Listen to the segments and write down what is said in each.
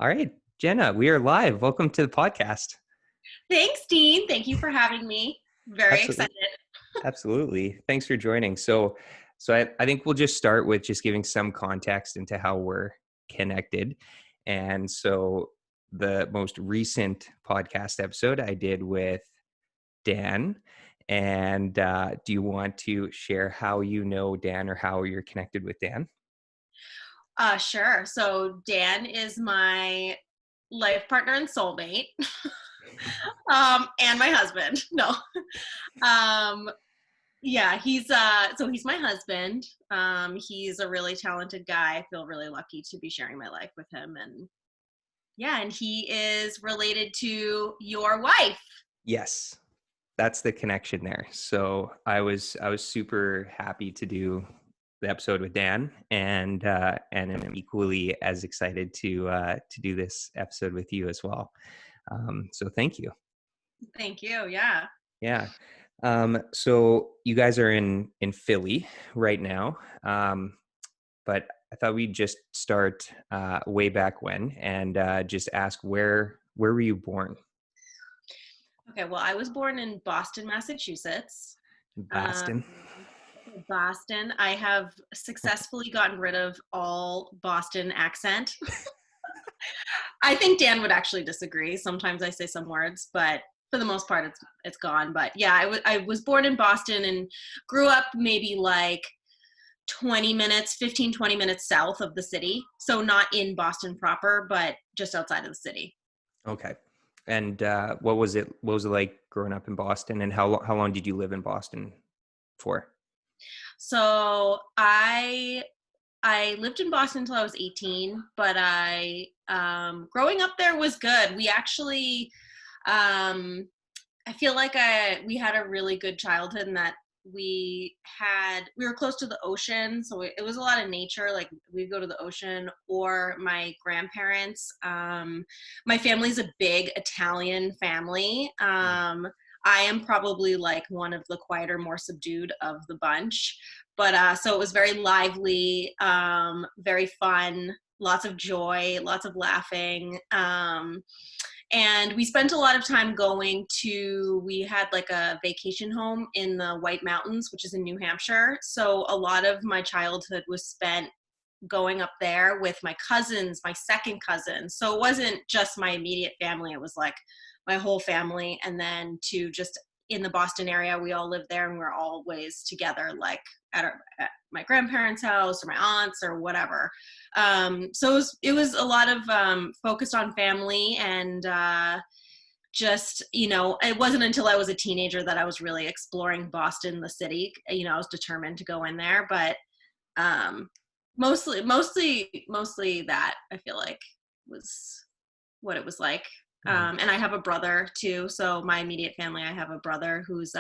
All right, Jenna, we are live. Welcome to the podcast. Thanks, Dean. Thank you for having me. Very excited. Absolutely. Absolutely. Thanks for joining. So I think we'll just start with just giving some context into how we're connected. And so the most recent podcast episode I did with Dan. And do you want to share how you know Dan or how you're connected with Dan? Sure. So Dan is my life partner and soulmate, and my husband. No. Um, yeah, he's my husband. He's a really talented guy. I feel really lucky to be sharing my life with him. And yeah, and he is related to your wife. Yes, that's the connection there. So I was super happy to do the episode with Dan, and I'm equally as excited to do this episode with you as well. So thank you. Thank you. Yeah. Yeah. So you guys are in Philly right now, but I thought we'd just start way back when and just ask where were you born? Okay. Well, I was born in Boston, Massachusetts. Um, Boston. Boston. I have successfully gotten rid of all Boston accent. I think Dan would actually disagree. Sometimes I say some words, but for the most part, it's gone. But yeah, I was born in Boston and grew up maybe like 20 minutes, 15, 20 minutes south of the city. So not in Boston proper, but just outside of the city. Okay. And what was it? What was it like growing up in Boston? And how long did you live in Boston for? So I lived in Boston until I was 18, but I growing up there was good. We actually I feel like we had a really good childhood in that we were close to the ocean, so it was a lot of nature. Like we'd go to the ocean, or my grandparents. My family's a big Italian family. I am probably like one of the quieter, more subdued of the bunch. But so it was very lively, very fun, lots of joy, lots of laughing. And we spent a lot of time we had like a vacation home in the White Mountains, which is in New Hampshire. So a lot of my childhood was spent going up there with my cousins, my second cousin. So it wasn't just my immediate family. It was like my whole family. And then to just in the Boston area, we all lived there and we're always together, like at my grandparents' house or my aunts or whatever. So it was a lot of focused on family and just, it wasn't until I was a teenager that I was really exploring Boston, the city. I was determined to go in there, but mostly that I feel like was what it was like. And I have a brother too. So my immediate family, I have a brother who's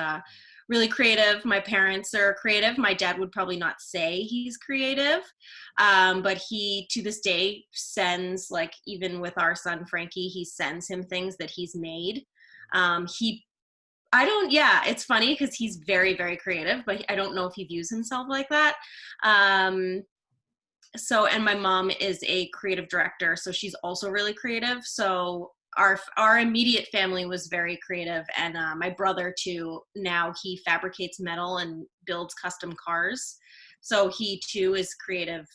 really creative. My parents are creative. My dad would probably not say he's creative, but he to this day sends, like, even with our son Frankie, he sends him things that he's made. It's funny because he's very, very creative, but I don't know if he views himself like that. And my mom is a creative director, so she's also really creative. So our immediate family was very creative, and my brother too. Now he fabricates metal and builds custom cars, so he too is creative.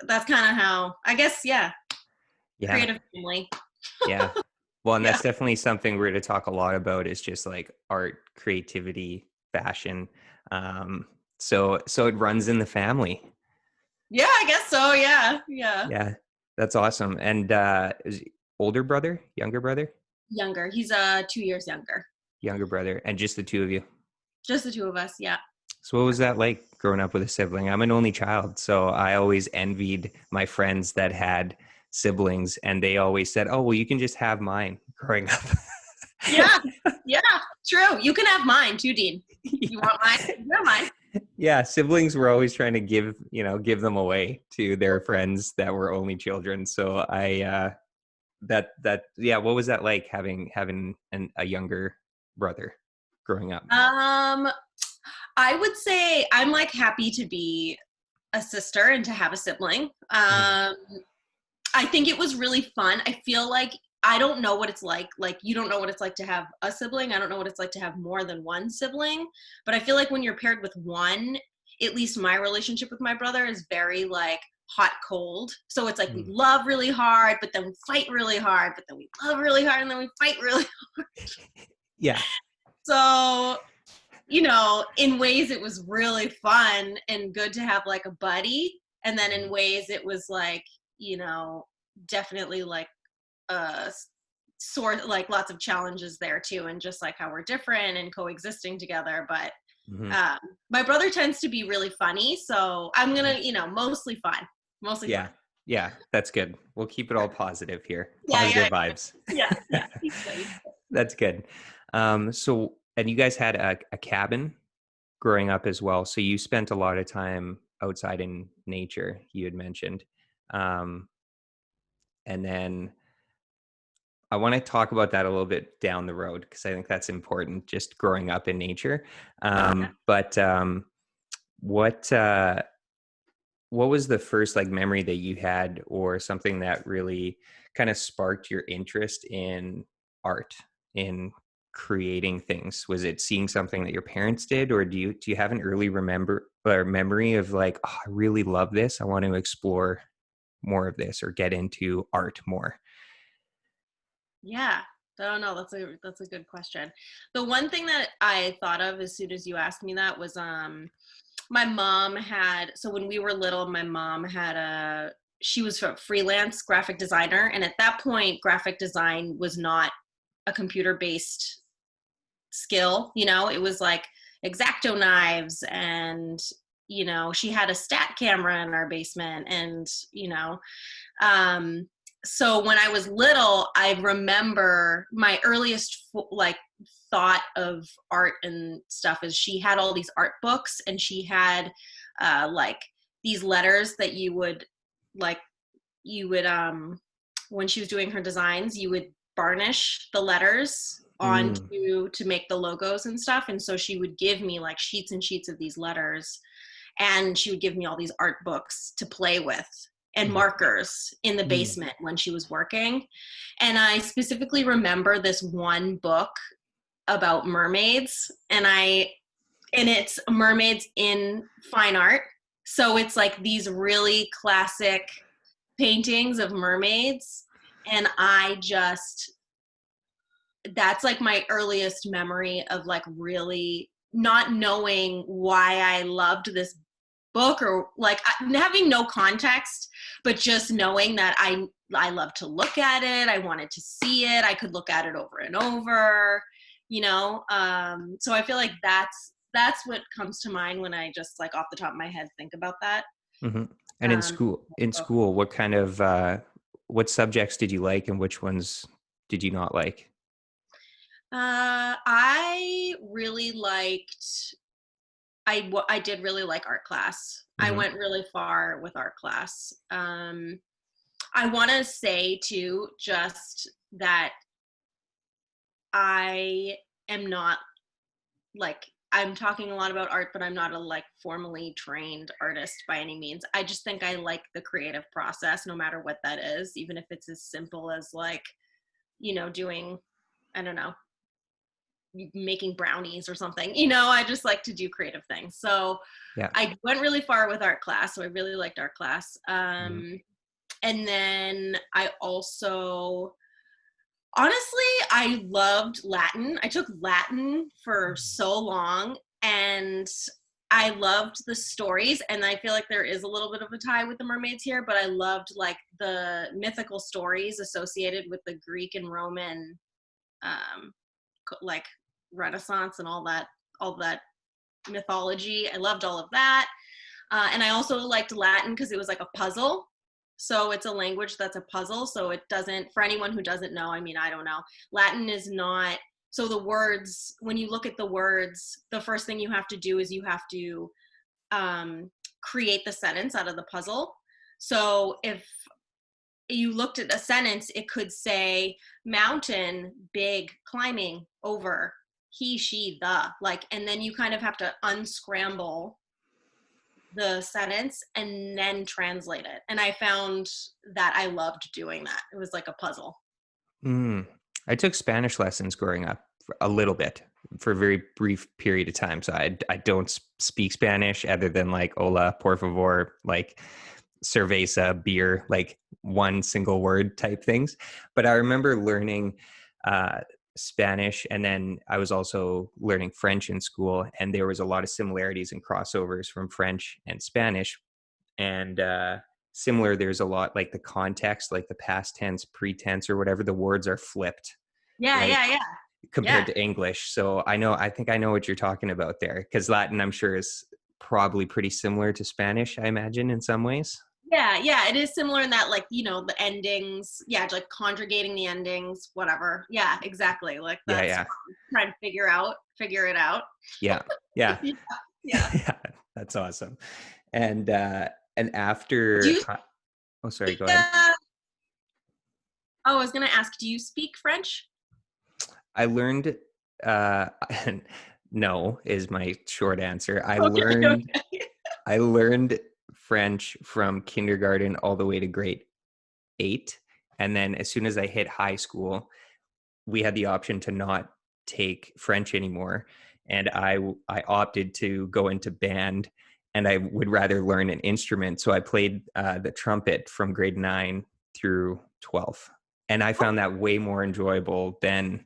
That's kind of how, I guess, yeah, Yeah. creative family. Yeah. Well, and Yeah, that's definitely something we're going to talk a lot about is just like art, creativity, fashion. So it runs in the family. yeah, I guess so. Yeah. Yeah, that's awesome. And is he older brother, younger brother, Younger. He's 2 years younger. younger brother, and just the two of you. Just the two of us. Yeah. So what was that like growing up with a sibling? I'm an only child, so I always envied my friends that had siblings, and they always said, "Oh, well, you can just have mine." Growing up. Yeah. Yeah. True. You can have mine too, Dean. You Yeah. want mine? You have mine. Yeah, siblings were always trying to give them away to their friends that were only children. So yeah, what was that like having a younger brother growing up? I would say I'm like happy to be a sister and to have a sibling. Mhm. I think it was really fun. I feel like I don't know what it's like. Like, you don't know what it's like to have a sibling. I don't know what it's like to have more than one sibling. But I feel like when you're paired with one, at least my relationship with my brother is very like hot, cold. So it's like we Mm. love really hard, but then we fight really hard, but then we love really hard, and then we fight really. Yeah. So, you know, in ways it was really fun and good to have like a buddy. And then in ways it was like, you know, definitely like uh sort like lots of challenges there too, and just like how we're different and coexisting together. But Hmm. my brother tends to be really funny, so I'm gonna, you know, mostly fun. Mostly fun. Yeah. Yeah. That's good. We'll keep it all positive here. Yeah, yeah, Positive vibes. yeah, yeah. He's good. That's good. So, and you guys had a cabin growing up as well. So you spent a lot of time outside in nature, you had mentioned. Um, and then I want to talk about that a little bit down the road because I think that's important, just growing up in nature. But what what was the first like memory that you had, or something that really kind of sparked your interest in art, in creating things? Was it seeing something that your parents did, or do you have an early remember or memory of like, oh, I really love this, I want to explore more of this or get into art more? Yeah. Oh no, that's a good question. The one thing that I thought of as soon as you asked me that was my mom had, so when we were little, my mom had she was a freelance graphic designer, and at that point graphic design was not a computer based skill, you know. It was like X-Acto knives, and you know, she had a stat camera in our basement, and you know, um, so when I was little, I remember my earliest like thought of art and stuff is she had all these art books, and she had like these letters that you would like you would when she was doing her designs, you would varnish the letters Mm, onto to make the logos and stuff. And so she would give me like sheets and sheets of these letters, and she would give me all these art books to play with and mhm, markers in the mm, basement when she was working. And I specifically remember this one book about mermaids, and it's mermaids in fine art. So it's like these really classic paintings of mermaids, and I just, that's like my earliest memory of like really not knowing why I loved this book, or like having no context, but just knowing that I love to look at it. I wanted to see it. I could look at it over and over, you know. So I feel like that's what comes to mind when I just like off the top of my head think about that. mhm. And Um, in school, what kind of what subjects did you like, and which ones did you not like? I really liked. I did really like art class. I Hmm. went really far with art class. I want to say too, just that I am not like, I'm talking a lot about art, but I'm not a like formally trained artist by any means. I just think I like the creative process, no matter what that is, even if it's as simple as like, you know, doing, I don't know, making brownies or something. You know, I just like to do creative things. So Yeah. I went really far with art class. So I really liked art class. Hmm. And then I also, honestly, I loved Latin. I took Latin for so long, and I loved the stories. And I feel like there is a little bit of a tie with the mermaids here, but I loved like the mythical stories associated with the Greek and Roman, um, like Renaissance and all that mythology. I loved all of that. And I also liked Latin because it was like a puzzle. So it's a language that's a puzzle. So it doesn't, for anyone who doesn't know, I mean, I don't know. Latin is not, so the words, when you look at the words, the first thing you have to do is you have to create the sentence out of the puzzle. So if you looked at a sentence, it could say mountain, big, climbing, over, he, she, the, like, and then you kind of have to unscramble the sentence and then translate it. And I found that I loved doing that. It was like a puzzle. Mm. I took Spanish lessons growing up a little bit for a very brief period of time. So I don't speak Spanish other than like hola, por favor, like cerveza, beer, like one single word type things. But I remember learning uh, Spanish, and then I was also learning French in school, and there was a lot of similarities and crossovers from French and Spanish. And similar, there's a lot like the context, like the past tense, pretense, or whatever, the words are flipped, Yeah, right? yeah, yeah. Compared Yeah. to English. So I think I know what you're talking about there, because Latin, I'm sure, is probably pretty similar to Spanish, I imagine, in some ways. Yeah, yeah, it is similar in that, like, the endings, yeah, like conjugating the endings, whatever. Yeah, exactly. Like Yeah, that's yeah, what I'm trying to figure it out. yeah, yeah. Yeah, yeah. Yeah, that's awesome. And Do after you oh, sorry, speak go ahead. oh, I was gonna ask, do you speak French? I learned uh no is my short answer. Okay, okay. I learned French from kindergarten all the way to grade 8. And then as soon as I hit high school, we had the option to not take French anymore. And I opted to go into band, and I would rather learn an instrument. So I played the trumpet from grade 9 through 12. And I found that way more enjoyable than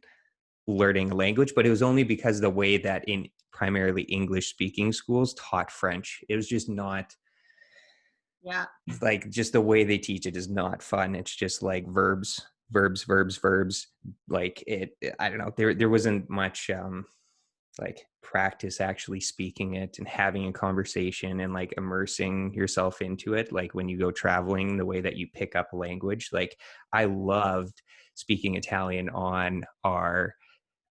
learning a language, but it was only because the way that in primarily English speaking schools taught French, it was just not Yeah, like, just the way they teach it is not fun. It's just like verbs, verbs, verbs, verbs. Like I don't know. There wasn't much like practice actually speaking it and having a conversation and like immersing yourself into it. Like when you go traveling, the way that you pick up a language. Like I loved speaking Italian on our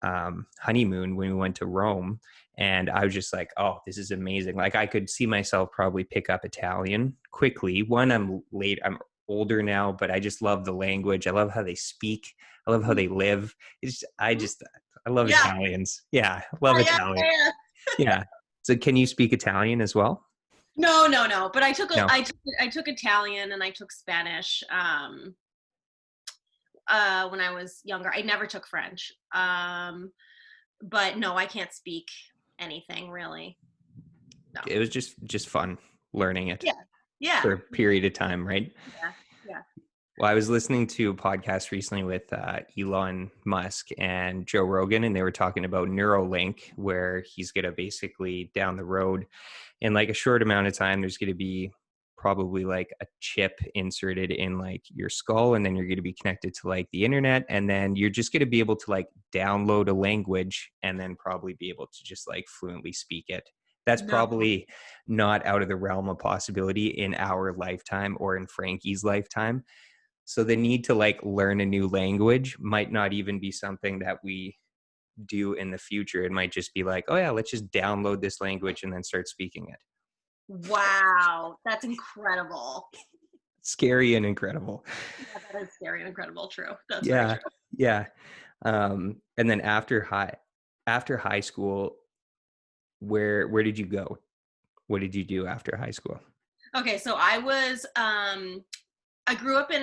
honeymoon when we went to Rome. And I was just like, oh, this is amazing. Like I could see myself probably pick up Italian quickly. One, I'm older now, but I just love the language. I love how they speak. I love how they live. I love yeah, Italians. Yeah, love yeah, Italian. yeah. Yeah. So can you speak Italian as well? No, no, no. But No. I took Italian and I took Spanish when I was younger. I never took French. But no, I can't speak anything really. No. It was just fun learning it Yeah. Yeah. for a period of time, right? Yeah. Yeah. Well, I was listening to a podcast recently with Elon Musk and Joe Rogan, and they were talking about Neuralink, where he's going to basically down the road in like a short amount of time, there's going to be probably like a chip inserted in like your skull, and then you're going to be connected to like the internet, and then you're just going to be able to like download a language and then probably be able to just like fluently speak it. That's No. probably not out of the realm of possibility in our lifetime or in Frankie's lifetime. So the need to like learn a new language might not even be something that we do in the future. It might just be like, oh yeah, let's just download this language and then start speaking it. Wow. That's incredible. Scary and incredible. Yeah, that is scary and incredible. True. That's very Yeah. true. Yeah. And then after high school, where did you go? What did you do after high school? Okay, so I grew up in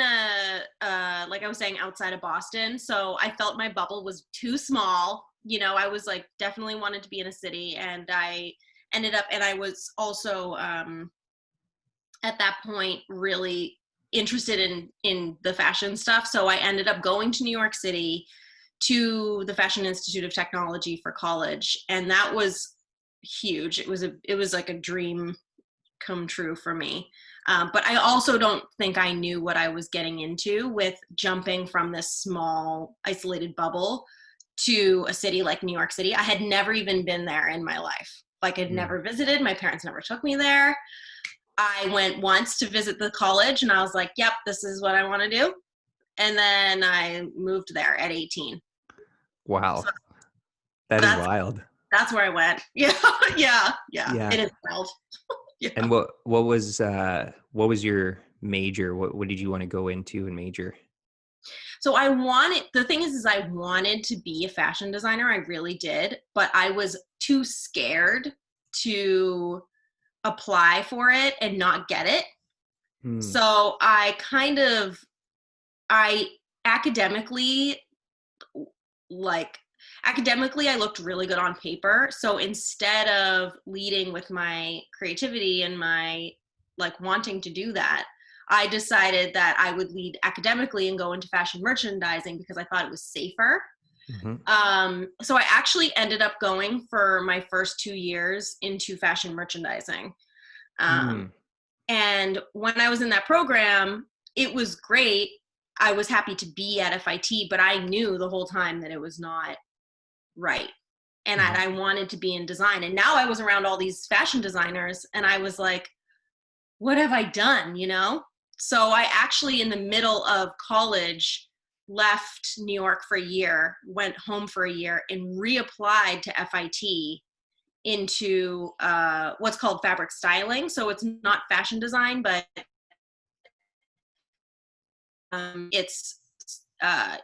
like I was saying, outside of Boston, so I felt my bubble was too small. I was like definitely wanted to be in a city, and I ended up, and I was also at that point really interested in the fashion stuff. So I ended up going to New York City to the Fashion Institute of Technology for college, and that was huge. It was like a dream come true for me. But I also don't think I knew what I was getting into with jumping from this small isolated bubble to a city like New York City. I had never even been there in my life. Like I'd Mm. never visited. My parents never took me there. I went once to visit the college and I was like, yep, this is what I want to do. And then I moved there at 18. Wow. So That is that's wild. that's where I went. Yeah, yeah, yeah. Yeah. It is wild. Yeah. And what was your major? What did you want to go into and major? So the thing is I wanted to be a fashion designer. I really did, but I was too scared to apply for it and not get it. Mm. So I academically, like, academically, I looked really good on paper. So instead of leading with my creativity and my like wanting to do that, I decided that I would lead academically and go into fashion merchandising because I thought it was safer. Mhm. So I actually ended up going for my first 2 years into fashion merchandising. Um, Mm. and when I was in that program, it was great. I was happy to be at FIT, but I knew the whole time that it was not right. And Mhm. I wanted to be in design. And now I was around all these fashion designers and I was like, what have I done? You know? So I actually, in the middle of college, left New York for a year, went home for a year, and reapplied to FIT into what's called fabric styling. So it's not fashion design, but it's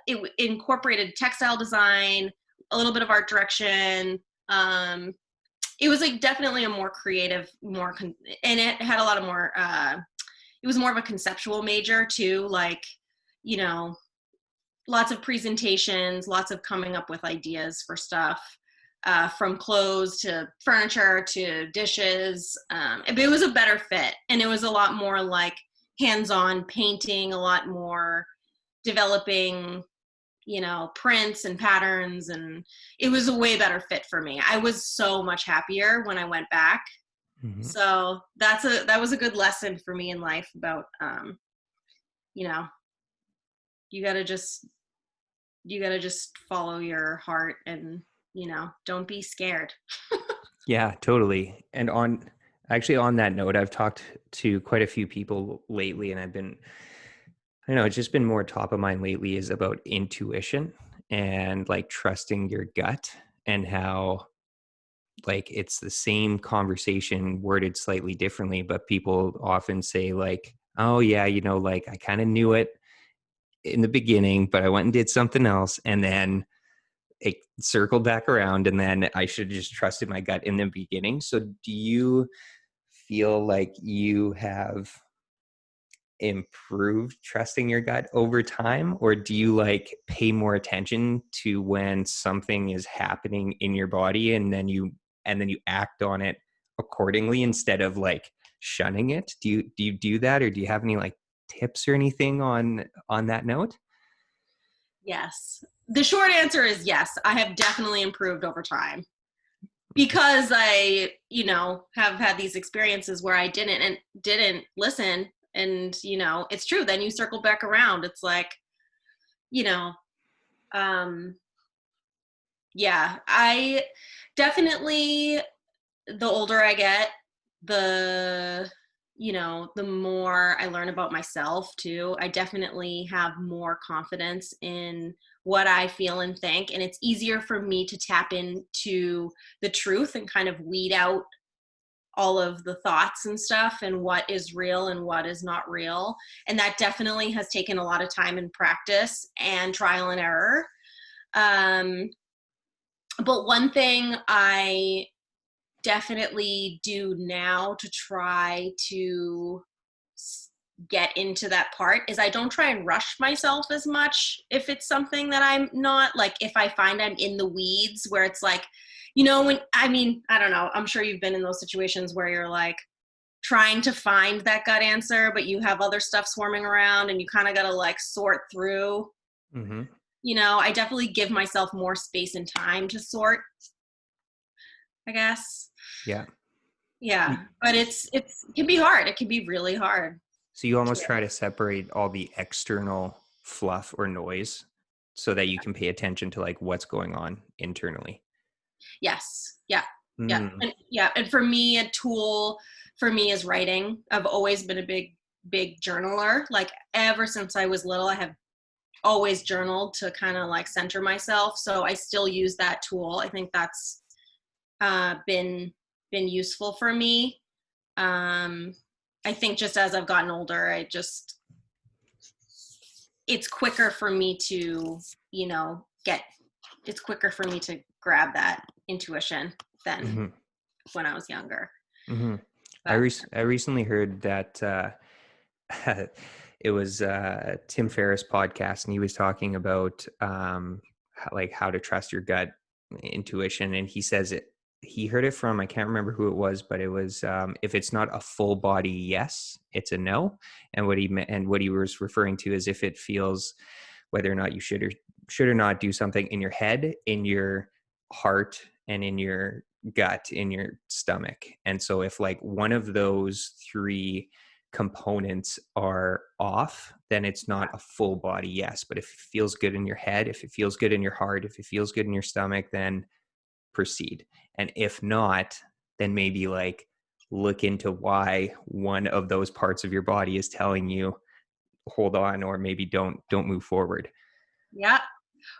it incorporated textile design, a little bit of art direction. Um, it was like definitely a more creative, and it had a lot of more. It was more of a conceptual major too, like, you know, lots of presentations, lots of coming up with ideas for stuff. From clothes to furniture to dishes. It was a better fit, and it was a lot more like hands-on painting, a lot more developing, prints and patterns, and it was a way better fit for me. I was so much happier when I went back. Mhm. So that was a good lesson for me in life about, you know, you gotta just follow your heart and, don't be scared. Yeah, totally. And on that note, I've talked to quite a few people lately, and I don't know, it's just been more top of mind lately is about intuition and like trusting your gut, and how like it's the same conversation worded slightly differently, but people often say like, oh yeah, like I kind of knew it in the beginning, but I went and did something else, and then it circled back around, and then I should have just trusted my gut in the beginning. So do you feel like you have improved trusting your gut over time, or do you like pay more attention to when something is happening in your body, and then you act on it accordingly instead of like shunning it? Do you do that, or do you have any like tips or anything on that note? Yes. The short answer is yes. I have definitely improved over time because I, have had these experiences where I didn't listen. And, it's true. Then you circle back around. It's like, you know, um, yeah, I definitely, the older I get, the the more I learn about myself too. I definitely have more confidence in what I feel and think, and it's easier for me to tap into the truth and kind of weed out all of the thoughts and stuff and what is real and what is not real. And that definitely has taken a lot of time and practice and trial and error. um, but one thing I definitely do now to try to get into that part is I don't try and rush myself as much if it's something that I'm not, like, if I find I'm in the weeds where it's like, when, I don't know, I'm sure you've been in those situations where you're like trying to find that gut answer, but you have other stuff swarming around and you kind of got to like sort through. Mm-hmm. I definitely give myself more space and time to sort, I guess. Yeah. Yeah, but it can be hard. It can be really hard. So you almost try to separate all the external fluff or noise so that you can pay attention to like what's going on internally. Yes. Yeah. Yeah. Mm. And yeah, and for me, a tool for me is writing. I've always been a big journaler. Like ever since I was little, I have always journaled to kind of like center myself. So I still use that tool. I think that's been useful for me. Um, I think just as I've gotten older, it's quicker for me to, get, it's quicker for me to grab that intuition than Hmm. when I was younger. Hmm. I recently heard that it was Tim Ferriss podcast, and he was talking about like how to trust your gut intuition, and he says he heard it from, I can't remember who it was, but it was if it's not a full body yes, it's a no. And what he was referring to is if it feels, whether or not you should or not do something in your head, in your heart, and in your gut, in your stomach. And so if like one of those three components are off, then it's not a full body yes. But if it feels good in your head, if it feels good in your heart, if it feels good in your stomach, then proceed. And if not, then maybe like look into why one of those parts of your body is telling you hold on, or maybe don't move forward. Yeah.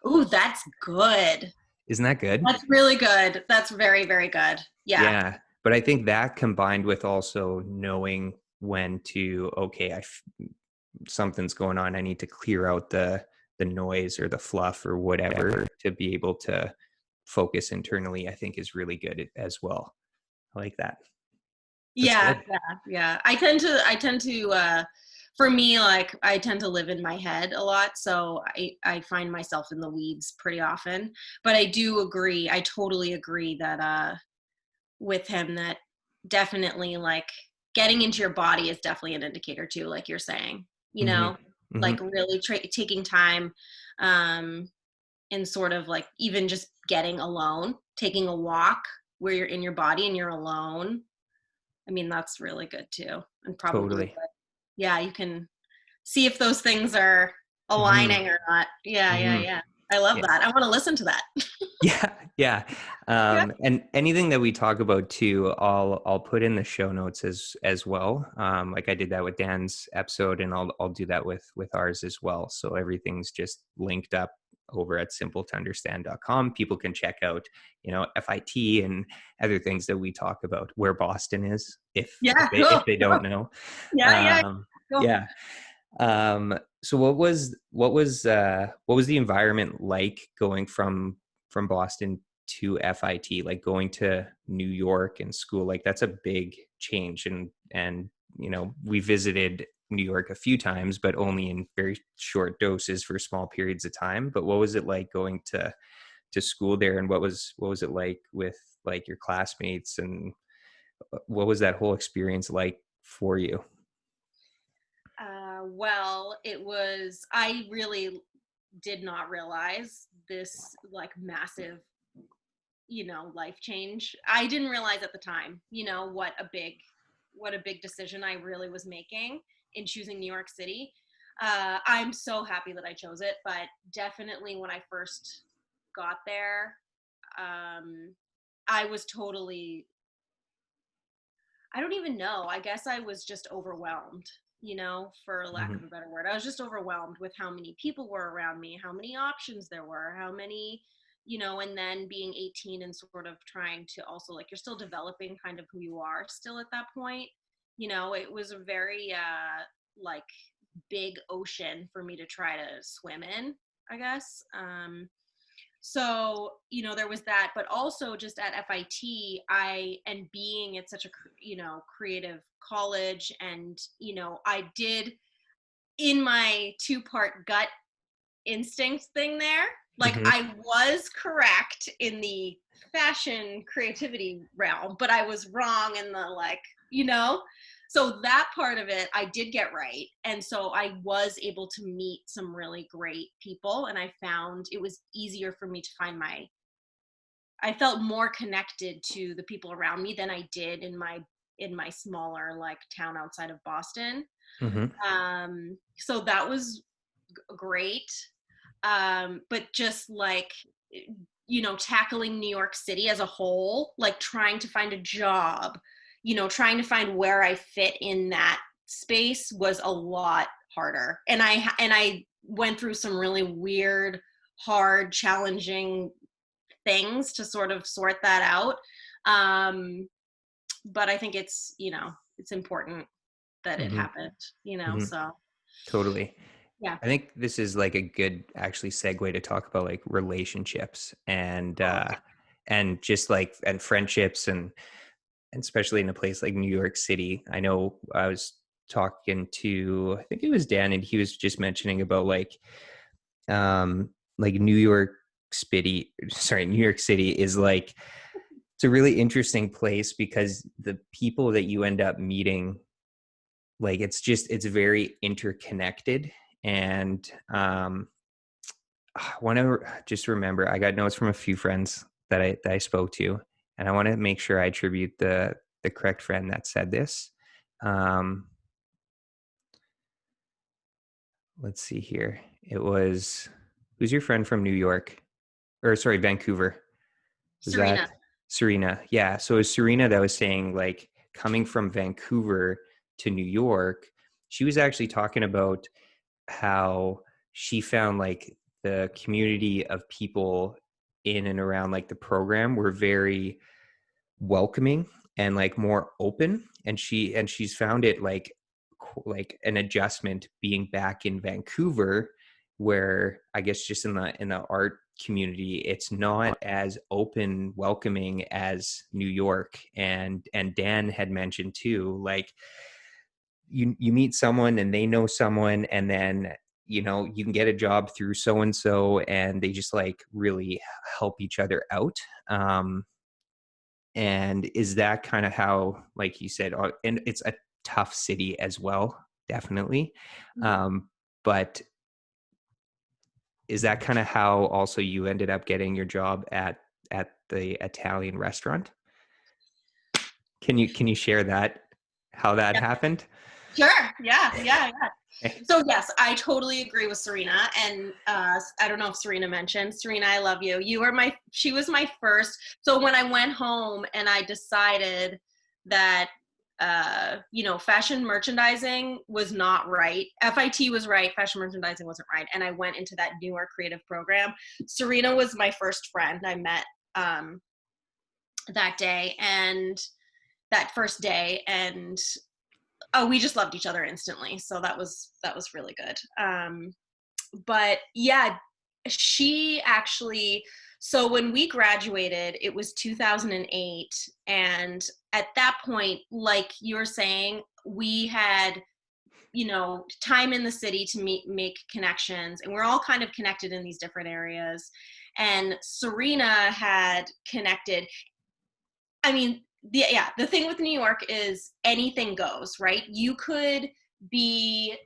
Ooh, that's good. Isn't that good? That's really good. That's very, very good. Yeah. Yeah. But I think that combined with also knowing when to, okay, something's going on, I need to clear out the noise or the fluff or whatever to be able to focus internally, I think is really good as well. I like that. That's Yeah, good. yeah. I tend to for me, like I tend to live in my head a lot, so I find myself in the weeds pretty often. But I do agree, I totally agree that with him that definitely like getting into your body is definitely an indicator too, like you're saying, Mm-hmm. Mm-hmm. like really taking time um and sort of like even just getting alone, taking a walk where you're in your body and you're alone. I mean, that's really good too. And probably Totally. like, yeah, you can see if those things are Mm-hmm. aligning or not. Yeah, yeah, Mm-hmm. yeah. I love Yeah. that. I want to listen to that. Yeah, yeah. Yeah. And anything that we talk about too, I'll put in the show notes as well. Like I did that with Dan's episode, and I'll do that with ours as well. So everything's just linked up over at simpletounderstand.com. People can check out, FIT and other things that we talk about, where Boston is, Yeah, if cool. they don't know. Yeah, yeah. Cool. Yeah. So what was the environment like going from Boston to FIT, like going to New York and school? Like that's a big change, and we visited New York a few times, but only in very short doses for small periods of time. But what was it like going to school there, and what was it like with like your classmates, and what was that whole experience like for you? Well, I really did not realize this like massive, life change. I didn't realize at the time, what a big decision I really was making in choosing New York City. I'm so happy that I chose it, but definitely when I first got there, um, I was totally, I don't even know. I guess I was just overwhelmed, for lack Hmm. of a better word. I was just overwhelmed with how many people were around me, how many options there were, how many, and then being 18 and sort of trying to also like you're still developing kind of who you are still at that point. It was a very like big ocean for me to try to swim in, I guess. So there was that, but also just at FIT, and being at such a creative college, and I did in my two-part gut instinct thing there, like Hmm. I was correct in the fashion creativity realm, but I was wrong in the like, so that part of it I did get right. And so I was able to meet some really great people, and I found it was easier for me to find I felt more connected to the people around me than I did in my smaller like town outside of Boston. Hmm. So that was great. But just like tackling New York City as a whole, like trying to find a job, trying to find where I fit in that space was a lot harder. And I went through some really weird, hard, challenging things to sort of sort that out. But I think it's important that it Hmm. happened, Hmm. so Totally. yeah. I think this is like a good actually segue to talk about like relationships and just like and friendships especially in a place like New York City. I know I was talking to, I think it was Dan, and he was just mentioning about like New York City is like, it's a really interesting place because the people that you end up meeting, like it's very interconnected. And I want to just remember, I got notes from a few friends that I spoke to, and I want to make sure I attribute the correct friend that said this. Um, let's see here. It was, who's your friend from New York? Or sorry, Vancouver. Was Serena. that Serena? Yeah. So it was Serena that was saying, like, coming from Vancouver to New York, she was actually talking about how she found like the community of people in and around like the program were very welcoming and like more open, and she's found it like an adjustment being back in Vancouver, where I guess just in the art community it's not as open welcoming as New York. And Dan had mentioned too, like you meet someone and they know someone, and then you can get a job through so and so, and they just like really help each other out. And is that kind of how, like you said, and it's a tough city as well, definitely. Mhm. But is that kind of how also you ended up getting your job at the Italian restaurant? Can you share that, how that Yeah. happened? Sure. Yeah. So yes, I totally agree with Serena. And I don't know if Serena mentioned, Serena, I love you. She was my first. So when I went home and I decided that, fashion merchandising was not right. FIT was right. Fashion merchandising wasn't right. And I went into that newer creative program. Serena was my first friend I met that day and that first day. And oh, we just loved each other instantly. So that was really good. But yeah, she actually, so when we graduated, it was 2008. And at that point, like you were saying, we had, time in the city to make connections, and we're all kind of connected in these different areas. And Serena had connected. I mean, the thing with New York is anything goes, right? You could be,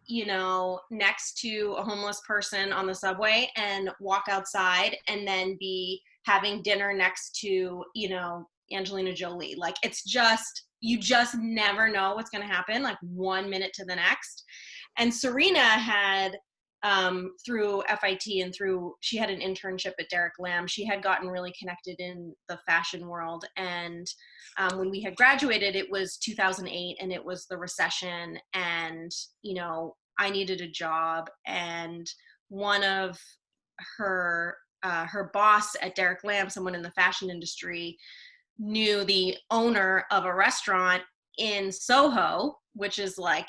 next to a homeless person on the subway and walk outside and then be having dinner next to, Angelina Jolie. Like you just never know what's going to happen, like 1 minute to the next. And Serena had, through FIT and she had an internship at Derek Lam, she had gotten really connected in the fashion world. And when we had graduated, it was 2008 and it was the recession, and, I needed a job. And one of her boss at Derek Lam, someone in the fashion industry, knew the owner of a restaurant in Soho, which is like,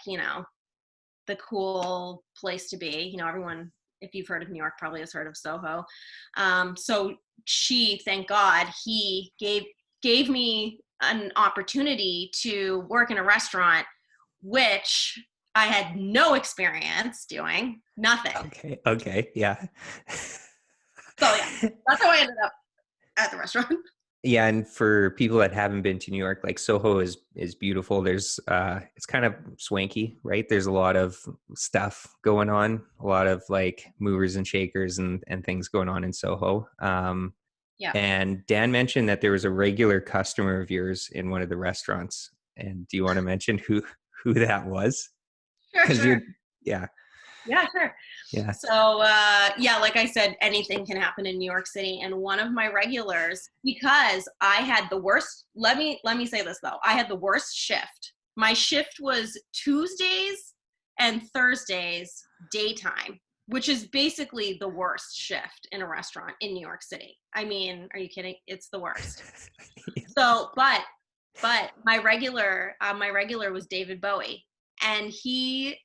the cool place to be. Everyone, if you've heard of New York, probably has heard of Soho. So thank God, he gave me an opportunity to work in a restaurant, which I had no experience doing, nothing. Okay, yeah. So yeah, that's how I ended up at the restaurant. Yeah, and for people that haven't been to New York, like Soho is beautiful. There's it's kind of swanky, right? There's a lot of stuff going on, a lot of like movers and shakers and things going on in Soho. Yeah. And Dan mentioned that there was a regular customer of yours in one of the restaurants. And do you want to mention who that was? Sure, Because sure. you're, yeah, Yeah, sure. yeah. So yeah, like I said, anything can happen in New York City. And one of my regulars, because I had the worst, let me say this though, I had the worst shift. My shift was Tuesdays and Thursdays daytime, which is basically the worst shift in a restaurant in New York City. I mean, are you kidding? It's the worst. So, but my regular was David Bowie, and he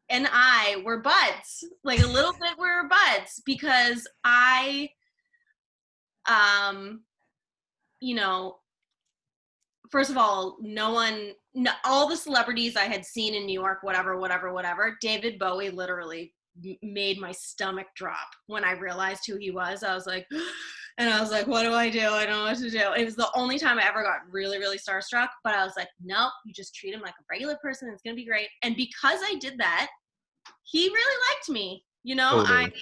and I were buds, like a little bit we were buds, because um, you know, first of all, all the celebrities I had seen in New York, whatever, David Bowie literally made my stomach drop when I realized who he was. I was like, and I was like, what do I do? I don't know what to do. It was the only time I ever got really, really starstruck, but I was like, no, you just treat him like a regular person. It's going to be great. And because I did that, he really liked me, Totally.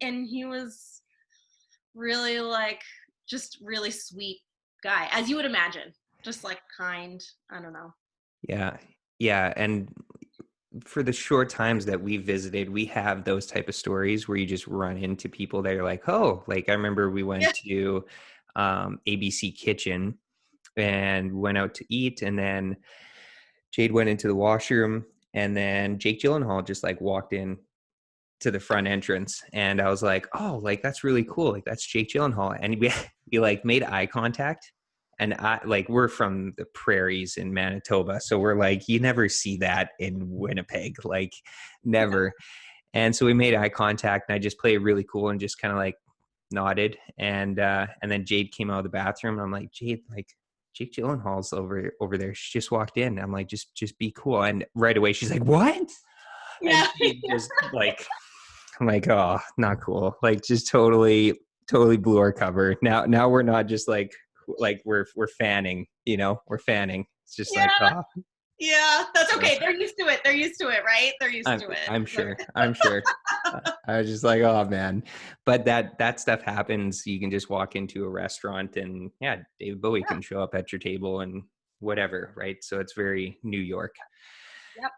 and he was really like, just really sweet guy, as you would imagine, just like kind. I don't know. Yeah. Yeah. And for the short times that we visited, we have those type of stories where you just run into people that are like, oh, like I remember we Yeah. went to ABC Kitchen and went out to eat, and then Jade went into the washroom, and then Jake Gyllenhaal just like walked in to the front entrance, and I was like, oh, like that's really cool, like that's Jake Gyllenhaal. And we like made eye contact, and I like, we're from the prairies in Manitoba, so we're like, you never see that in Winnipeg, like never. And so we made eye contact, and I just played really cool and just kind of like nodded, and then Jade came out of the bathroom, and I'm like, Jade, like Jake Gyllenhaal's over there. She just walked in. I'm like, just be cool. And right away she's like, what? And Yeah. she just like, I'm like, oh, not cool. Like just totally blew our cover. Now we're not just like we're fanning, we're fanning. It's just like, Yeah. oh. Yeah, that's So okay. They're used to it. They're used to it, right? They're used I'm to it. I'm sure. I'm sure. I was just like, oh man. But that stuff happens. You can just walk into a restaurant and yeah, David Bowie Yeah, can show up at your table and whatever, right? So it's very New York. yep,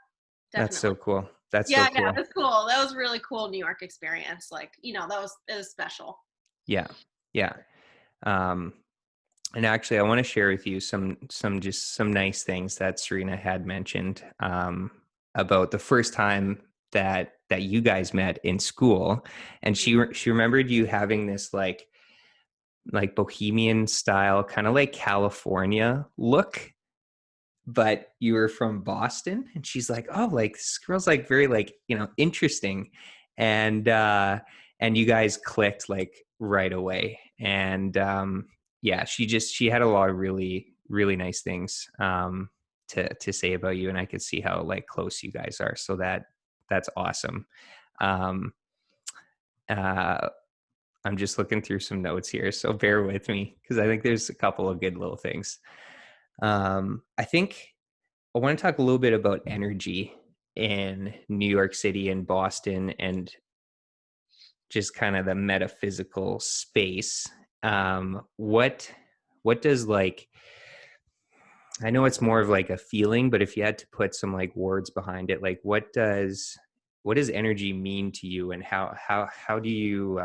That's definitely. so cool. That's so Yeah, yeah, cool. that's cool. That was a really cool New York experience. Like, it was special. Yeah. Yeah. Um, and actually I want to share with you some nice things that Serena had mentioned about the first time that you guys met in school. And Mhm. she remembered you having this like bohemian style, kind of like California look, but you were from Boston. And she's like, oh, like this girl's like very like, interesting. And you guys clicked like right away. And yeah, she had a lot of really, really nice things to say about you. And I could see how like close you guys are. So that's awesome. Um uh I'm just looking through some notes here, so bear with me because I think there's a couple of good little things. I think I want to talk a little bit about energy in New York City and Boston, and just kind of the metaphysical space. What does like, I know it's more of like a feeling, but if you had to put some like words behind it, like what does energy mean to you, and how do you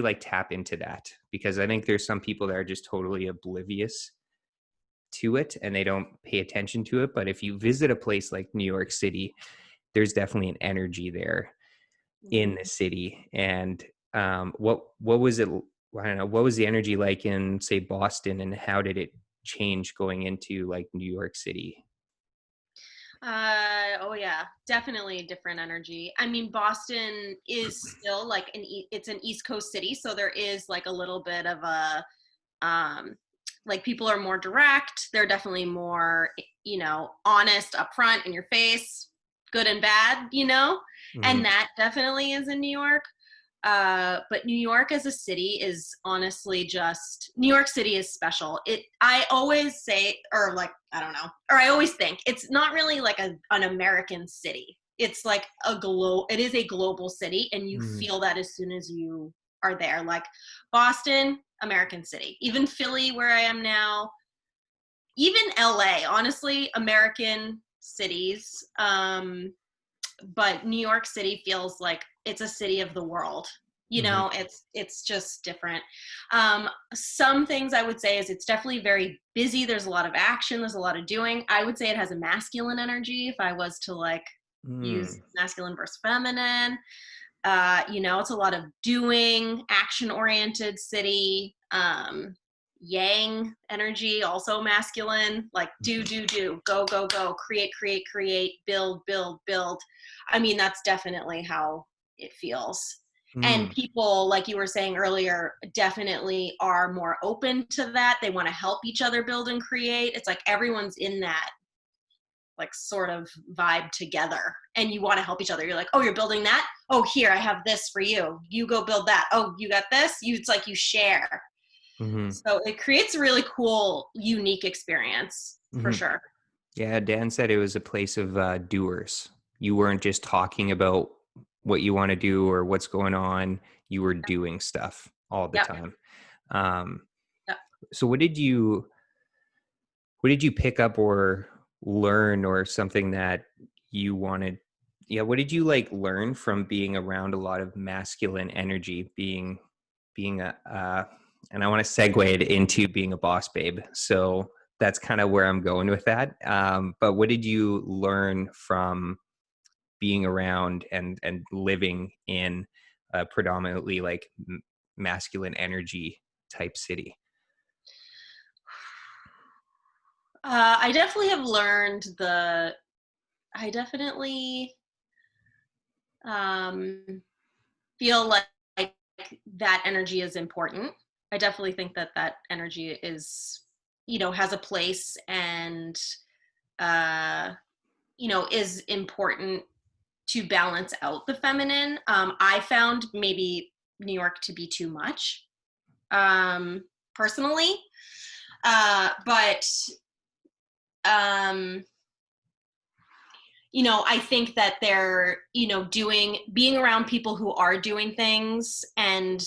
like tap into that? Because I think there's some people that are just totally oblivious to it and they don't pay attention to it. But if you visit a place like New York City, there's definitely an energy there in Mhm. the city. And what was it? I don't know. What was the energy like in, say, Boston, and how did it change going into like New York City? Oh yeah, definitely a different energy. I mean, Boston is still like it's an East Coast city, so there is like a little bit of a um like people are more direct. They're definitely more, honest, upfront, in your face, good and bad. Mm, And that definitely is in New York. But New York as a city is honestly just New York City is special. I always say, or like, I don't know, or I always think it's not really like an American city. It's like it is a global city, and you mm, feel that as soon as you are there. Like Boston, American city. Even Philly, where I am now, even LA, honestly, American cities. But New York City feels like it's a city of the world. mhm, It's just different. Some things I would say is it's definitely very busy. There's a lot of action. There's a lot of doing. I would say it has a masculine energy if I was to like use mm, masculine versus feminine. It's a lot of doing, action oriented city. Yang energy, also masculine, like do, go, create, build. I mean, that's definitely how it feels. And Mm, people, like you were saying earlier, definitely are more open to that. They want to help each other build and create. It's like everyone's in that like sort of vibe together, and you want to help each other. You're like, oh, you're building that? Oh, here, I have this for you. You go build that. Oh, you got this? It's like you share. hmm So it creates a really cool, unique experience for hmm sure. Yeah, Dan said it was a place of doers. You weren't just talking about what you want to do or what's going on. You were doing stuff all the Yep. time. Um, Yep. so what did you pick up or learn, or something that you wanted? Yeah, what did you like learn from being around a lot of masculine energy, being and I want to segue it into being a boss babe. So that's kind of where I'm going with that. But what did you learn from being around and living in a predominantly like masculine energy type city? I definitely have learned I definitely um, feel like that energy is important. I definitely think that that energy is, has a place, and, uh, is important to balance out the feminine. I found maybe New York to be too much, personally. But um, I think that they're, being around people who are doing things and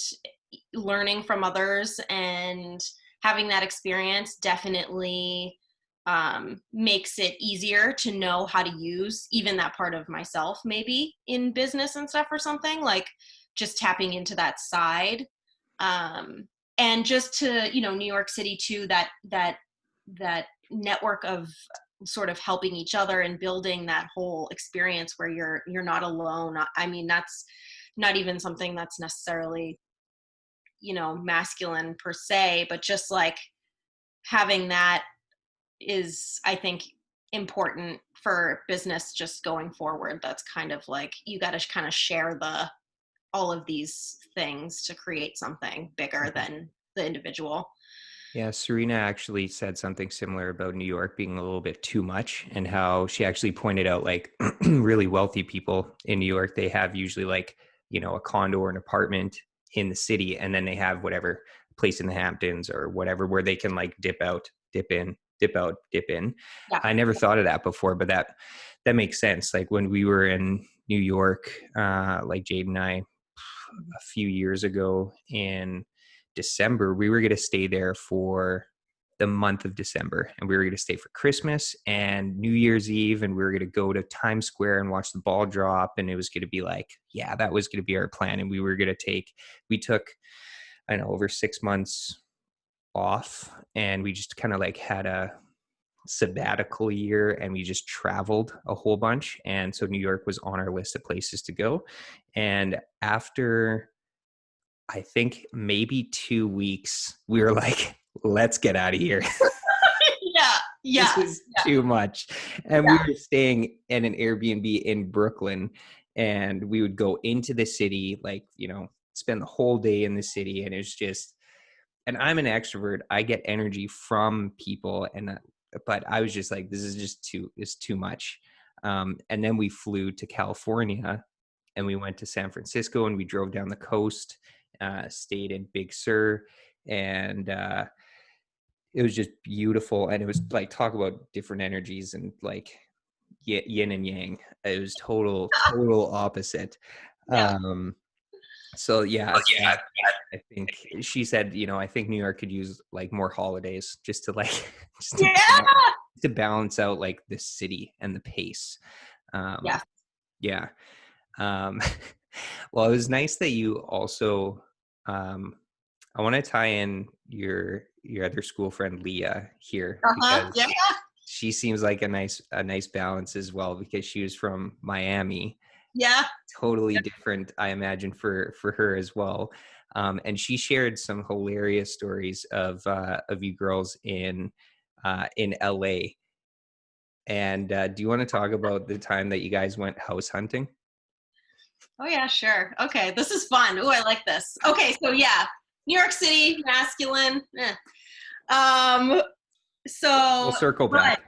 learning from others and having that experience definitely makes it easier to know how to use even that part of myself, maybe in business and stuff or something, like just tapping into that side. Um, and just to, New York City too, that network of sort of helping each other and building that whole experience where you're not alone. I mean, that's not even something that's necessarily, masculine per se, but just like having that is, I think, important for business just going forward. That's kind of like you got to kind of share the all of these things to create something bigger than the individual. Yeah, Serena actually said something similar about New York being a little bit too much, and how she actually pointed out like really wealthy people in New York, they have usually like, a condo or an apartment in the city, and then they have whatever place in the Hamptons or whatever where they can like dip out, dip in, dip out, dip in. Yeah. I never thought of that before, but that makes sense. Like when we were in New York, like Jade and I a few years ago in December, we were going to stay there for the month of December, and we were going to stay for Christmas and New Year's Eve, and we were going to go to Times Square and watch the ball drop. And it was going to be like, yeah, that was going to be our plan. And we took, I don't know, over 6 months off, and we just kind of like had a sabbatical year, and we just traveled a whole bunch. And so New York was on our list of places to go. And after, I think, maybe 2 weeks, we were like, let's get out of here. Yeah. This Yeah. is too much. And we were staying in an Airbnb in Brooklyn, and we would go into the city, like, spend the whole day in the city. And it's just, and I'm an extrovert. I get energy from people. But I was just like, this is just it's too much. And then we flew to California, and we went to San Francisco, and we drove down the coast, stayed in Big Sur, and it was just beautiful. And it was like, talk about different energies and like yin and yang. It was total opposite. Yeah. Um, so yeah, I think she said, I think New York could use like more holidays just to like just to, Yeah. to balance out like the city and the pace. Yeah. Yeah. Um, well, it was nice that you also, um, I want to tie in your other school friend Leah here, Uh-huh. because Yeah. she seems like a nice balance as well, because she was from Miami. Yeah. Totally different, I imagine, for her as well. And she shared some hilarious stories of you girls in LA. And do you want to talk about the time that you guys went house hunting? Oh yeah, sure. Okay, this is fun. Oh, I like this. Okay, so yeah, New York City, masculine. Um, We'll so, circle but back.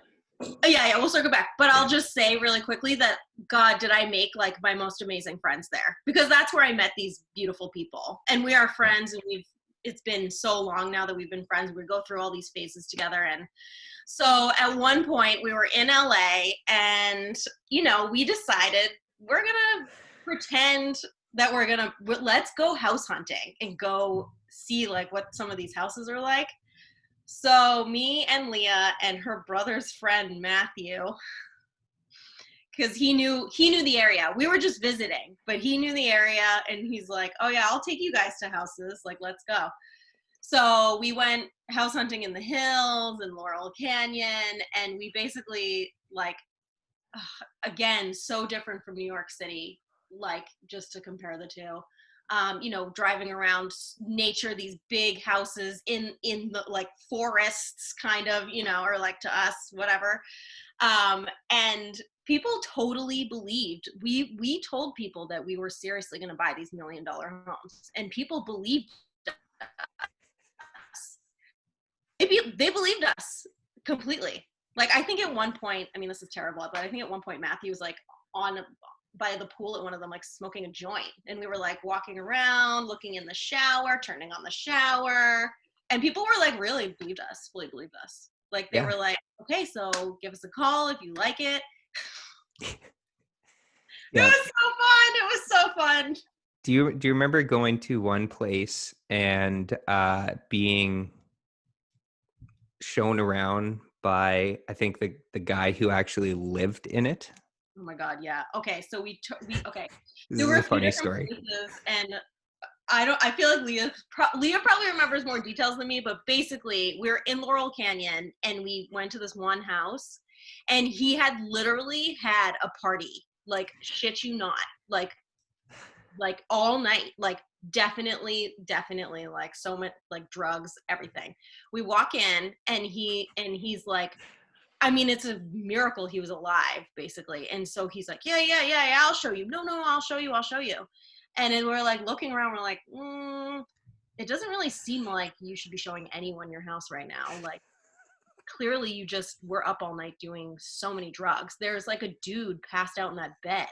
yeah, we'll circle back. But I'll Yeah. just say really quickly that God, did I make like my most amazing friends there, because that's where I met these beautiful people, and we are Yeah. friends, and it's been so long now that we've been friends. We go through all these phases together, and so at one point we were in LA, and we decided we're gonna pretend that let's go house hunting and go see like what some of these houses are like. So me and Leah and her brother's friend Matthew, because he knew the area. We were just visiting, but he knew the area, and he's like, "Oh yeah, I'll take you guys to houses. Like, let's go." So we went house hunting in the hills and Laurel Canyon, and we basically like, again, so different from New York City. Like, just to compare the two, driving around nature, these big houses in the like forests, kind of, or like to us, whatever. And people totally believed. We told people that we were seriously going to buy these $1 million homes, and people believed us. They believed us completely. Like, I think at one point, I mean, this is terrible, but I think at one point Matthew was like on by the pool at one of them, like smoking a joint, and we were like walking around, looking in the shower, turning on the shower, and people were like really believed us, fully believed us. Like, they Yeah. were like, okay, so give us a call if you like it. It Yeah. was so fun. It was so fun. Do you remember going to one place and being shown around by, I think, the guy who actually lived in it? Oh my God, yeah. Okay, so okay. This There is were a a few funny different story. places, and I feel like Leah probably remembers more details than me, but basically we were in Laurel Canyon, and we went to this one house, and he had literally had a party, like, shit you not, like all night, like definitely like so much, like drugs, everything. We walk in, and he's like, I mean, it's a miracle he was alive, basically. And so he's like, yeah, I'll show you. No, I'll show you. And then we're like looking around, we're like, it doesn't really seem like you should be showing anyone your house right now. Like, clearly you just were up all night doing so many drugs. There's like a dude passed out in that bed.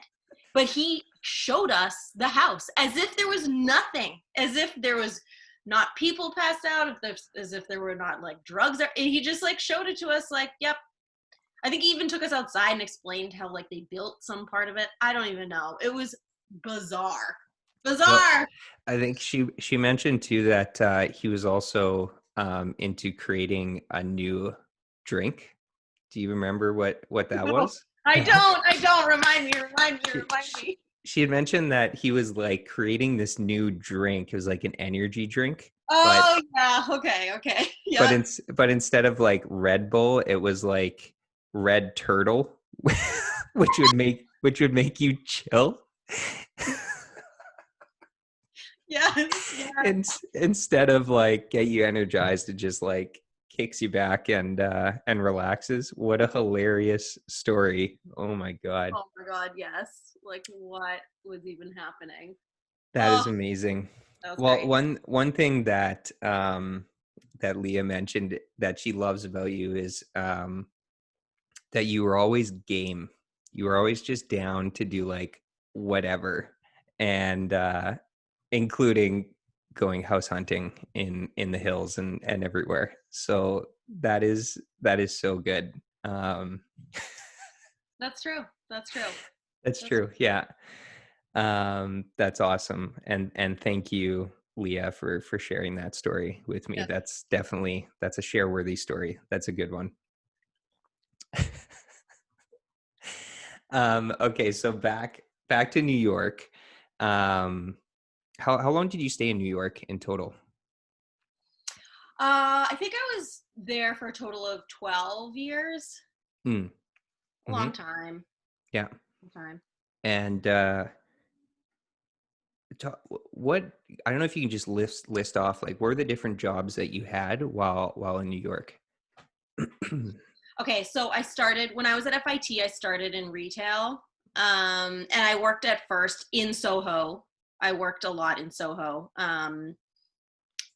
But he showed us the house as if there was nothing, as if there was not people passed out, as if there were not like drugs there. And he just like showed it to us, like, yep. I think he even took us outside and explained how like they built some part of it. I don't even know. It was bizarre. Well, Bizarre. I think she mentioned too that he was also into creating a new drink. Do you remember what that No, was? I No. don't. I don't. Remind She, me. she had mentioned that he was like creating this new drink. It was like an energy drink, but Oh yeah. Okay. but Yep. in, but instead of like Red Bull, it was like Red Turtle, which would make you chill. Yes. And instead of like get you energized, it just like kicks you back and relaxes. What a hilarious story. Oh my God. Oh my God. Yes. Like, what was even happening? That Oh, is amazing. that was Well, great. one thing that Leah mentioned that she loves about you is that you were always game. You were always just down to do like whatever, and including going house hunting in the hills and everywhere. So that is so good. Um, That's true. That's true. that's That's true. Yeah. That's awesome. And thank you, Leah, for sharing that story with me. yeah. That's a share worthy story. That's a good one. Okay, so back to New York. Um, how long did you stay in New York in total? I think I was there for a total of 12 years. Mm, A hmm. long time. Yeah. Long time. And what, I don't know if you can just list off like what are the different jobs that you had while in New York? Okay, so I started when I was at FIT. I started in retail. And I worked at first in Soho. I worked a lot in Soho.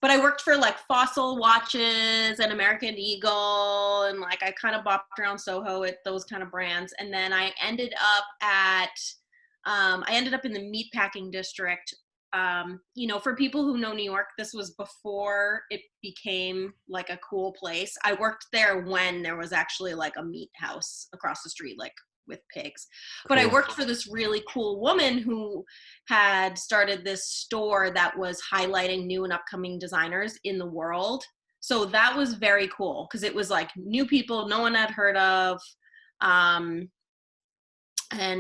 But I worked for like Fossil Watches and American Eagle, and like I kind of bopped around Soho at those kind of brands. And then I ended up in the meatpacking district. For people who know New York, this was before it became like a cool place. I worked there when there was actually like a meat house across the street, like with pigs. But I Cool. worked for this really cool woman who had started this store that was highlighting new and upcoming designers in the world. So that was very cool because it was like new people no one had heard of. And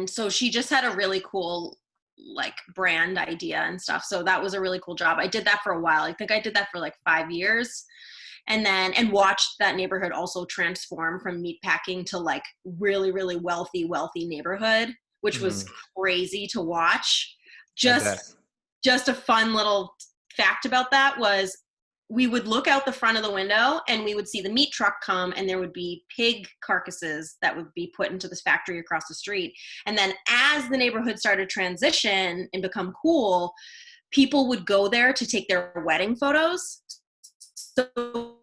so she just had a really cool like brand idea and stuff. So that was a really cool job. I did that for a while. I think I did that for like 5 years. And watched that neighborhood also transform from meatpacking to like really, really wealthy neighborhood, which was Mhm. crazy to watch. I bet. Just a fun little fact about that was we would look out the front of the window and we would see the meat truck come, and there would be pig carcasses that would be put into this factory across the street. And then as the neighborhood started to transition and become cool, people would go there to take their wedding photos. So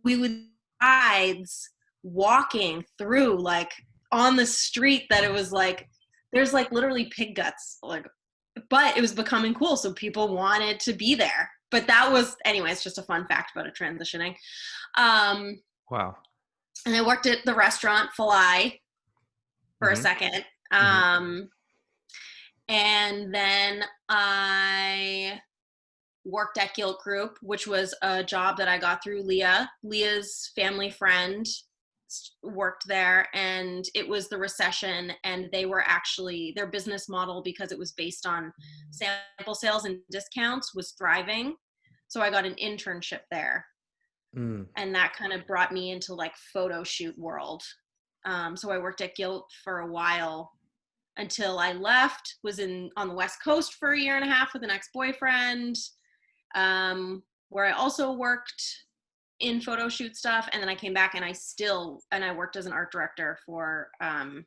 we would guides walking through like on the street that it was like there's like literally pig guts, like, but it was becoming cool, so people wanted to be there. But that was, anyway, it's just a fun fact about it transitioning. um Wow. and I worked at the restaurant Fly for a Hmm. second. Hmm. And then I worked at Gilt Group, which was a job that I got through Leah. Leah's family friend worked there, and it was the recession, and they were actually, their business model, because it was based on sample sales and discounts, was thriving. So I got an internship there, Mm. and that kind of brought me into like photo shoot world. So I worked at Gilt for a while until I left, was on the West Coast for a year and a half with an ex-boyfriend, where I also worked in photo shoot stuff. And then I came back and I worked as an art director for, and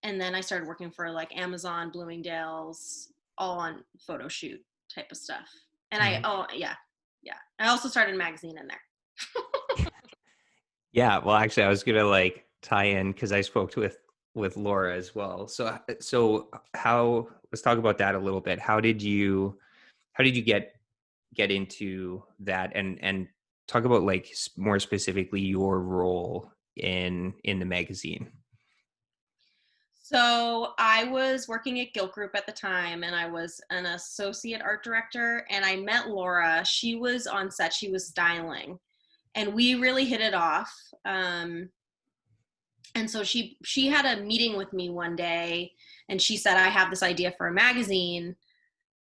then I started working for like Amazon, Bloomingdale's, all on photo shoot type of stuff. And Mhm. yeah. I also started a magazine in there. Yeah, well, actually, I was gonna like tie in because I spoke with Laura as well. So how? Let's talk about that a little bit. How did you get into that, and talk about like more specifically your role in the magazine. So I was working at Gilt Group at the time, and I was an associate art director, and I met Laura. She was on set, she was styling, and we really hit it off. And so she had a meeting with me one day, and she said, I have this idea for a magazine.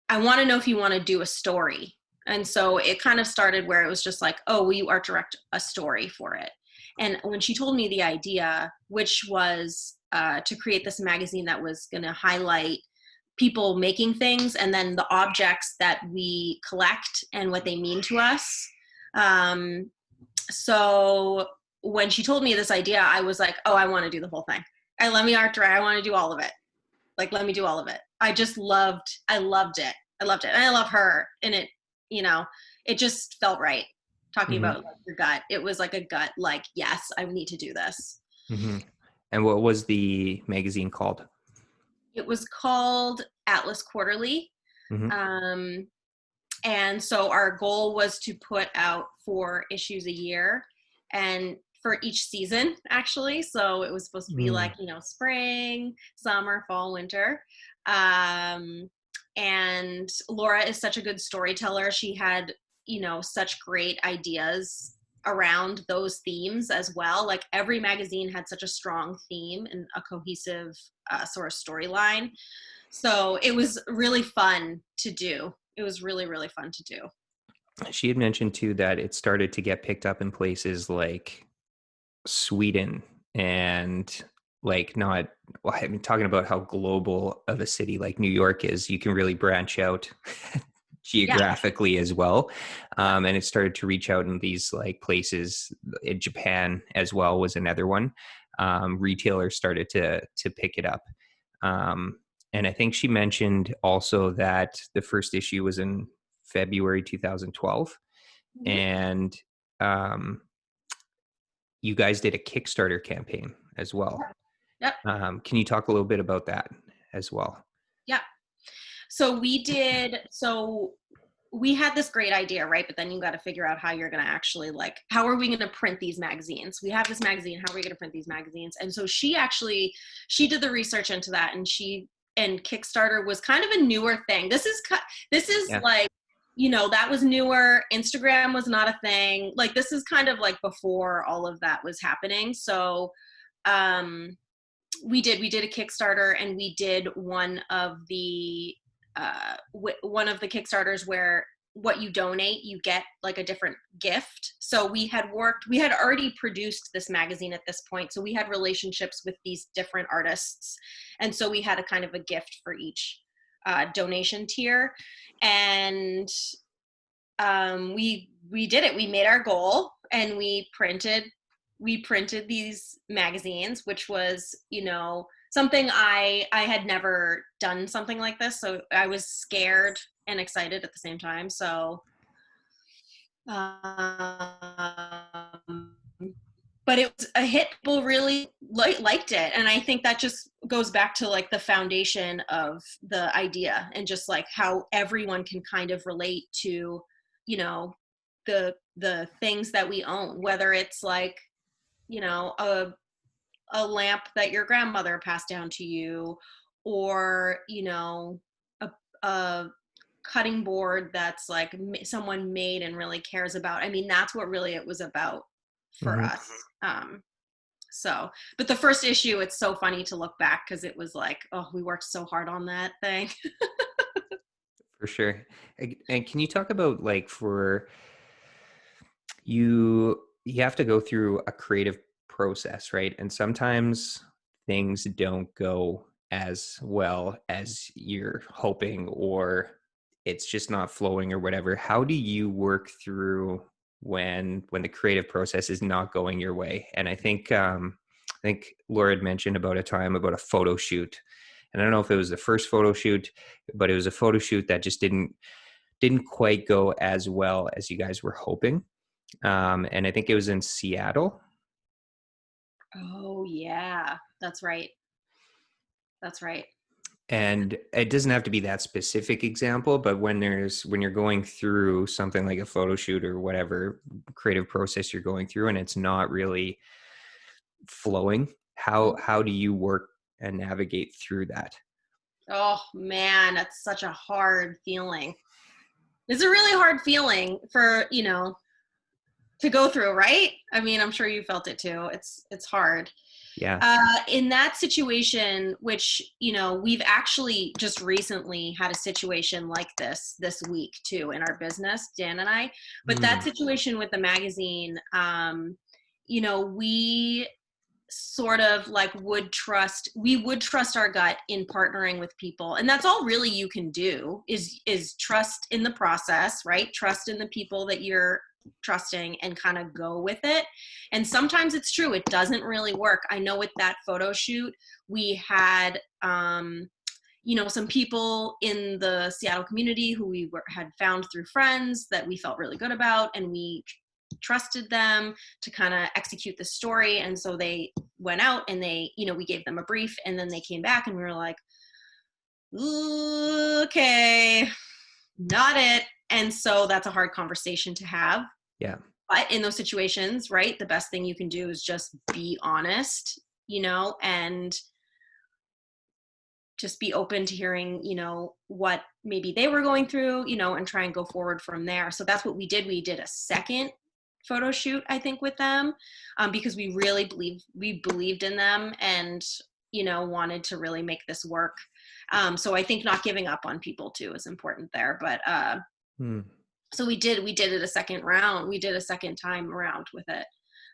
I want to know if you want to do a story. And so it kind of started where it was just like, oh, will you art direct a story for it? And when she told me the idea, which was to create this magazine that was going to highlight people making things and then the objects that we collect and what they mean to us. So when she told me this idea, I was like, oh, I want to do the whole thing. Let me art direct. I want to do all of it. Like, let me do all of it. I loved it. And I love her. And it just felt right. Talking Hmm. about like your gut. It was like a gut, like, yes, I need to do this. Hmm. And what was the magazine called? It was called Atlas Quarterly. Hmm. Um, and so our goal was to put out 4 issues a year, and for each season, actually. So it was supposed to be Mm. like, spring, summer, fall, winter. Um, and Laura is such a good storyteller. She had, such great ideas around those themes as well. Like every magazine had such a strong theme and a cohesive sort of storyline. So it was really fun to do. It was really, really fun to do. She had mentioned too that it started to get picked up in places like Sweden and like not, well, I mean, talking about how global of a city like New York is, you can really branch out Yeah. geographically as well. And it started to reach out in these like places in Japan as well was another one. retailers started to pick it up. And I think she mentioned also that the first issue was in February 2012, Mhm. and um, you guys did a Kickstarter campaign as well. Yep. Yep. Can you talk a little bit about that as well? Yeah. So we had this great idea, right? But then you got to figure out how you're going to actually how are we going to print these magazines? We have this magazine. How are we going to print these magazines? And so she did the research into that, and Kickstarter was kind of a newer thing. This is Yeah. like, that was newer. Instagram was not a thing. Like, this is kind of like before all of that was happening. So, we did a Kickstarter, and we did one of the Kickstarters where what you donate, you get like a different gift. So we had already produced this magazine at this point. So we had relationships with these different artists. And so we had a kind of a gift for each donation tier. And we did it. We made our goal, and we printed these magazines, which was, something I had never done something like this. So I was scared and excited at the same time. So, but it was a hit. People really liked it. And I think that just goes back to like the foundation of the idea, and just like how everyone can kind of relate to, the things that we own, whether it's like, a lamp that your grandmother passed down to you, or a cutting board that's like someone made and really cares about. I mean, that's what really it was about for Mhm. us. So, but the first issue, it's so funny to look back, because it was like, oh, we worked so hard on that thing. For sure. And can you talk about, like, for you have to go through a creative process, right? And sometimes things don't go as well as you're hoping, or it's just not flowing or whatever. How do you work through when the creative process is not going your way? And I think Laura had mentioned about a time about a photo shoot. And I don't know if it was the first photo shoot, but it was a photo shoot that just didn't quite go as well as you guys were hoping. And I think it was in Seattle. Oh yeah, that's right. That's right. And it doesn't have to be that specific example, but when you're going through something like a photo shoot or whatever creative process you're going through, and it's not really flowing, how do you work and navigate through that? Oh man, that's such a hard feeling. It's a really hard feeling for, to go through, right? I mean, I'm sure you felt it too. It's hard. Yeah. In that situation, which, we've actually just recently had a situation like this week too in our business, Dan and I. But that Mm. situation with the magazine, we sort of like we would trust our gut in partnering with people, and that's all really you can do is trust in the process, right? Trust in the people that you're trusting, and kind of go with it. And sometimes it's true, it doesn't really work. I know with that photo shoot, we had some people in the Seattle community who had found through friends that we felt really good about, and we trusted them to kind of execute the story. And so they went out, and we gave them a brief, and then they came back, and we were like, okay, not it. And so that's a hard conversation to have. Yeah. But in those situations, right, the best thing you can do is just be honest, and just be open to hearing, what maybe they were going through, and try and go forward from there. So that's what we did. We did a second photo shoot, I think, with them, because we really believed in them, and, wanted to really make this work. So I think not giving up on people too is important there. But Hmm. so we did it a second round. We did a second time around with it.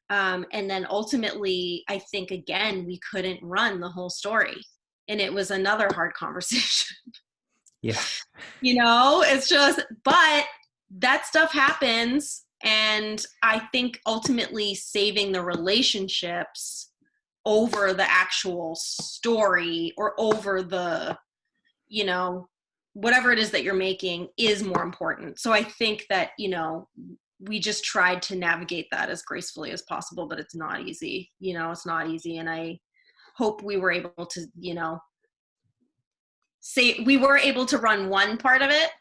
And then ultimately, I think, again, we couldn't run the whole story. And it was another hard conversation. Yeah. It's just, but that stuff happens. And I think ultimately saving the relationships over the actual story or over the, you know, whatever it is that you're making is more important. So I think that, you know, we just tried to navigate that as gracefully as possible, but it's not easy. You know, it's not easy. And I hope we were able to, you know, say we were able to run one part of it.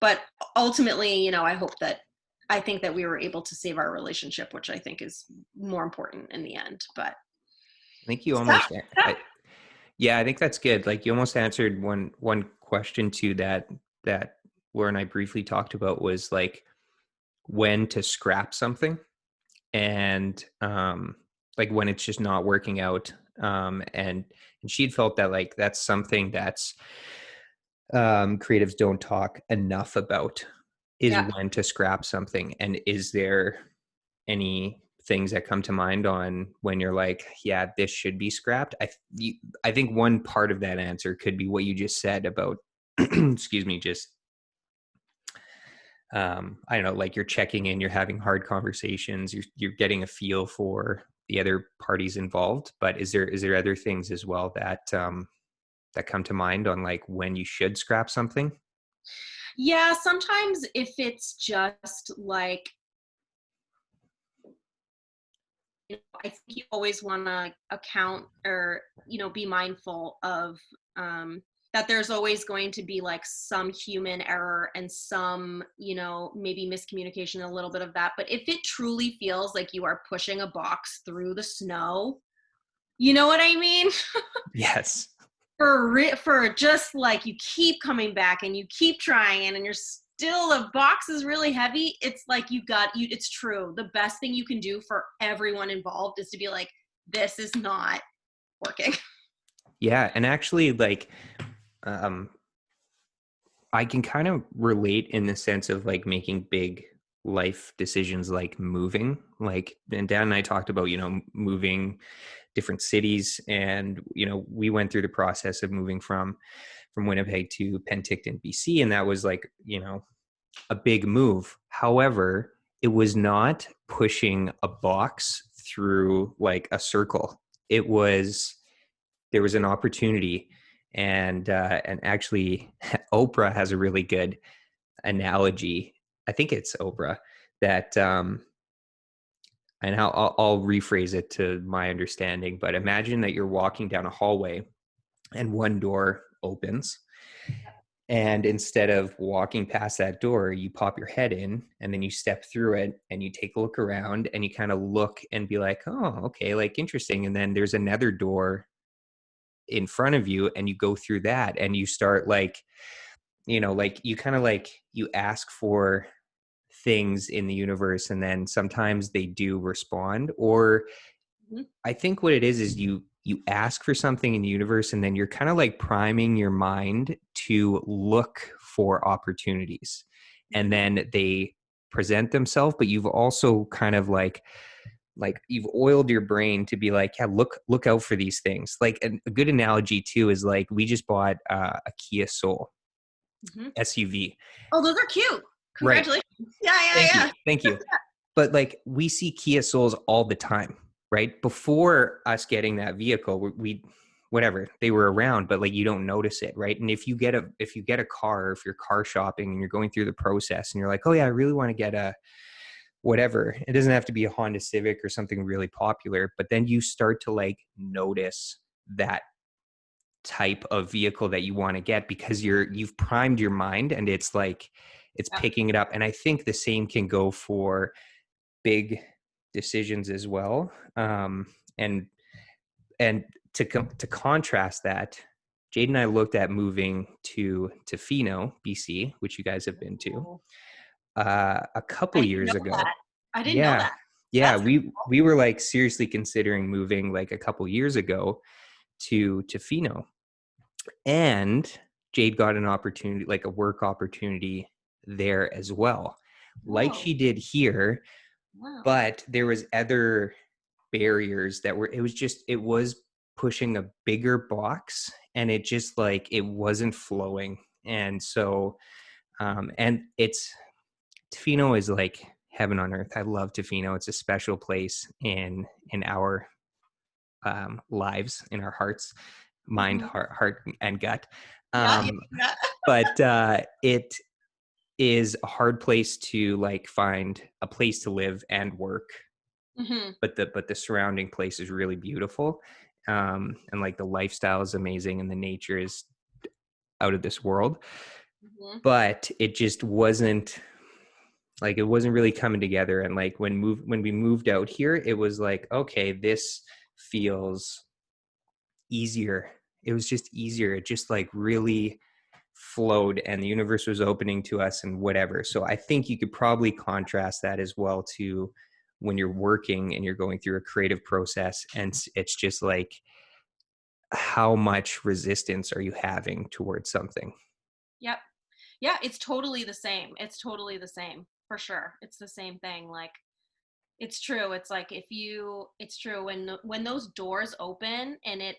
But ultimately, you know, I think that we were able to save our relationship, which I think is more important in the end. But I think you almost, yeah, I think that's good. Like you almost answered one question too that Laura and I briefly talked about was like when to scrap something and like when it's just not working out. And she'd felt that like that's something that's creatives don't talk enough about is yeah. when to scrap something. And is there any things that come to mind on when you're like, yeah, this should be scrapped? I think one part of that answer could be what you just said about, excuse me, just, I don't know, like you're checking in, you're having hard conversations, you're getting a feel for the other parties involved. But is there other things as well that, that come to mind on like when you should scrap something? Yeah, sometimes if it's just like, you know, I think you always want to account or, you know, be mindful of that there's always going to be like some human error and some, you know, maybe miscommunication, a little bit of that. But if it truly feels like you are pushing a box through the snow, you know what I mean? Yes. For just like you keep coming back and you keep trying and you're still, the box is really heavy. It's like it's true. The best thing you can do for everyone involved is to be like, this is not working. Yeah. And actually like, um, I can kind of relate in the sense of like making big life decisions like moving. Like, and Dan and I talked about, you know, moving different cities, and you know, we went through the process of moving from Winnipeg to Penticton, BC, and that was like, you know, a big move. However, it was not pushing a box through like a circle. It was, there was an opportunity, and actually Oprah has a really good analogy. I think it's Oprah that and I'll rephrase it to my understanding, but imagine that you're walking down a hallway and one door opens, and instead of walking past that door, you pop your head in and then you step through it and you take a look around and you kind of look and be like, oh, okay, like interesting. And then there's another door in front of you and you go through that and you start like, you know, like you kind of like you ask for things in the universe and then sometimes they do respond. Or Mhm. I think what it is you ask for something in the universe and then you're kind of like priming your mind to look for opportunities, and then they present themselves, but you've also kind of like you've oiled your brain to be like, yeah, look out for these things. Like a good analogy too is like we just bought a Kia Soul Mhm. SUV. Oh, those are cute. Right. Congratulations. Yeah, Thank you. yeah, Thank you. But like we see Kia Souls all the time, right? Before us getting that vehicle, we whatever, they were around, but like you don't notice it, right? And if you get a car, if you're car shopping and you're going through the process and you're like, oh yeah, I really want to get a whatever. It doesn't have to be a Honda Civic or something really popular, but then you start to like notice that type of vehicle that you want to get because you've primed your mind and it's like it's yeah. picking it up. And I think the same can go for big decisions as well. And to contrast that, Jade and I looked at moving to Tofino, BC, which you guys have been to Oh, a I couple didn't know years ago. that. I didn't know Yeah, that. yeah, That's we were like seriously considering moving like a couple years ago to Tofino, and Jade got an opportunity, like a work opportunity there as well, like whoa. she did here. Wow. But there was other barriers that were, it was pushing a bigger box and it just like it wasn't flowing. And so and it's, Tofino is like heaven on earth. I love Tofino. It's a special place in our lives, in our hearts, mind, Mhm. heart and gut. Yeah, yeah, Um, yeah. but it is a hard place to like find a place to live and work, Mhm, but the surrounding place is really beautiful. And like the lifestyle is amazing and the nature is out of this world. mhm. But it just wasn't like, it wasn't really coming together. And like when we moved out here, it was like, okay, this feels easier. It was just easier. It just like really flowed and the universe was opening to us and whatever. So I think you could probably contrast that as well to when you're working and you're going through a creative process, and it's just like, how much resistance are you having towards something? Yep. Yeah, it's totally the same. It's totally the same, for sure. It's the same thing, like, it's true. It's like if you it's true when those doors open, and it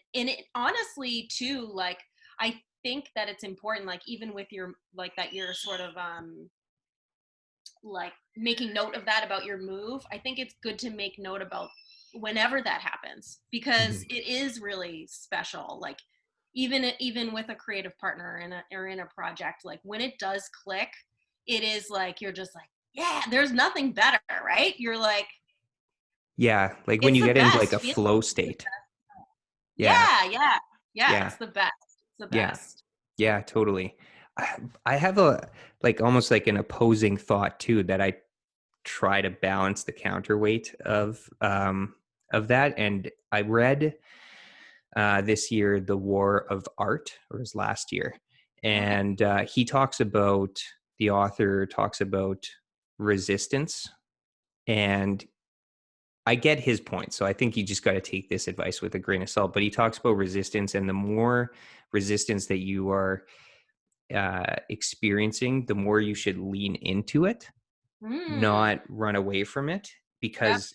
honestly too, like, I think that it's important, like, even with your, like, that you're sort of, like, making note of that about your move. I think it's good to make note about whenever that happens, because Mhm. it is really special. Like, even with a creative partner in a project, like, when it does click, it is like you're just like, yeah, there's nothing better, right? You're like, Yeah, like when it's you the get into like best a feeling. flow It's the state. best. Yeah, Yeah, yeah, yeah. yeah, It's the best. It's the yeah, best. yeah, totally. I, I have a like almost like an opposing thought too, that I try to balance the counterweight of that. And I read this year The War of Art, or his last year, Okay. and he talks about, the author talks about resistance, and I get his point. So I think you just got to take this advice with a grain of salt. But he talks about resistance, and the more resistance that you are experiencing, the more you should lean into it, Mm. not run away from it. Yep. Because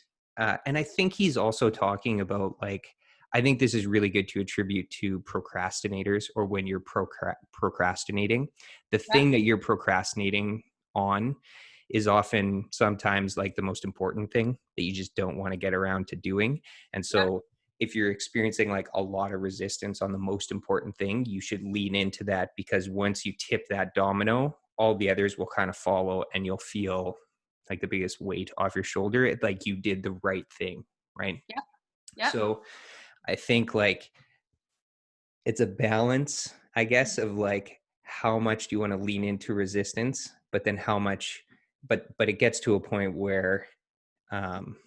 and I think he's also talking about like, I think this is really good to attribute to procrastinators, or when you're procrastinating, the Yep. thing that you're procrastinating on is often sometimes like the most important thing that you just don't want to get around to doing. And Yep. so if you're experiencing like a lot of resistance on the most important thing, you should lean into that, because once you tip that domino, all the others will kind of follow, and you'll feel like the biggest weight off your shoulder. Like you did the right thing, right? Yep. Yep. So I think like it's a balance, I guess, of like, how much do you want to lean into resistance, but then how much, but it gets to a point where um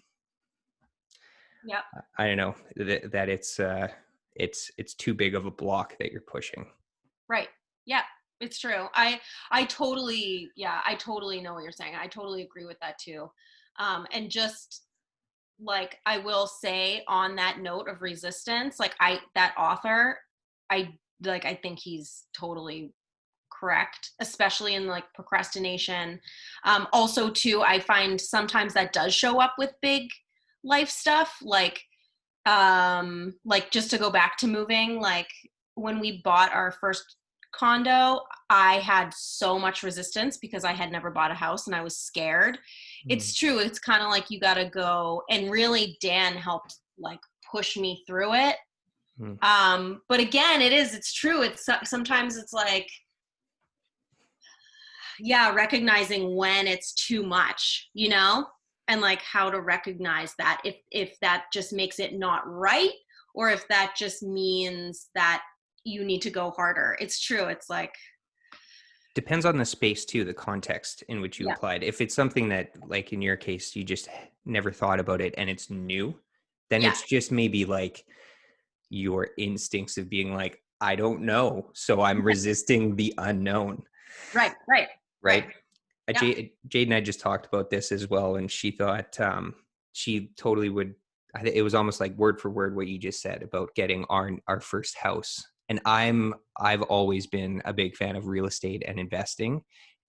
Yep. I don't know, that it's too big of a block that you're pushing. Right. Yeah, it's true. I totally, yeah, I totally know what you're saying. I totally agree with that too. And just like, I will say on that note of resistance, like, that author, I I think he's totally correct, especially in like procrastination. Also too, I find sometimes that does show up with big life stuff, like, just to go back to moving, like, when we bought our first condo, I had so much resistance because I had never bought a house and I was scared. Mm, It's true, it's kind of like you got to go, and really Dan helped, like, push me through it. mm. But again, it's true, it's sometimes it's like, yeah, recognizing when it's too much, and like how to recognize that, if that just makes it not right, or if that just means that you need to go harder. It's true. It's like, Depends on the space too, the context in which you yeah, applied. If it's something that, like in your case, you just never thought about it and it's new, then yeah, it's just maybe like your instincts of being like, I don't know, so I'm resisting the unknown, right, right, right. right? Yeah. Jade and I just talked about this as well, and she thought she totally would. It was almost like word for word what you just said about getting our first house. And I've always been a big fan of real estate and investing,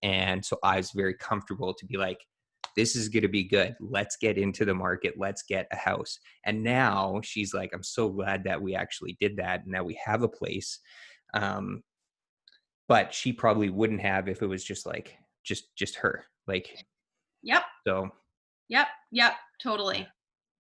and so I was very comfortable to be like, this is going to be good. Let's get into the market. Let's get a house. And now she's like, I'm so glad that we actually did that and that we have a place. Um, but she probably wouldn't have if it was just like just her, like. Yep. So Yep. Yep. yeah, Totally.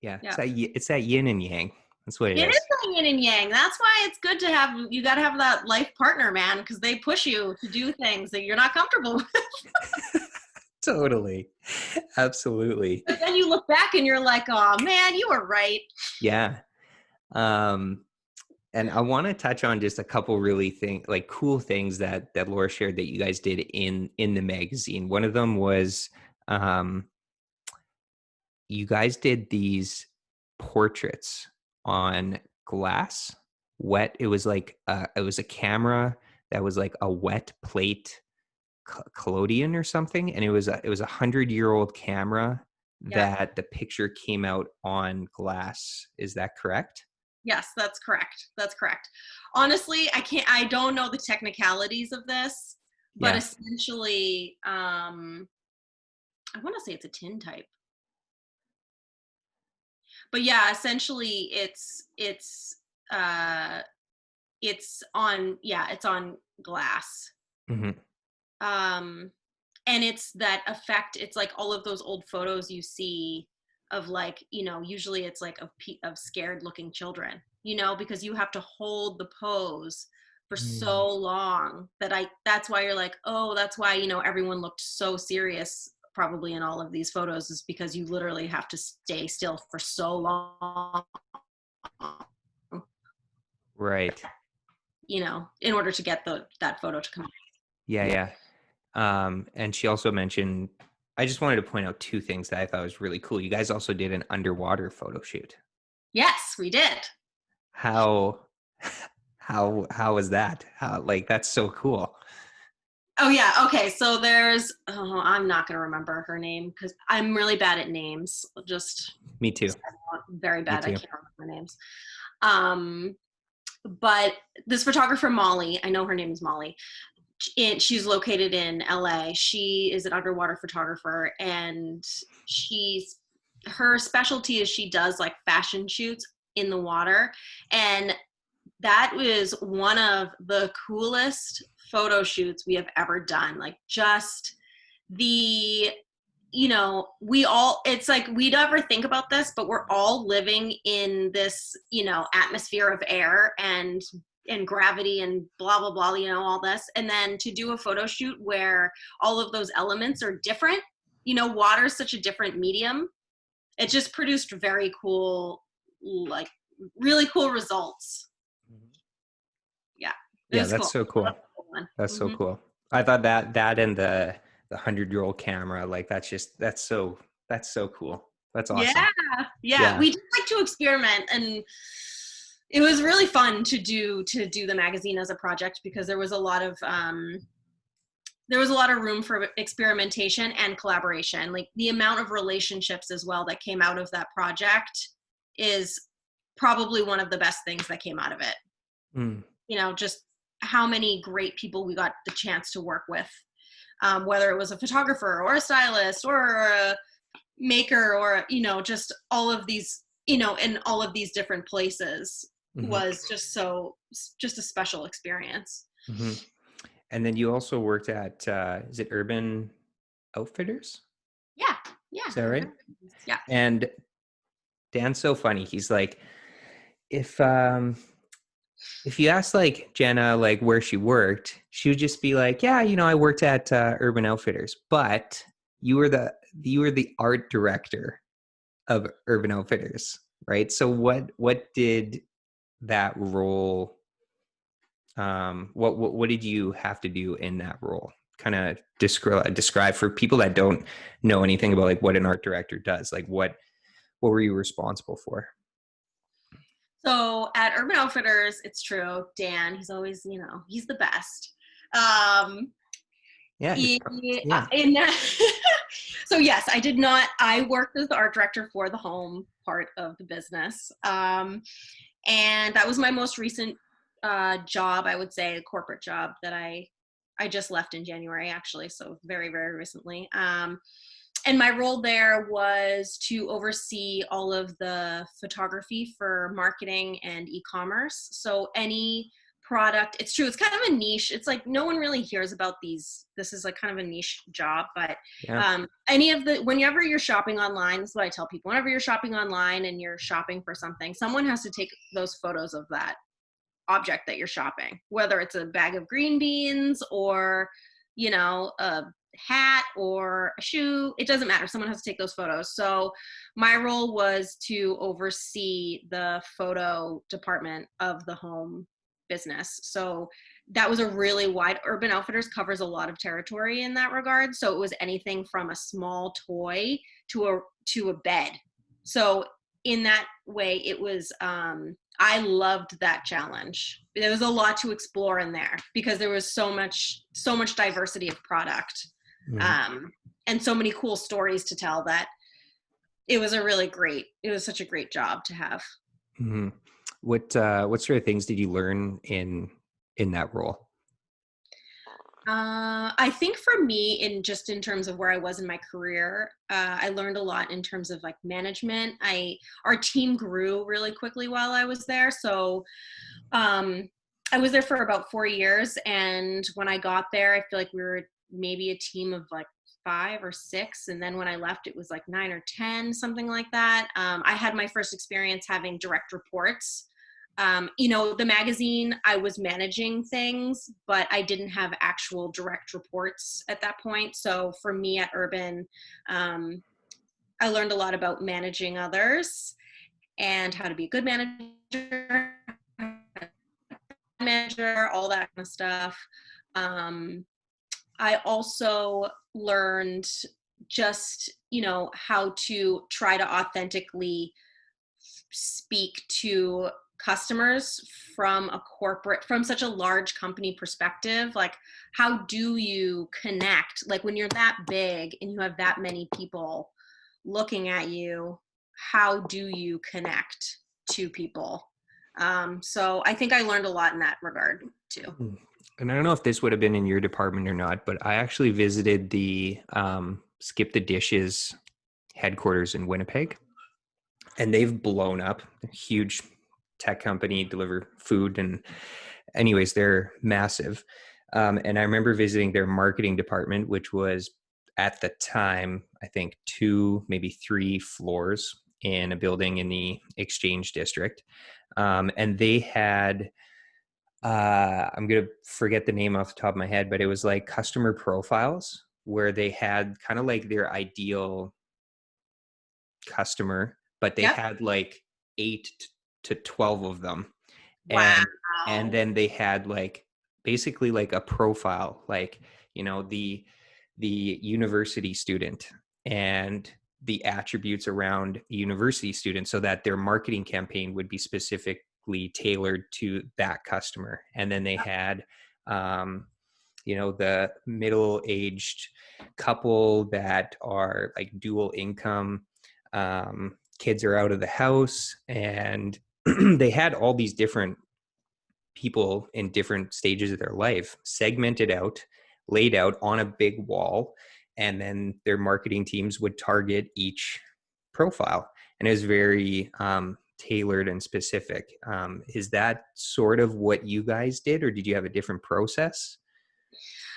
yeah, Yeah. it's that yin and yang. That's what it It is is. the yin and yang. That's why it's good to have, you got to have that life partner, man, because they push you to do things that you're not comfortable with. Totally. Absolutely. But then you look back and you're like, oh man, you were right. Yeah. Um, and I want to touch on just a couple really cool things that Laura shared that you guys did in the magazine. One of them was um, you guys did these portraits on glass, wet. It was like it was a camera that was like a wet plate collodion or something, and it was 100-year-old camera Yeah. that the picture came out on glass. Is that correct? Yes, that's correct. That's correct. Honestly, I don't know the technicalities of this, but Yeah. essentially, I want to say it's a tin type. But yeah, essentially uh it's on, yeah, it's on glass. Hmm. Um and it's that effect, it's like all of those old photos you see of, like, usually it's like of scared looking children, because you have to hold the pose for so long that's why you're like, oh, that's why everyone looked so serious probably in all of these photos, is because you literally have to stay still for so long, Right. in order to get that photo to come out. Yeah, yeah. And she also mentioned, I just wanted to point out two things that I thought was really cool. You guys also did an underwater photo shoot. Yes, we did. How how was that? How, like, that's so cool. Oh yeah. Okay. So I'm not gonna remember her name because I'm really bad at names. Me too. Just very Me bad. I too. can't remember names. Um, but this photographer Molly, I know her name is Molly. She's located in LA. She is an underwater photographer, and her specialty is she does like fashion shoots in the water, and that was one of the coolest photo shoots we have ever done. Like, just the we all, it's like we never think about this, but we're all living in this atmosphere of air and gravity and blah blah blah, all this, and then to do a photo shoot where all of those elements are different. Water is such a different medium. It just produced very cool, like, really cool results. Yeah, it Yeah, was that's cool. so cool. That's a cool one. That's so cool. I thought that and the 100-year-old camera, like that's so cool. That's Yeah, awesome. yeah. Yeah. We did like to experiment, and it was really fun to do the magazine as a project, because there was a lot of room for experimentation and collaboration. Like, the amount of relationships as well that came out of that project is probably one of the best things that came out of it. Mm. Just how many great people we got the chance to work with, whether it was a photographer or a stylist or a maker, or just all of these, in all of these different places, Hmm. was just a special experience. Hmm. And then you also worked at is it Urban Outfitters? Yeah, yeah, Is that right? yeah. And Dan's so funny. He's like, if um if you ask like Jenna like where she worked, she would just be like, yeah, I worked at Urban Outfitters. But you were the art director of Urban Outfitters, right? So what did that role what did you have to do in that role? Kind of describe for people that don't know anything about like what an art director does. Like what were you responsible for? So at Urban Outfitters, it's true, Dan, he's always, he's the best. Um, Yeah, yeah. in that, so yes, I worked as the art director for the home part of the business. And that was my most recent job, I would say, a corporate job that I just left in January, actually, so very, very recently. And my role there was to oversee all of the photography for marketing and e-commerce. So any product. It's true. It's kind of a niche. It's like no one really hears about these. This is like kind of a niche job, but Yeah. whenever you're shopping online, this is what I tell people. Whenever you're shopping online and you're shopping for something, someone has to take those photos of that object that you're shopping, whether it's a bag of green beans or, a hat or a shoe. It doesn't matter. Someone has to take those photos. So my role was to oversee the photo department of the home business. So that was a really wide. Urban Outfitters covers a lot of territory in that regard. So it was anything from a small toy to a bed. So in that way, it was, I loved that challenge. There was a lot to explore in there because there was so much diversity of product, and so many cool stories to tell that it was such a great job to have. Mm-hmm. What sort of things did you learn in that role? I think for me, in terms of where I was in my career, I learned a lot in terms of like management. Our team grew really quickly while I was there. So I was there for about 4 years. And when I got there, I feel like we were maybe a team of like 5 or 6. And then when I left, it was like 9 or 10, something like that. I had my first experience having direct reports. The magazine, I was managing things, but I didn't have actual direct reports at that point. So for me at Urban, I learned a lot about managing others and how to be a good manager, all that kind of stuff. I also learned just, how to try to authentically speak to customers from such a large company perspective. Like, how do you connect? Like when you're that big and you have that many people looking at you, how do you connect to people? So I think I learned a lot in that regard too. And I don't know if this would have been in your department or not, but I actually visited the Skip the Dishes headquarters in Winnipeg, and they've blown up. They're a huge tech company, deliver food, and anyways, they're massive. And I remember visiting their marketing department, which was at the time, I think 2, maybe 3 floors in a building in the Exchange District. And they had, I'm going to forget the name off the top of my head, but it was like customer profiles where they had kind of like their ideal customer, but they Yep. had like 8 to 12 of them. Wow. And then they had like basically like a profile, like, the university student and the attributes around a university student, so that their marketing campaign would be specifically tailored to that customer. And then they had, the middle-aged couple that are like dual income, kids are out of the house, and they had all these different people in different stages of their life segmented out, laid out on a big wall, and then their marketing teams would target each profile. And it was very tailored and specific. Is that sort of what you guys did, or did you have a different process?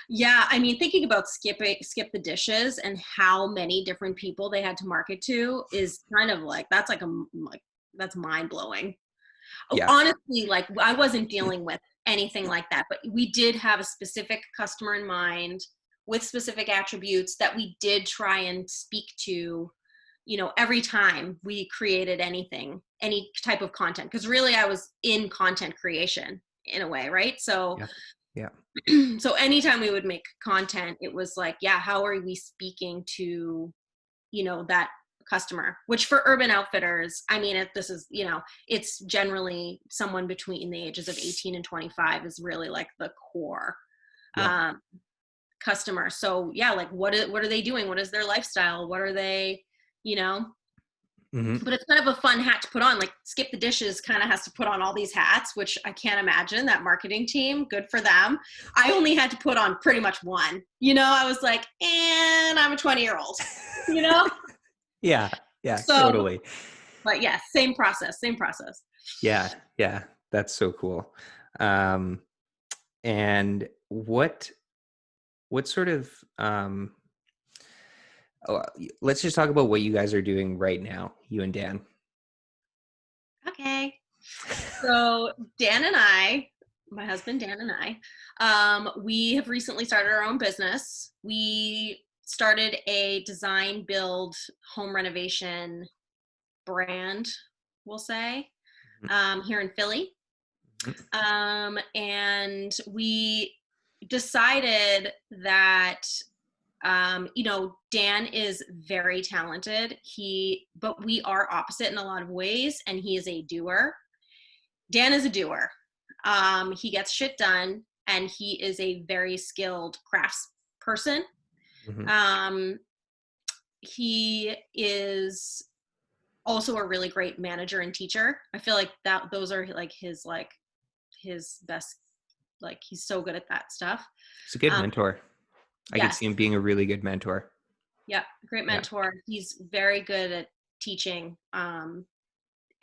Yeah, I mean, thinking about Skip the Dishes and how many different people they had to market to is kind of like, that's mind blowing. Yeah. Honestly, like I wasn't dealing with anything like that, but we did have a specific customer in mind with specific attributes that we did try and speak to, every time we created anything, any type of content. Because really I was in content creation in a way, right? So Yeah. so anytime we would make content, it was like, yeah, how are we speaking to, that customer? Which for Urban Outfitters, I mean, it's generally someone between the ages of 18 and 25 is really like the core customer. So yeah, like what are they doing? What is their lifestyle? What are they, Mm-hmm. But it's kind of a fun hat to put on. Like Skip the Dishes kind of has to put on all these hats, which I can't imagine. That marketing team, good for them. I only had to put on pretty much one. I was like, and I'm a 20-year-old, Yeah, So, totally. but yeah, same process. Yeah, that's so cool. Um, and what sort of oh, let's just talk about what you guys are doing right now, you and Dan. Okay. So Dan and I, my husband Dan and I, we have recently started our own business. We started a design build home renovation brand, we'll say, here in Philly. And we decided that Dan is very talented. But we are opposite in a lot of ways, and he is a doer. Dan is a doer. He gets shit done, and he is a very skilled crafts person. Mm-hmm. He is also a really great manager and teacher. I feel like those are his best, like he's so good at that stuff. He's a good mentor. I could Yes. see him being a really good mentor. Yeah, great mentor. Yeah. He's very good at teaching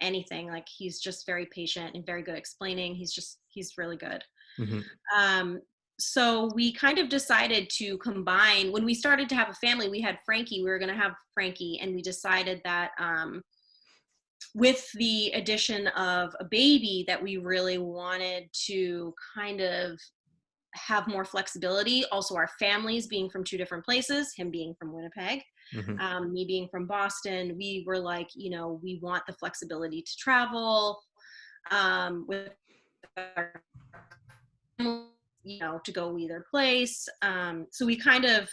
anything. Like he's just very patient and very good at explaining. He's really good. Mm-hmm. So we kind of decided to combine. When we started to have a family, we had Frankie. We were going to have Frankie, and we decided that with the addition of a baby, that we really wanted to kind of have more flexibility. Also, our families being from two different places, him being from Winnipeg, me being from Boston, we were like, we want the flexibility to travel with our, to go either place. So we kind of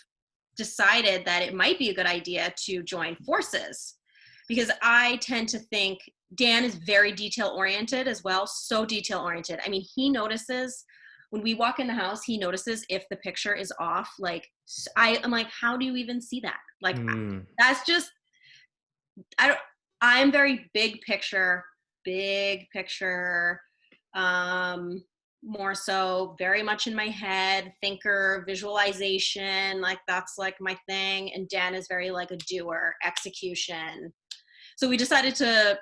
decided that it might be a good idea to join forces, because I tend to think Dan is very detail oriented as well. So detail oriented. I mean, he notices when we walk in the house, he notices if the picture is off. Like I'm like, how do you even see that? Like that's just, I'm very big picture, more so very much in my head, thinker, visualization, like that's like my thing. And Dan is very like a doer, execution. So we decided to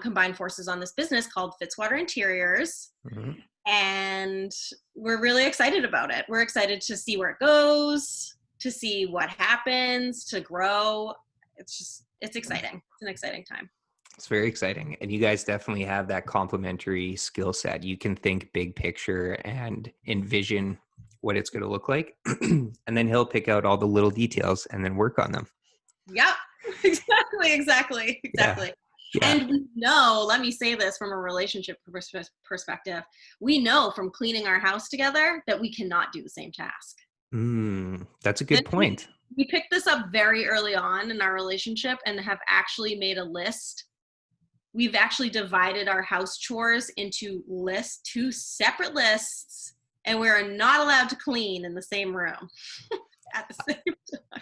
combine forces on this business called Fitzwater Interiors. Mm-hmm. And we're really excited about it. We're excited to see where it goes, to see what happens, to grow. It's exciting. It's an exciting time. It's very exciting. And you guys definitely have that complementary skill set. You can think big picture and envision what it's going to look like. And then he'll pick out all the little details and then work on them. Yep, exactly. Yeah. Yeah. And we know, let me say this from a relationship perspective, we know from cleaning our house together that we cannot do the same task. That's a good point. We picked this up very early on in our relationship and have actually made a list. We've actually divided our house chores into two separate lists, and we're not allowed to clean in the same room at the same time.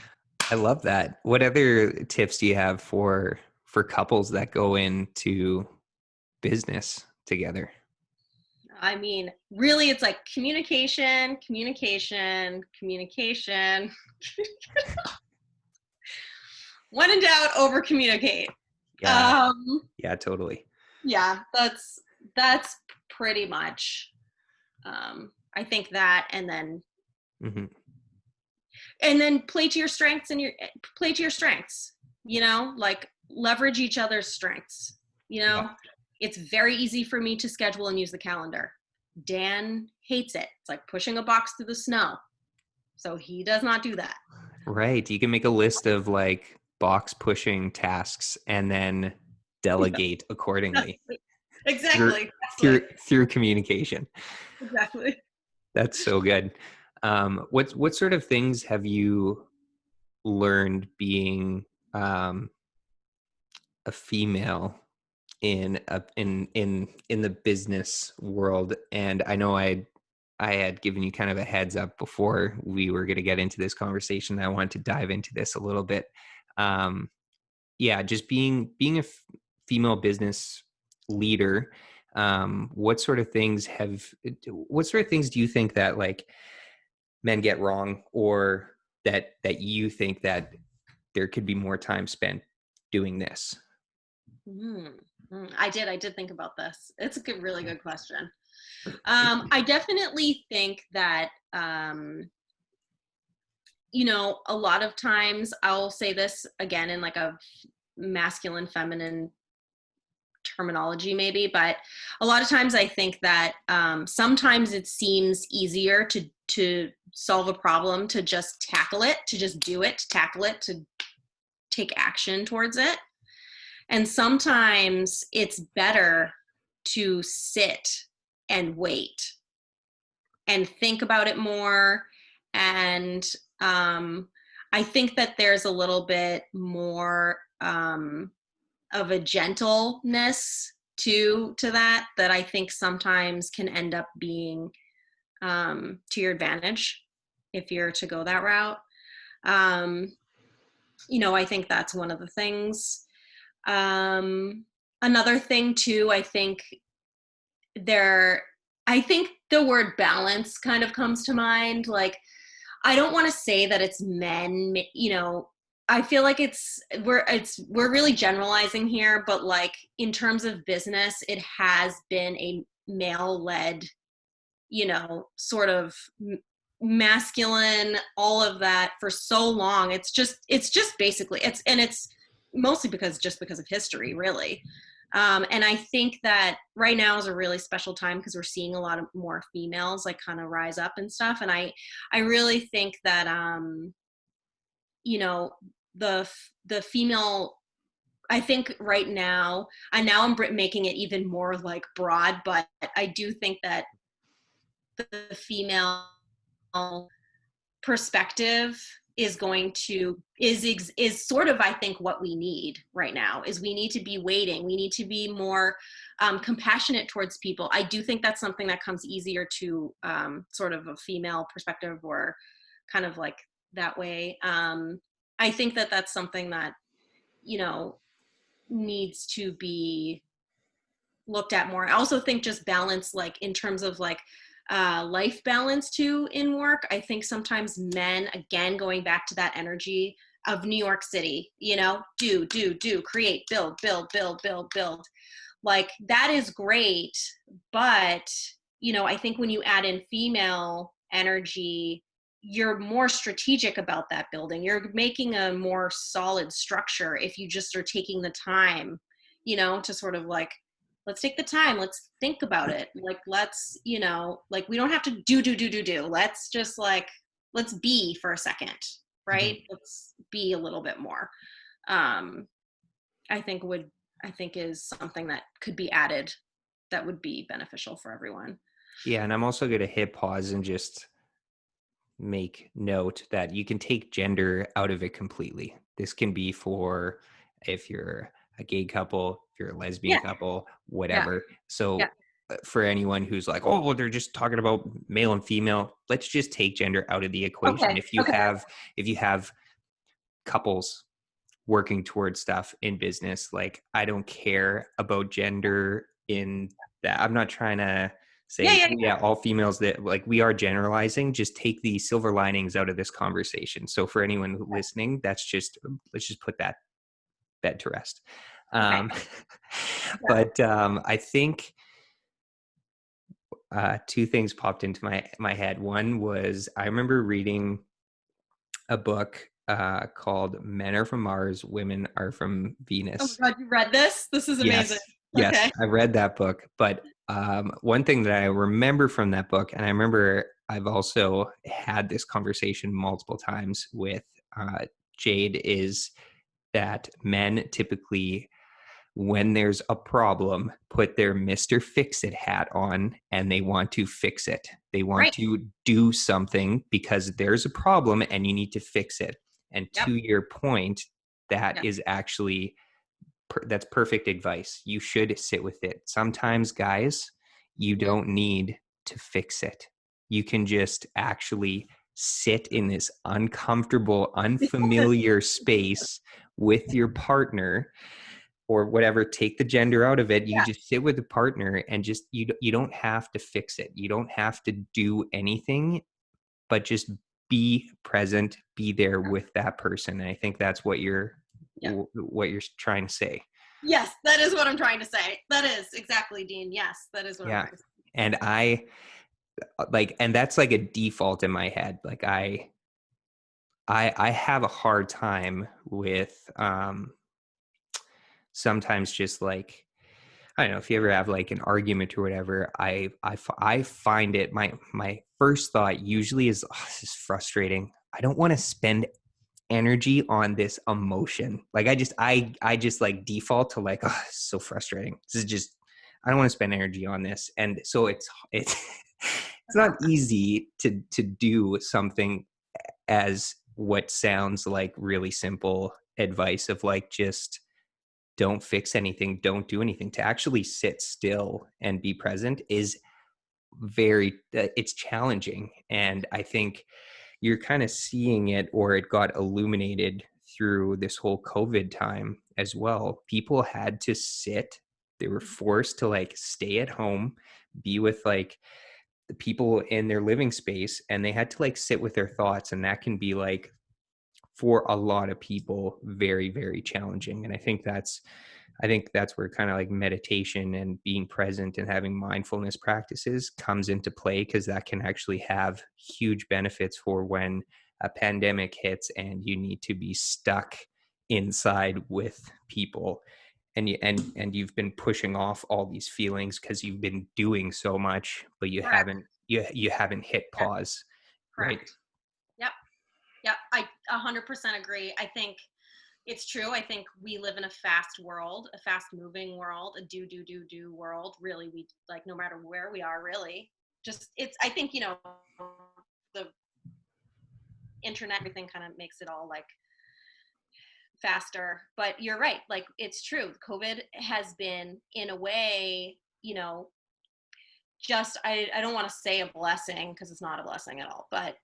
I love that. What other tips do you have for couples that go into business together? I mean, really, it's like communication. When in doubt, over communicate. Yeah. Yeah, totally. Yeah, that's pretty much. I think that, and then, and then play to your strengths like leverage each other's strengths. Yeah. It's very easy for me to schedule and use the calendar. Dan hates it. It's like pushing a box through the snow. So he does not do that. Right. You can make a list of like box pushing tasks and then delegate accordingly. Exactly. Through communication. Exactly. That's so good. What sort of things have you learned being a female in the business world? And I know I had given you kind of a heads up before we were going to get into this conversation. I wanted to dive into this a little bit. Just being a female business leader. What sort of things do you think that like men get wrong, or that you think that there could be more time spent doing this? I did think about this. It's a really good question. I definitely think that, a lot of times I'll say this again in like a masculine, feminine terminology maybe, but a lot of times I think that sometimes it seems easier to solve a problem, to just tackle it, to just do it, to tackle it, to take action towards it. And sometimes it's better to sit and wait and think about it more. And I think that there's a little bit more of a gentleness to that I think sometimes can end up being to your advantage if you're to go that route. I think that's one of the things. Another thing too, I think the word balance kind of comes to mind. Like, I don't want to say that it's men, I feel like we're really generalizing here, but like in terms of business, it has been a male-led, sort of masculine, all of that for so long. It's just basically it's mostly because of history, really. And I think that right now is a really special time because we're seeing a lot of more females like kind of rise up and stuff. And I really think that, the female, I think right now, and now I'm making it even more like broad, but I do think that the female perspective is sort of, I think, what we need right now is we need to be waiting. We need to be more compassionate towards people. I do think that's something that comes easier to sort of a female perspective or kind of like that way. I think that that's something that, needs to be looked at more. I also think just balance, like in terms of like life balance too in work. I think sometimes men, again, going back to that energy of New York City, do, create, build. Like that is great. But, I think when you add in female energy, you're more strategic about that building. You're making a more solid structure if you just are taking the time, to sort of like, let's take the time, let's think about it. Like, let's, like we don't have to do. Let's just like, let's be for a second, right? Mhm. Let's be a little bit more. I think is something that could be added that would be beneficial for everyone. Yeah, and I'm also going to hit pause and just make note that you can take gender out of it completely. This can be for if you're a gay couple, if you're a lesbian Yeah. couple, Yeah. whatever. Yeah. So for anyone who's like, oh, well, they're just talking about male and female, let's just take gender out of the equation. Okay. Okay. If you have couples working towards stuff in business, like I don't care about gender in that. I'm not trying to Yeah. say, Yeah. oh, yeah, all females, that like we are generalizing. Just take the silver linings out of this conversation. So for anyone listening, let's just put that bed to rest. Okay. Um, Yeah. but I think two things popped into my head. One was I remember reading a book called Men Are From Mars, Women Are From Oh Venus. my God, you read this? This is amazing. Yes, Okay. I read that book. But one thing that I remember from that book, and I remember I've also had this conversation multiple times with Jade, is that men typically, when there's a problem, put their Mr. Fix-It hat on and they want to fix it. They want Right. to do something because there's a problem and you need to fix it. And Yep. to your point, that Yep. is actually that's perfect advice. You should sit with it. Sometimes, guys, you Mhm. don't need to fix it. You can just actually sit in this uncomfortable, unfamiliar space with your partner or whatever. Take the gender out of it. You Yeah. just sit with the partner and just you don't have to fix it. You don't have to do anything, but just be present, be there with that person. And I think that's what you're Yeah. trying to say. Yes, that is what I'm trying to say. That is exactly, Dean. Yes, that is what I'm Yeah. trying to say. And I like, and that's like a default in my head. Like I have a hard time with sometimes just like, I don't know if you ever have like an argument or whatever. I find it, my first thought usually is, oh, this is frustrating. I don't want to spend energy on this emotion. Like I just like default to like, oh, it's so frustrating. This is just, I don't want to spend energy on this. And so it's it's not easy to do something as what sounds like really simple advice of like, just don't fix anything, don't do anything. To actually sit still and be present is very, it's challenging. And I think you're kind of seeing it, or it got illuminated through this whole COVID time as well. People had to sit, they were forced to like stay at home, be with like the people in their living space, and they had to like sit with their thoughts. And that can be like, for a lot of people, very, very challenging. And I think that's where kind of like meditation and being present and having mindfulness practices comes into play, because that can actually have huge benefits for when a pandemic hits and you need to be stuck inside with people, and you've been pushing off all these feelings because you've been doing so much, but Correct. you haven't hit Yeah, pause, right? correct. Yep. Yep. I 100% agree. I think it's true. I think we live in a fast world, a fast moving world, a do world. Really, we like, no matter where we are, really. Just it's, I think, the internet, everything kind of makes it all like faster. But you're right. Like, it's true. COVID has been, in a way, just, I don't want to say a blessing, because it's not a blessing at all, but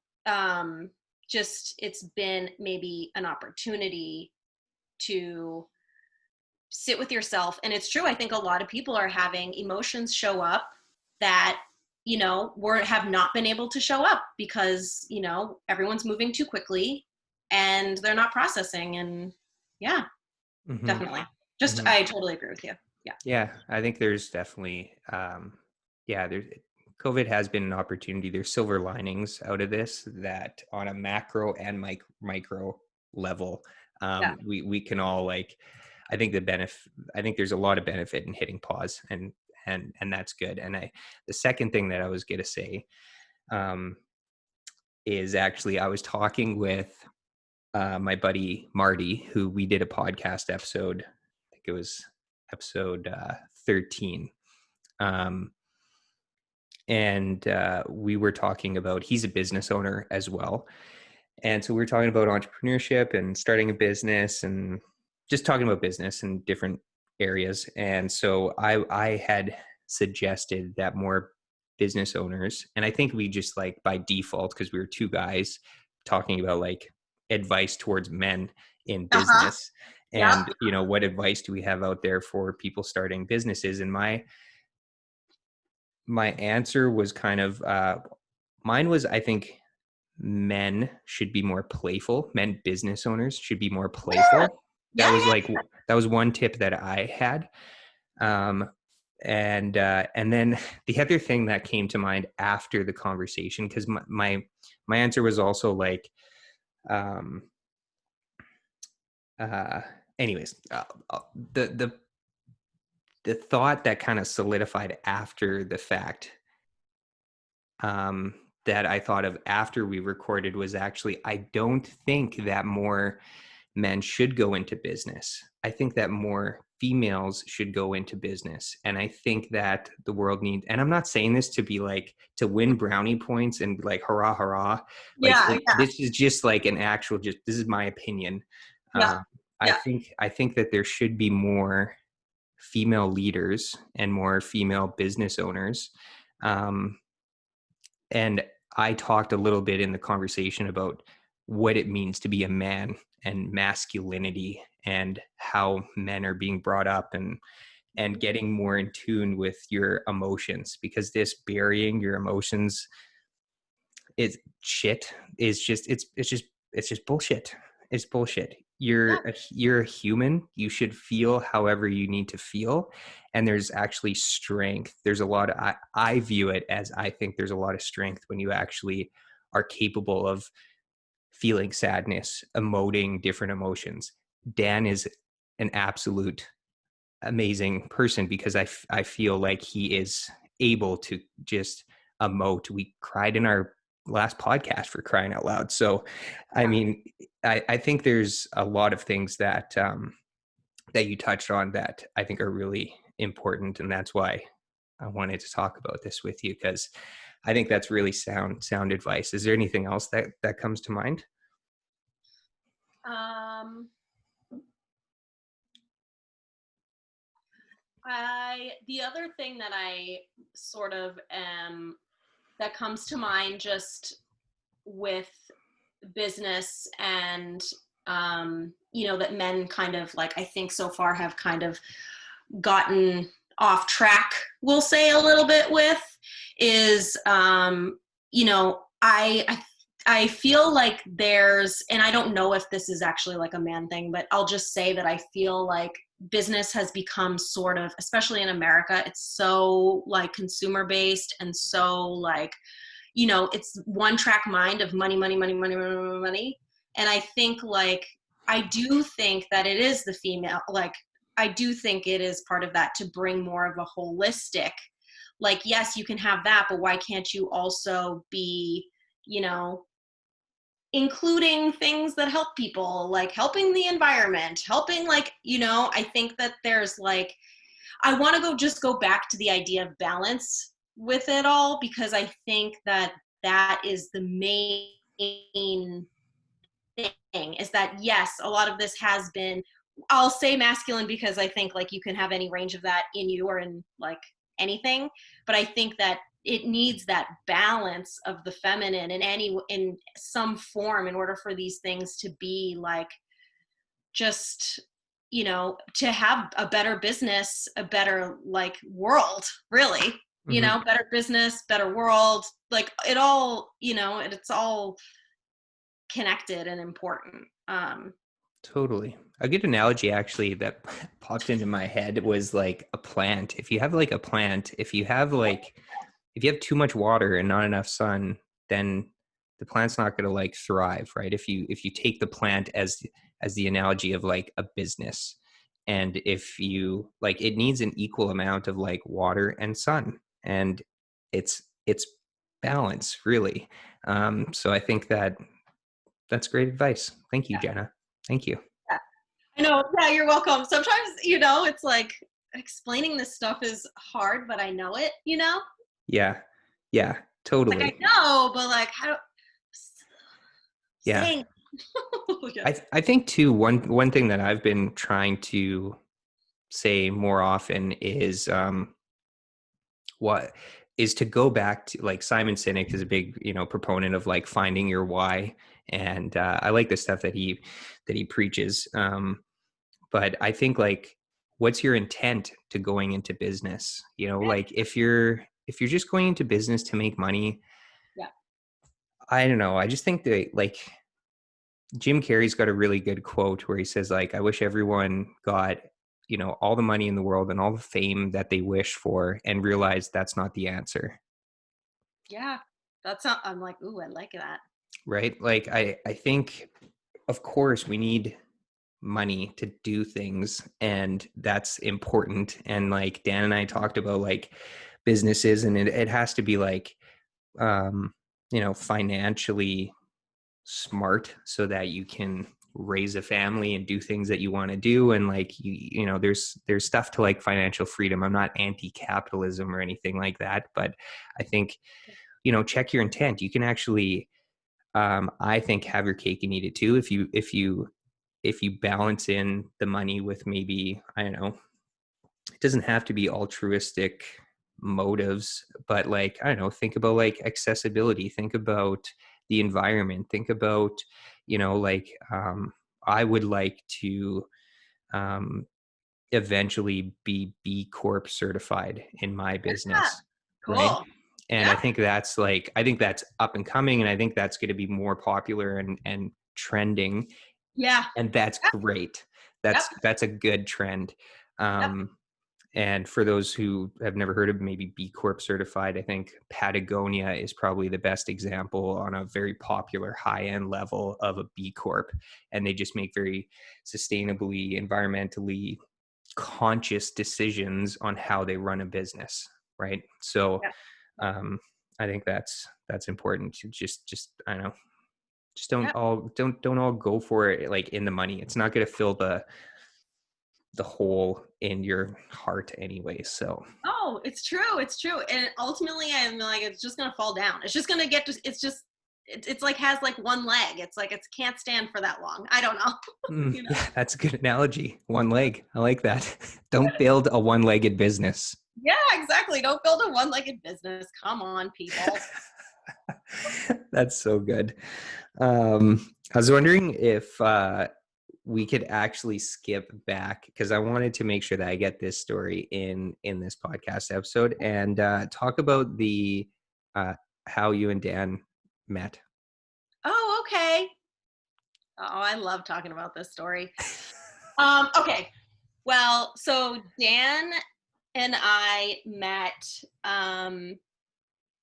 just, it's been maybe an opportunity to sit with yourself. And it's true, I think a lot of people are having emotions show up that have not been able to show up because everyone's moving too quickly and they're not processing. And yeah, Mm-hmm. definitely, just, Mm-hmm. I totally agree with you. Yeah. Yeah, I think there's definitely, yeah, there's, COVID has been an opportunity. There's silver linings out of this, that on a macro and micro level, Yeah. we can all like, I think I think there's a lot of benefit in hitting pause, and that's good. And the second thing that I was going to say, um, is actually, I was talking with my buddy Marty, who we did a podcast episode. I think it was episode 13. Um, and we were talking about, he's a business owner as well. And so we were talking about entrepreneurship and starting a business, and just talking about business in different areas. And so I had suggested that more business owners, and I think we just like by default, because we were two guys talking about like advice towards men in Uh-huh. business, Yep. and what advice do we have out there for people starting businesses. And my answer was kind of, mine was, I think men should be more playful. Men business owners should be more Yeah. playful. That Yeah. was Yeah. like, that was one tip that I had. Um, and then the other thing that came to mind after the conversation, because my answer was also like, um, uh, anyways, the the thought that kind of solidified after the fact, um, that I thought of after we recorded, was actually, I don't think that more men should go into business. I think that more females should go into business. And I think that the world needs, and I'm not saying this to be like, to win brownie points and like, hurrah, hurrah. Like Yeah. Yeah. this is just like an actual, just, this is my opinion. Yeah. Um, Yeah. I think that there should be more female leaders and more female business owners. Um, and I talked a little bit in the conversation about what it means to be a man and masculinity, and how men are being brought up, and getting more in tune with your emotions, because this burying your emotions is shit, is just, it's just bullshit. It's bullshit. Yeah. you're a human. You should feel however you need to feel. And there's actually strength. There's a lot of, I view it as, I think there's a lot of strength when you actually are capable of feeling sadness, emoting different emotions. Dan is an absolute amazing person because I feel like he is able to just emote. We cried in our last podcast, for crying out loud. So, I mean, I think there's a lot of things that that you touched on that I think are really important, and that's why I wanted to talk about this with you, because I think that's really sound advice. Is there anything else that comes to mind? Um, the other thing that I sort of that comes to mind just with business and that men kind of like, I think so far have kind of gotten off track, we'll say a little bit with, is I feel like there's, and I don't know if this is actually like a man thing, but I'll just say that I feel like business has become sort of, especially in America, it's so like consumer based and so like, it's one track mind of money, money, money, money, money, money, money. And I think like, I do think that it is the female, like, I do think it is part of that to bring more of a holistic, like, yes, you can have that, but why can't you also be, including things that help people, like helping the environment, helping like, I think that there's like, I want to go back to the idea of balance with it all, because I think that that is the main thing, is that yes, a lot of this has been, I'll say masculine because I think like you can have any range of that in you or in like anything, but I think that it needs that balance of the feminine in some form in order for these things to be like, just, to have a better business, a better like world, really, Mm-hmm. better business, better world, like it all, it's all connected and important. Totally. A good analogy actually that popped into my head was like a plant. If you have like a plant, if you have too much water and not enough sun, then the plant's not going to like thrive, right? If you take the plant as the analogy of like a business, and if you like, it needs an equal amount of like water and sun, and it's balance really. So I think that's great advice. Thank you, Yeah. Jenna. Thank you. Yeah. I know. Yeah, you're welcome. Sometimes, it's like explaining this stuff is hard, but I know it. Yeah. Yeah, Like I totally. know, but like how Yeah. saying yeah. I think too, one thing that I've been trying to say more often is what is to go back to like Simon Sinek is a big, proponent of like finding your why. And I like the stuff that he preaches. But I think like, what's your intent to going into business? Like if you're just going into business to make money, Yeah. I don't know. I just think that like Jim Carrey's got a really good quote where he says like, I wish everyone got, all the money in the world and all the fame that they wish for, and realize that's not the answer. Yeah. That's not, I'm like, ooh, I like that. Right? Like I think of course we need money to do things, and that's important. And like Dan and I talked about like businesses, and it has to be like um financially smart so that you can raise a family and do things that you want to do. And like there's stuff to like financial freedom. I'm not anti-capitalism or anything like that, but I think check your intent. You can actually I think have your cake and eat it too, if you balance in the money with, maybe, I don't know, it doesn't have to be altruistic motives, but like, I don't know, think about like accessibility, think about the environment, think about, like, I would like to um, eventually be B Corp certified in my Yeah. business, right? Cool. And Yeah. I think that's up and coming, and I think that's going to be more popular and trending Yeah. And that's Yep. great. Yep. That's a good trend. Yep. Um, and for those who have never heard of maybe B Corp certified, I think Patagonia is probably the best example on a very popular high end level of a B Corp. And they just make very sustainably, environmentally conscious decisions on how they run a business. Right. So Yep. um, I think that's important to just, I don't know, just Yep. don't all go for it like in the money. It's not going to fill the hole in your heart anyway. So Oh, it's true. It's true. And ultimately, I'm like, it's just going to fall down. It's just going to get, it's just, it's like has like one leg. It's like, it can't stand for that long. I don't know. You know? yeah, that's a good analogy. One leg. I like that. Don't build a one-legged business. Yeah, exactly. Don't build a one-legged business. Come on, people. That's so good. I was wondering if we could actually skip back because I wanted to make sure that I get this story in this podcast episode and talk about the uh, how you and Dan met. Oh, okay. Oh, I love talking about this story. Okay. Well, so Dan and I met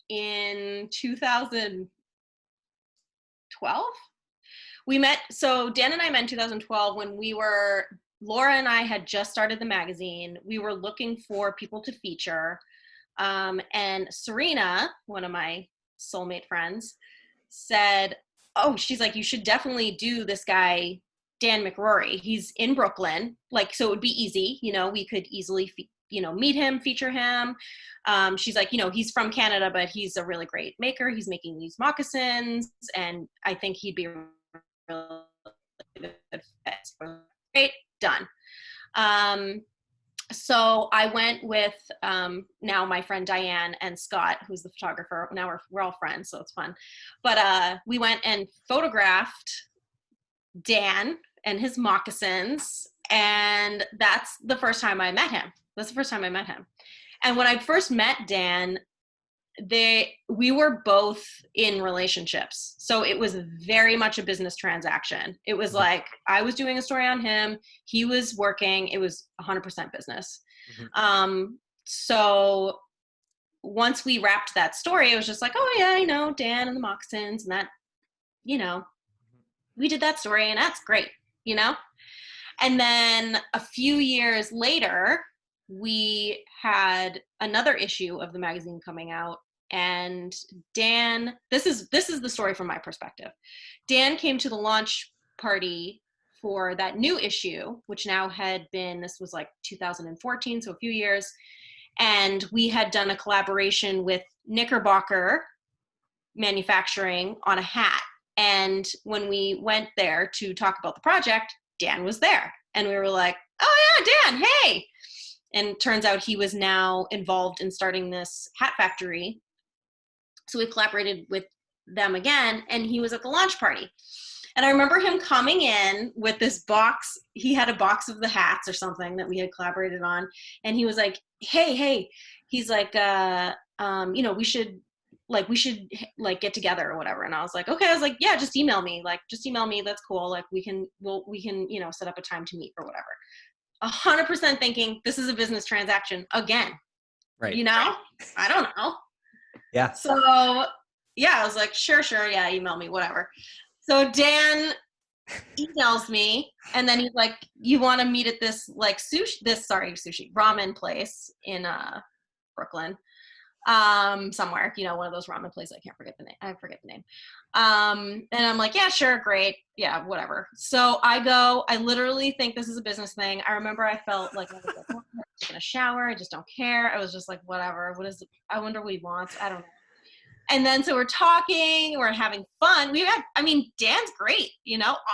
in 2012. We met, so Dan and I met in 2012 when Laura and I had just started the magazine. We were looking for people to feature. And Serena, one of my soulmate friends, said, oh, she's like, you should definitely do this guy, Dan McRorie. He's in Brooklyn. Like, so it would be easy, we could easily, meet him, feature him. She's like, he's from Canada, but he's a really great maker. He's making these moccasins. And I think he'd be really good fit. Great, done. So I went with now my friend Diane and Scott, who's the photographer. Now we're all friends, so it's fun. But we went and photographed Dan and his moccasins, and that's the first time I met him. And when I first met Dan, we were both in relationships, so it was very much a business transaction. It was like I was doing a story on him, he was working. It was 100% business. So once we wrapped that story, it was just like, oh yeah, I know Dan and the moccasins, and that, we did that story, and that's great. And then a few years later, we had another issue of the magazine coming out, and Dan, this is the story from my perspective. Dan came to the launch party for that new issue, which now this was like 2014, so a few years, and we had done a collaboration with Knickerbocker Manufacturing on a hat. And when we went there to talk about the project, Dan was there, and we were like, oh yeah, Dan, hey. And turns out he was now involved in starting this hat factory. So we collaborated with them again, and he was at the launch party. And I remember him coming in with this box. He had a box of the hats or something that we had collaborated on. And he was like, hey, he's like, we should get together or whatever. And I was like, okay. I was like, yeah, just email me. That's cool. Like we can set up a time to meet or whatever. 100% thinking this is a business transaction again. Right. I don't know. Yeah. So yeah, I was like, sure. Yeah. Email me, whatever. So Dan emails me, and then he's like, you want to meet at this like ramen place in Brooklyn, somewhere, one of those ramen places. I forget the name. And I'm like, yeah, sure, great, yeah, whatever. So I go. I literally think this is a business thing. I remember I felt like I was like, oh, I'm taking a shower. I just don't care. I was just like, whatever. What is it? I wonder what he wants. I don't know. And then so we're talking, we're having fun. Dan's great,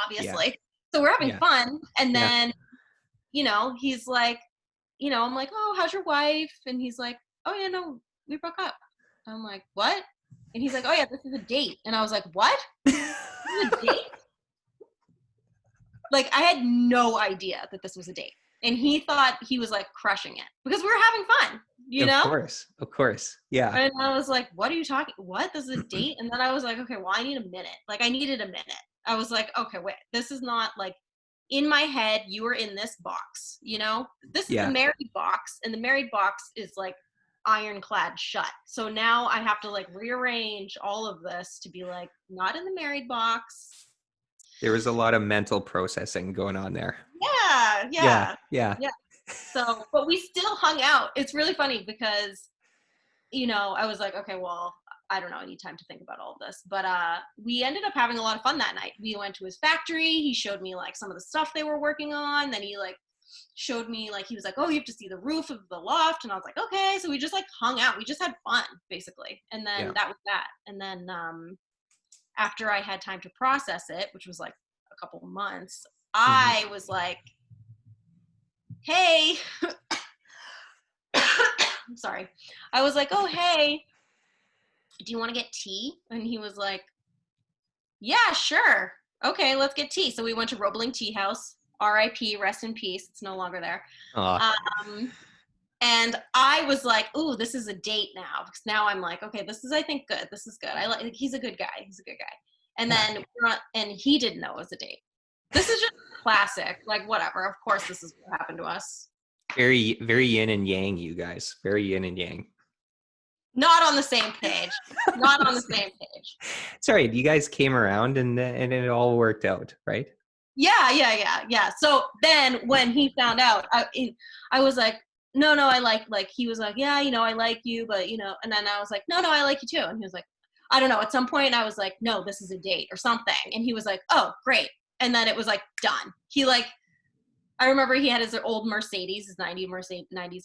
obviously. Yeah. So we're having fun. And then, he's like, I'm like, oh, how's your wife? And he's like, oh yeah, no, we broke up. I'm like, what? And he's like, oh yeah, this is a date. And I was like, what? This is a date? Like I had no idea that this was a date. And he thought he was like crushing it because we were having fun, Of course. Yeah. And I was like, what are you talking? What? This is a date? And then I was like, okay, well, I need a minute. Like I needed a minute. I was like, okay, wait, this is not like in my head, you were in this box, you know? This is the Yeah. married box, and the married box is like ironclad shut. So now I have to like rearrange all of this to be like, not in the married box. There was a lot of mental processing going on there. Yeah, Yeah. yeah, Yeah. yeah. So, but we still hung out. It's really funny because, you know, I was like, okay, well, I don't know, I need time to think about all of this. But we ended up having a lot of fun that night. We went to his factory. He showed me like some of the stuff they were working on. Then he like showed me like, he was like, oh, you have to see the roof of the loft. And I was like, okay. So we just like hung out. We just had fun basically. And then Yeah. that was that. And then after I had time to process it, which was like a couple of months, Hmm. I was like, hey, I'm sorry. I was like, oh, hey, do you want to get tea? And he was like, yeah, sure. Okay, let's get tea. So we went to Roebling Tea House, RIP, rest in peace. It's no longer there. Oh, Um, and I was like, ooh, this is a date now. Because now I'm like, okay, this is, I think, good. This is good. I like, he's a good guy. He's a good guy. And yeah. then, and he didn't know it was a date. This is just classic. Like, whatever. Of course, this is what happened to us. Very, very yin and yang, you guys. Very yin and yang. Not on the same page. Not on the same page. Sorry, you guys came around and it all worked out, right? Yeah. So then when he found out, I was like, no, I like, he was like, yeah, you know, I like you, but you know, and then I was like, no, I like you too. And he was like, I don't know. At some point I was like, no, this is a date or something. And he was like, oh, great. And then it was like, done. He like, I remember he had his old Mercedes, his 90s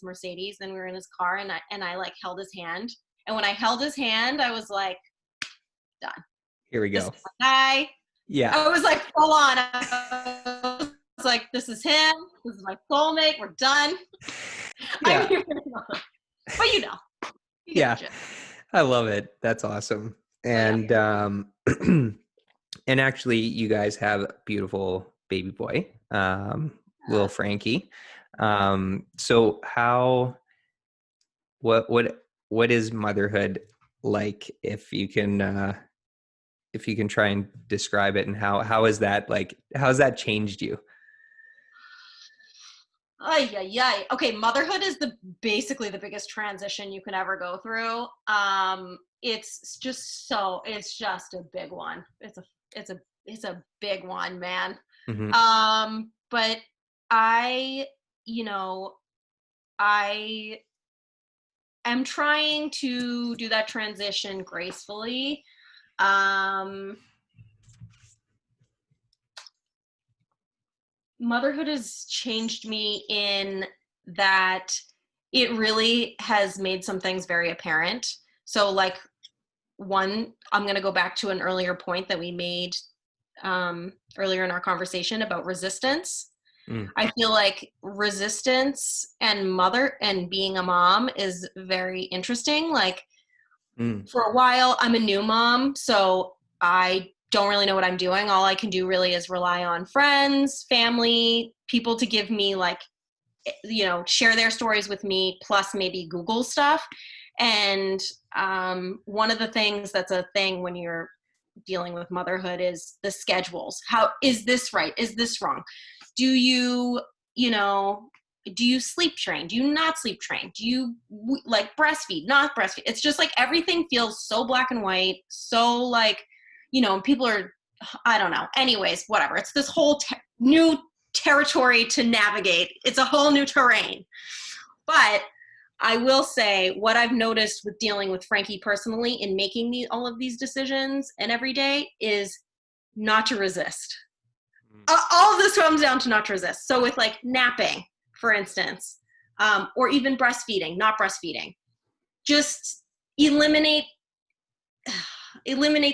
Mercedes. And we were in his car and I like held his hand. And when I held his hand, I was like, done. Here we This is go. my guy. Yeah. I was like full on. I was like, this is him. This is my soulmate. We're done. I Yeah. mean, but you know, you get Yeah. the gist. I love it. That's awesome. So yeah. And and actually you guys have a beautiful baby boy, little Frankie. So how what what what is motherhood like, if you can try and describe it, and how is that, like, how has that changed you? Ay, ay, ay. Okay, motherhood is basically the biggest transition you can ever go through. It's just a big one. It's a big one, man. Hmm. But I, you know, I am trying to do that transition gracefully. Um, Motherhood has changed me in that it really has made some things very apparent. So, like, one, I'm going to go back to an earlier point that we made earlier in our conversation about resistance. Mm. I feel like resistance and being a mom is very interesting. Like, Mm. for a while, I'm a new mom, so I don't really know what I'm doing. All I can do really is rely on friends, family, people to give me like, you know, share their stories with me, plus maybe Google stuff. And one of the things that's a thing when you're dealing with motherhood is the schedules. How is this right? Is this wrong? Do you, you know, do you sleep train? Do you not sleep train? Do you like breastfeed, not breastfeed? It's just like everything feels so black and white, so like, you know, people are, I don't know. Anyways, whatever. It's this whole new territory to navigate. It's a whole new terrain. But I will say what I've noticed with dealing with Frankie personally in making all of these decisions and every day is not to resist. All of this comes down to not to resist. So with like napping, for instance, or even breastfeeding, not breastfeeding, just eliminate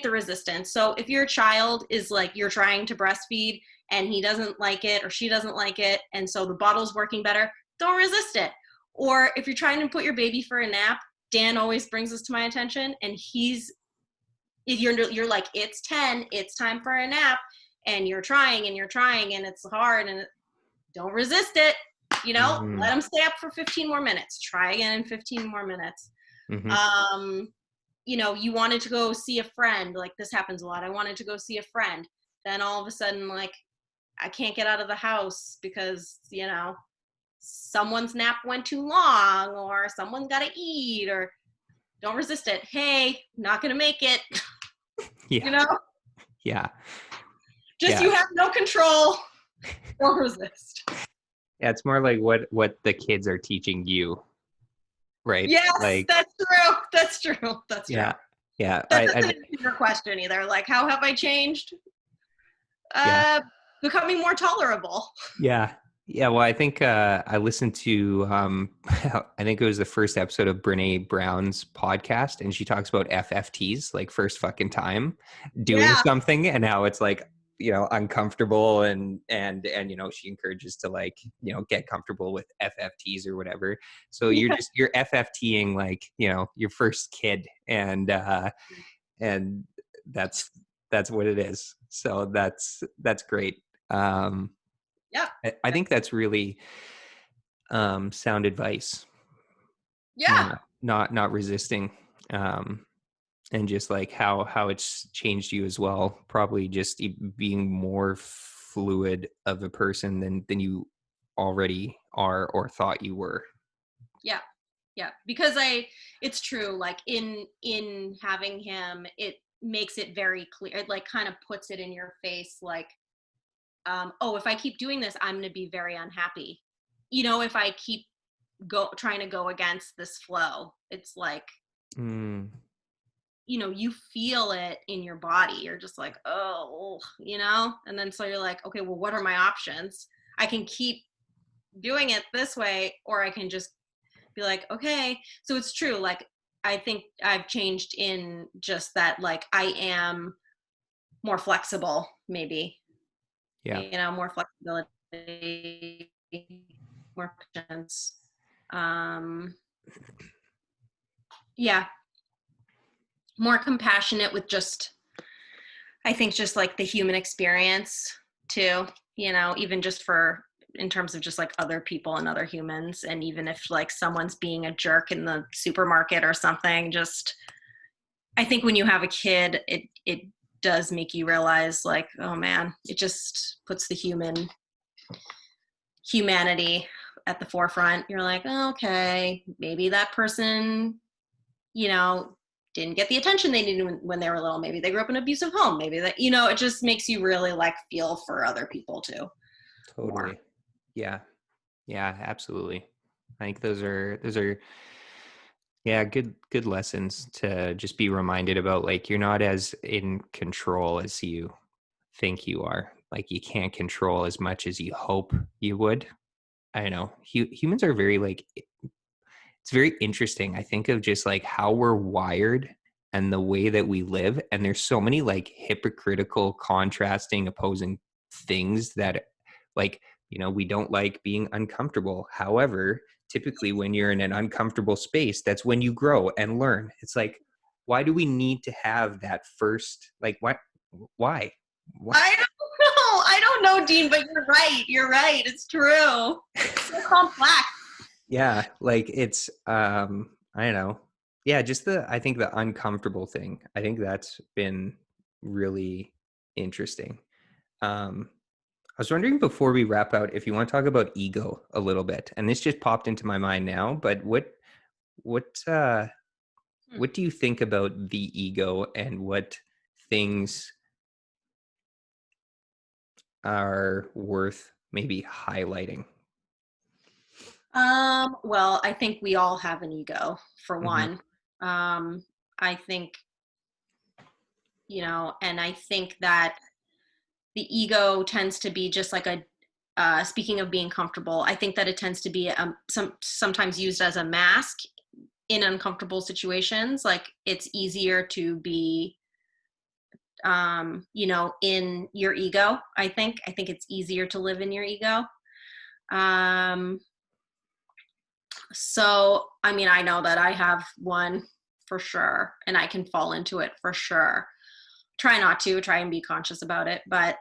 the resistance. So if your child is like, you're trying to breastfeed and he doesn't like it or she doesn't like it, and so the bottle's working better, don't resist it. Or if you're trying to put your baby for a nap, Dan always brings this to my attention, and you're like, it's 10, it's time for a nap, and you're trying and it's hard, and don't resist it. You know, Mm-hmm. let them stay up for 15 more minutes. Try again in 15 more minutes. Mm-hmm. You know, you wanted to go see a friend, like this happens a lot. I wanted to go see a friend. then all of a sudden, like, I can't get out of the house because, someone's nap went too long, or someone's got to eat, or don't resist it. Hey, not going to make it. Yeah. You know, Yeah. just Yeah. you have no control. Don't resist. Yeah. It's more like what the kids are teaching you. Right. Yes, Like, that's true. That's true. That's true. yeah. Yeah. That doesn't answer your question either. Like, how have I changed? Yeah. Becoming more tolerable. Yeah. Yeah. Well, I think I listened to I think it was the first episode of Brene Brown's podcast, and she talks about FFTs, like first fucking time doing Yeah. something, and how it's like, uncomfortable, and she encourages to, like, get comfortable with FFTs or whatever. So you're FFTing, like, your first kid, and that's what it is. So that's great. Yeah. I think that's really sound advice. Yeah. Not resisting, and just like how it's changed you as well. Probably just being more fluid of a person than you already are or thought you were. Yeah. Yeah. Because it's true. Like in having him, it makes it very clear. It like kind of puts it in your face, like, oh, if I keep doing this, I'm going to be very unhappy. If I keep trying to go against this flow, it's like, you feel it in your body. You're just like, oh, and then so you're like, okay, well, what are my options? I can keep doing it this way, or I can just be like, okay. So it's true. Like, I think I've changed in just that, like, I am more flexible, maybe, Yeah. more flexibility, more patience. Um, yeah, more compassionate with just, I think, just like the human experience too, even just in terms of just like other people and other humans. And even if like someone's being a jerk in the supermarket or something, just, I think when you have a kid, it does make you realize, like, oh man, it just puts the humanity at the forefront. You're like, oh, okay, maybe that person, didn't get the attention they needed when they were little. Maybe they grew up in an abusive home. Maybe that, it just makes you really like feel for other people too. More. Totally. Yeah. Yeah, absolutely. I think those are yeah, good lessons to just be reminded about. Like, you're not as in control as you think you are. Like, you can't control as much as you hope you would. I don't know. Humans are very, like, it's very interesting. I think of just like how we're wired and the way that we live, and there's so many like hypocritical, contrasting, opposing things that, like, we don't like being uncomfortable. However, typically when you're in an uncomfortable space, that's when you grow and learn. It's like, why do we need to have that first, like, why I don't know. I don't know, Dean, but you're right. You're right. It's true. It's so complex. Yeah, like, it's I don't know. Yeah, just I think the uncomfortable thing. I think that's been really interesting. I was wondering, before we wrap out, if you want to talk about ego a little bit. And this just popped into my mind now, but what what do you think about the ego, and what things are worth maybe highlighting? Well, I think we all have an ego, for Hmm. one. I think, and I think that the ego tends to be just like speaking of being comfortable, I think that it tends to be sometimes used as a mask in uncomfortable situations. Like, it's easier to be, in your ego. I think it's easier to live in your ego. Um, so, I mean, I know that I have one for sure, and I can fall into it for sure. Try and be conscious about it, but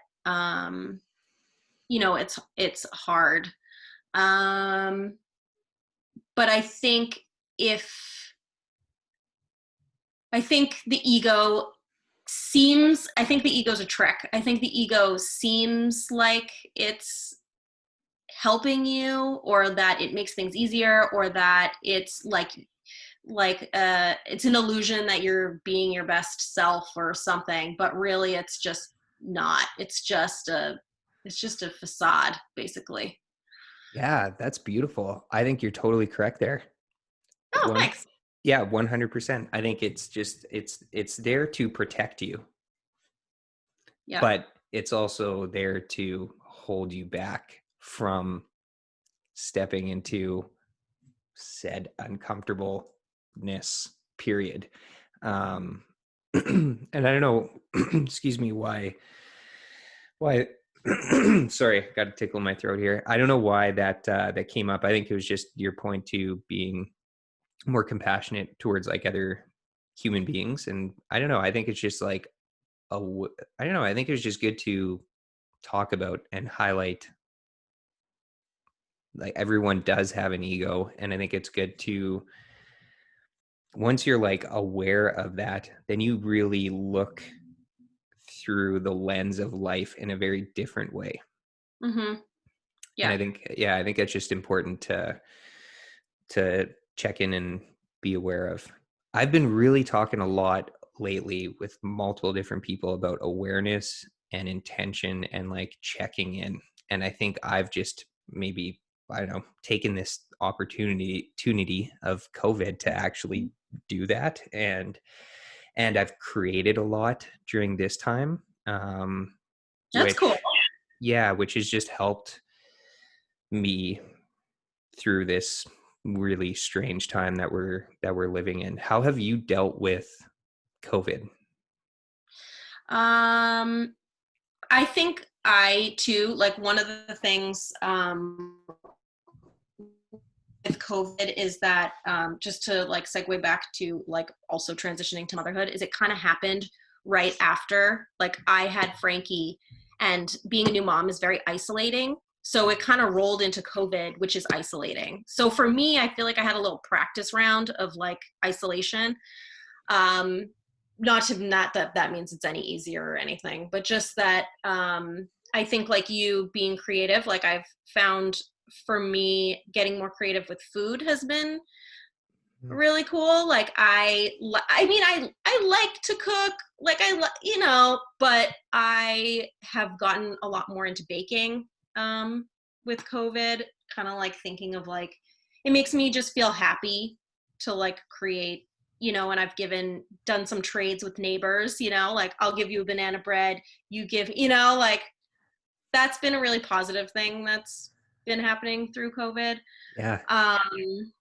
it's hard. Um, but if I think the ego I think the ego's a trick. I think the ego seems like it's helping you, or that it makes things easier, or that it's it's an illusion that you're being your best self or something, but really it's just not. It's just a facade, basically. Yeah, that's beautiful. I think you're totally correct there. Oh, One, thanks. yeah, 100%. I think it's just it's there to protect you, Yeah. but it's also there to hold you back from stepping into said uncomfortableness, period. Um, and I don't know, excuse me, why, sorry, got to tickle my throat here. I don't know why that came up. I think it was just your point to being more compassionate towards like other human beings. And I don't know, I think it's just like, I don't know, I think it was just good to talk about and highlight like everyone does have an ego. And I think it's good to, once you're like aware of that, then you really look through the lens of life in a very different way. Mm-hmm. And Yeah. I think, yeah, I think it's just important to check in and be aware of. I've been really talking a lot lately with multiple different people about awareness and intention and like checking in. And I think I've just maybe, I don't know, taken this opportunity of COVID to actually do that. And I've created a lot during this time, That's cool. which has just helped me through this really strange time that we're living in. How have you dealt with COVID? um I think I too, like, one of the things with COVID is that, just to like segue back to like also transitioning to motherhood, is it kind of happened right after, like, I had Frankie, and being a new mom is very isolating. So it kind of rolled into COVID, which is isolating. So for me, I feel like I had a little practice round of like isolation. Um, not that that means it's any easier or anything, but just that, I think like you being creative, like I've found for me getting more creative with food has been Mm. really cool. Like I mean, I like to cook, like but I have gotten a lot more into baking with COVID, kind of like thinking of like, it makes me just feel happy to like create, and I've done some trades with neighbors, like I'll give you a banana bread, you give, like, that's been a really positive thing that's been happening through COVID. Yeah. Um,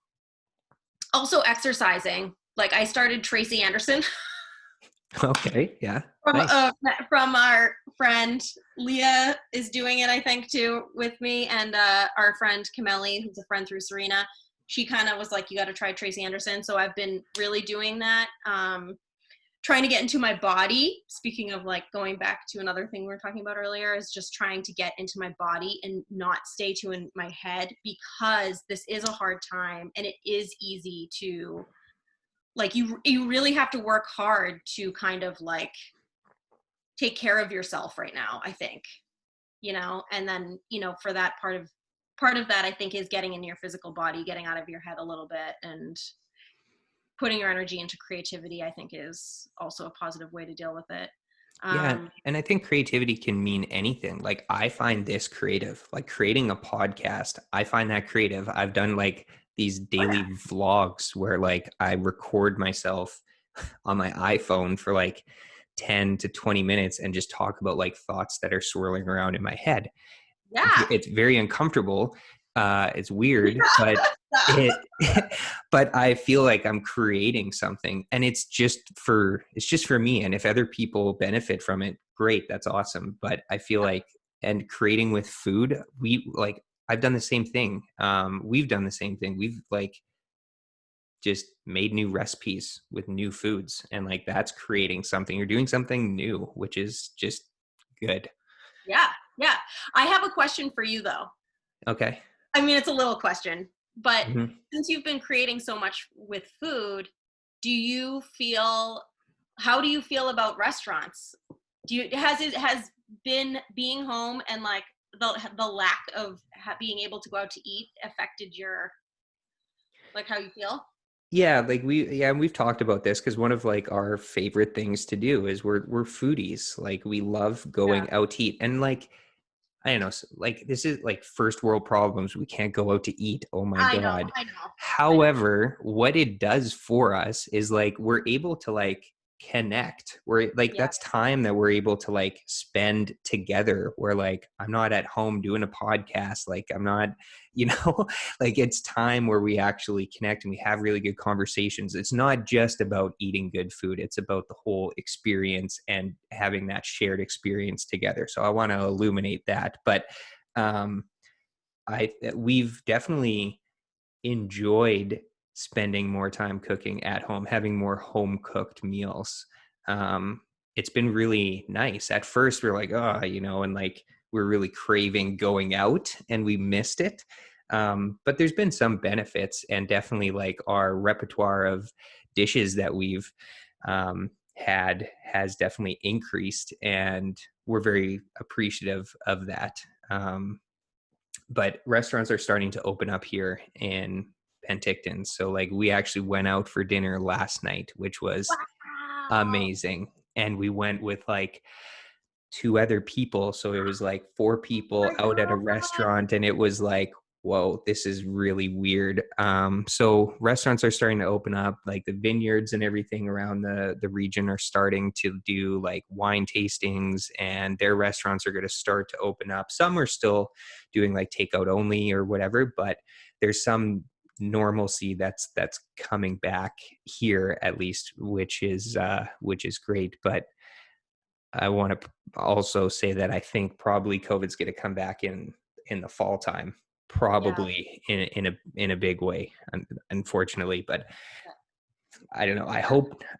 Also exercising. Like I started Tracy Anderson Okay. Yeah. from Nice. from our friend Leah is doing it, I think, too, with me, and our friend Kameli, who's a friend through Serena. She kind of was like, "You got to try Tracy Anderson." So I've been really doing that. Trying to get into my body. Speaking of like going back to another thing we were talking about earlier, is just trying to get into my body and not stay too in my head, because this is a hard time and it is easy to like, you really have to work hard to kind of like take care of yourself right now, I think, and then, for that part of that, I think, is getting in your physical body, getting out of your head a little bit, and putting your energy into creativity, I think, is also a positive way to deal with it. Yeah. um And I think creativity can mean anything. Like I find this creative, like creating a podcast. I find that creative. I've done like these daily vlogs where like I record myself on my iPhone for like 10 to 20 minutes and just talk about like thoughts that are swirling around in my head. yeah. It's very uncomfortable. It's weird, but it, but I feel like I'm creating something, and it's just for me. And if other people benefit from it, great, that's awesome. But I feel like, and creating with food, I've done the same thing. We've done the same thing. We've like just made new recipes with new foods, and like that's creating something. You're doing something new, which is just good. Yeah. Yeah. I have a question for you, though. Okay. I mean, it's a little question, but Mhm. since you've been creating so much with food, do you feel how do you feel about restaurants? Has been being home and like the lack of being able to go out to eat affected your, like, how you feel? Yeah, like we've talked about this because one of like our favorite things to do is we're foodies. Like we love Yeah, going out to eat. And like I don't know, like this is like first world problems. We can't go out to eat. Oh my I know, God. I know, I know. However, what it does for us is like we're able to like connect. We're like Yeah, that's time that we're able to like spend together. Where like I'm not at home doing a podcast. Like I'm not, you know, like it's time where we actually connect and we have really good conversations. It's not just about eating good food. It's about the whole experience and having that shared experience together. So I want to illuminate that. But um we've definitely enjoyed spending more time cooking at home, having more home cooked meals. Um, it's been really nice. At first, we are like, oh, you know, and like we're really craving going out and we missed it. But there's been some benefits, and definitely like our repertoire of dishes that we've had has definitely increased, and we're very appreciative of that. Um, but restaurants are starting to open up here in Penticton. So like we actually went out for dinner last night, which was wow. amazing. And we went with like two other people. So it was like four Oh people my out at a god. restaurant, and it was like, whoa, this is really weird. So restaurants are starting to open up, like the vineyards and everything around the region are starting to do like wine tastings, and their restaurants are going to start to open up. Some are still doing like takeout only or whatever, but there's some normalcy that's coming back here at least, which is great. But I want to also say that I think probably COVID's going to come back in the fall time, Yeah, probably in a big way, unfortunately. But yeah, I don't know. yeah,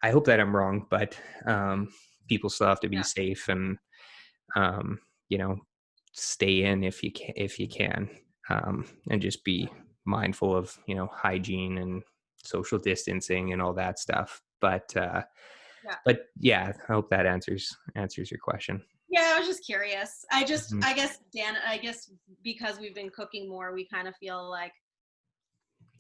I hope that I'm wrong, but people still have to be yeah, safe and um, you know, stay in if you can, and just be mindful of hygiene and social distancing and all that stuff. yeah. But yeah, I hope that answers your question. Yeah, I was just curious. Mhm. I guess, Dan, I guess because we've been cooking more, we kind of feel like,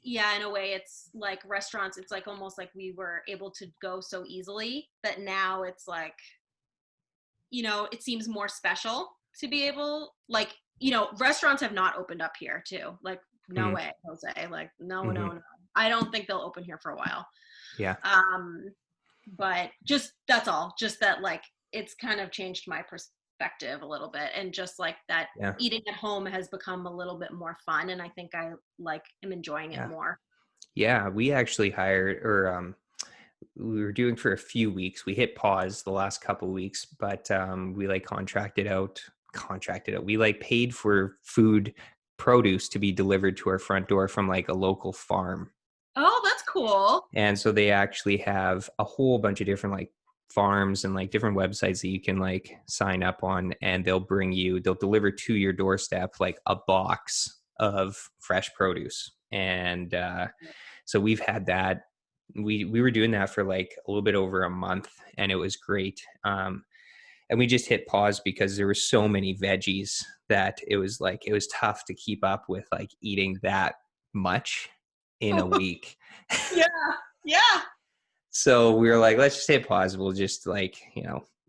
yeah, in a way, it's like restaurants, it's like almost like we were able to go so easily that now it's like, it seems more special to be able, like, restaurants have not opened up here too. Like, no Mm, way, Jose. Like, no, no, mhm. no. I don't think they'll open here for a while. Yeah, Um, but just that's all. Just that, like, it's kind of changed my perspective a little bit, and just like that yeah, eating at home has become a little bit more fun, and I think I like am enjoying it yeah, more. yeah. We actually hired, or we were doing for a few weeks. We hit pause the last couple weeks, but we like contracted out. We like paid for food produce to be delivered to our front door from like a local farm. Oh, that's cool. And so they actually have a whole bunch of different like farms and like different websites that you can like sign up on, and they'll deliver to your doorstep like a box of fresh produce. And so we've had that. We were doing that for like a little bit over a month, and it was great. And we just hit pause because there were so many veggies that it was tough to keep up with like eating that much in a week. Yeah, yeah. So we were like, let's just hit pause. We'll just like,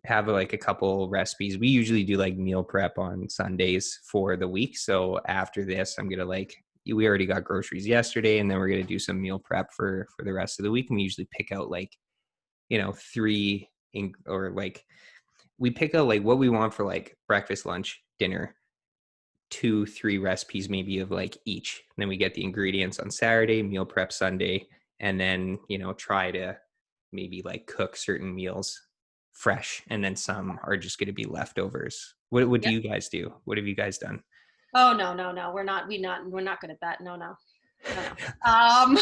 have like a couple recipes. We usually do like meal prep on Sundays for the week. So after this, I'm going to like, we already got groceries yesterday, and then we're going to do some meal prep for the rest of the week. And we usually pick out like, or like, we pick out like what we want for like breakfast, lunch, dinner, 2, 3 recipes maybe of like each. And then we get the ingredients on Saturday, meal prep Sunday, and then, try to maybe like cook certain meals fresh, and then some are just going to be leftovers. What do Yep. you guys do? What have you guys done? Oh, no, no, no. We're not good at that. No, no. No, no. Um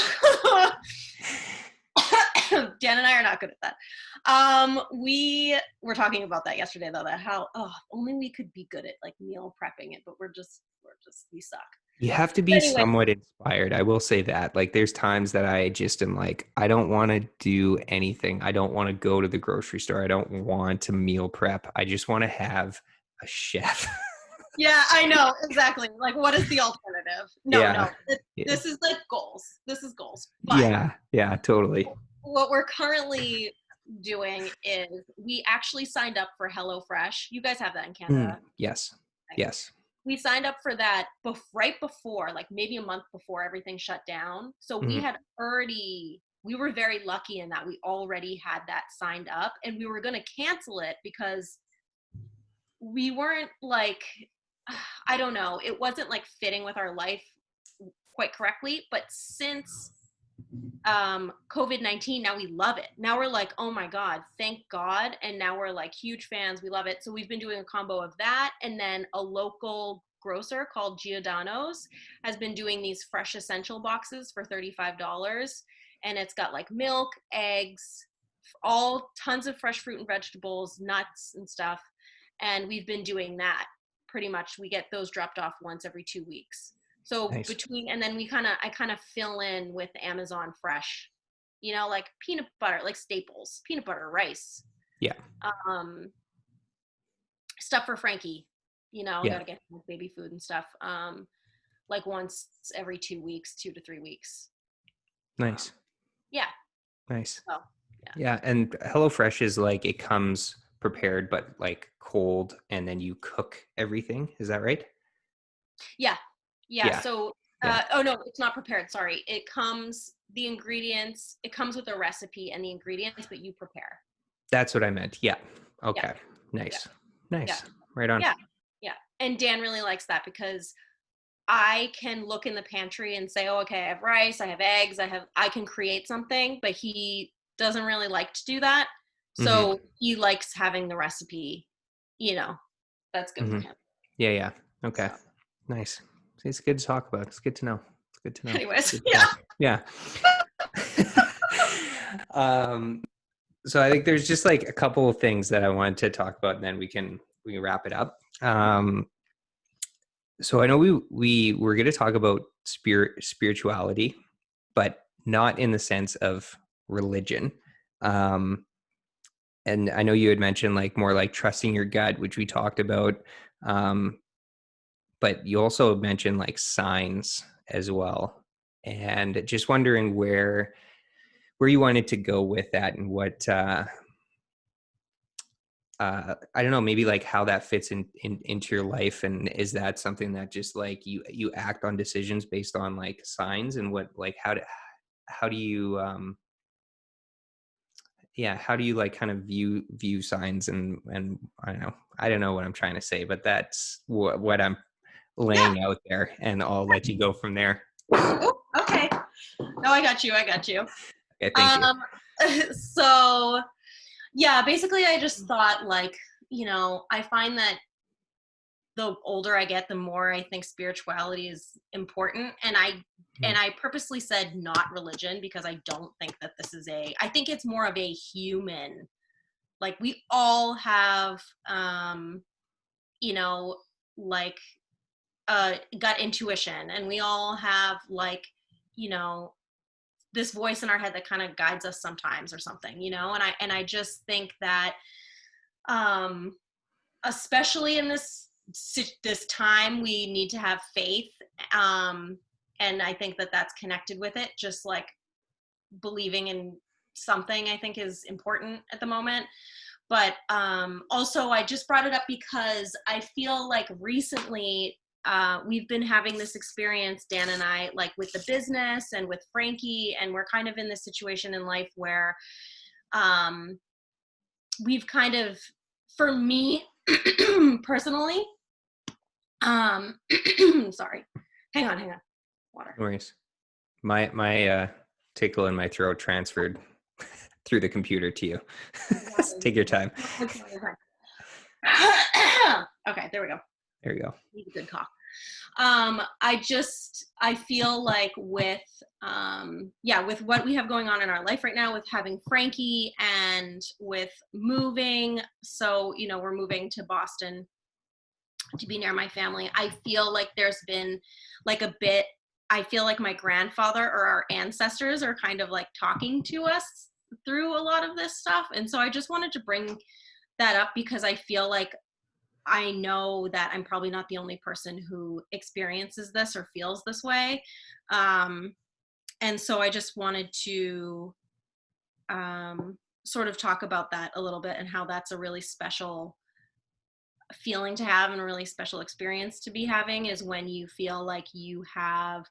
Dan and I are not good at that. We were talking about that yesterday though, that how, only we could be good at like meal prepping it, but we suck. You have to But be anyway, somewhat inspired. I will say that. Like, there's times that I just am like, I don't want to do anything. I don't want to go to the grocery store. I don't want to meal prep. I just want to have a chef. yeah, I know, exactly. Like, what is the alternative? No, Yeah. no, Yeah. this is like goals. This is goals. But Yeah. Yeah. Totally. what we're currently doing is we actually signed up for HelloFresh. You guys have that in Canada. Yes. Right? Yes. We signed up for that right before, like maybe a month before everything shut down. So Mhm. we were very lucky in that we already had that signed up, and we were going to cancel it because we weren't like, I don't know, it wasn't like fitting with our life quite correctly. But since COVID-19, now we love it. Now we're like, oh my God, thank God. And now we're like huge fans. We love it. So we've been doing a combo of that. And then a local grocer called Giordano's has been doing these fresh essential boxes for $35. And it's got like milk, eggs, all tons of fresh fruit and vegetables, nuts and stuff. And we've been doing that pretty much. We get those dropped off once every 2 weeks. So Nice. and then I kind of fill in with Amazon Fresh, like peanut butter, like staples, peanut butter, rice, Yeah. um, stuff for Frankie, Yeah. got to get baby food and stuff, like once every 2 weeks, 2 to 3 weeks. Um, Nice. yeah. Nice. So, yeah. Yeah. And HelloFresh is like, it comes prepared, but like cold, and then you cook everything. Is that right? Yeah. Yeah. Yeah. So, Yeah. oh no, it's not prepared. Sorry. It comes with a recipe and the ingredients, but you prepare. That's what I meant. Yeah. Yeah. Okay. Yeah. Nice. Yeah. Nice. Right on. Yeah. Yeah. And Dan really likes that because I can look in the pantry and say, oh, okay, I have rice, I have eggs, I can create something, but he doesn't really like to do that. Mm-hmm. So he likes having the recipe, that's good for Mm-hmm. him. Yeah. Yeah. So Okay. Nice. See, it's good to talk about. It's good to know. It's good to know. anyways, Good yeah. stuff. Yeah. um, so I think there's just like a couple of things that I wanted to talk about, and then we can wrap it up. So I know we were going to talk about spirituality, but not in the sense of religion. Um, and I know you had mentioned like more like trusting your gut, which we talked about. Um, but you also mentioned like signs as well, and just wondering where you wanted to go with that, and what I don't know, maybe like how that fits into your life, and is that something that just like you act on decisions based on like signs, and what like how do you yeah, how do you like kind of view signs, and I don't know what I'm trying to say, but that's what I'm Yeah. laying out there, and I'll let you go from there. Oh, okay. No, I got you. Okay, thank you. So yeah, basically I just thought like, I find that the older I get, the more I think spirituality is important. And Mhm. I purposely said not religion because I don't think that I think it's more of a human, like we all have, you know, like gut intuition, and we all have like, you know, this voice in our head that kind of guides us sometimes or something, and I just think that, um, especially in this time, we need to have faith, um, and I think that that's connected with it. Just like believing in something, I think is important at the moment. But also, I just brought it up because I feel like recently we've been having this experience, Dan and I, like with the business and with Frankie, and we're kind of in this situation in life where um, we've kind of, for me personally, sorry, hang on, water. No worries. My tickle in my throat transferred through the computer to you. Exactly. Take your time. Okay, there we go. There you go. Need a good cough. I feel like with with what we have going on in our life right now, with having Frankie and with moving, so we're moving to Boston to be near my family. I feel like there's been like a bit, I feel like my grandfather or our ancestors are kind of like talking to us through a lot of this stuff. And so I just wanted to bring that up because I feel like I know that I'm probably not the only person who experiences this or feels this way. And so I just wanted to sort of talk about that a little bit and how that's a really special feeling to have and a really special experience to be having, is when you feel like you have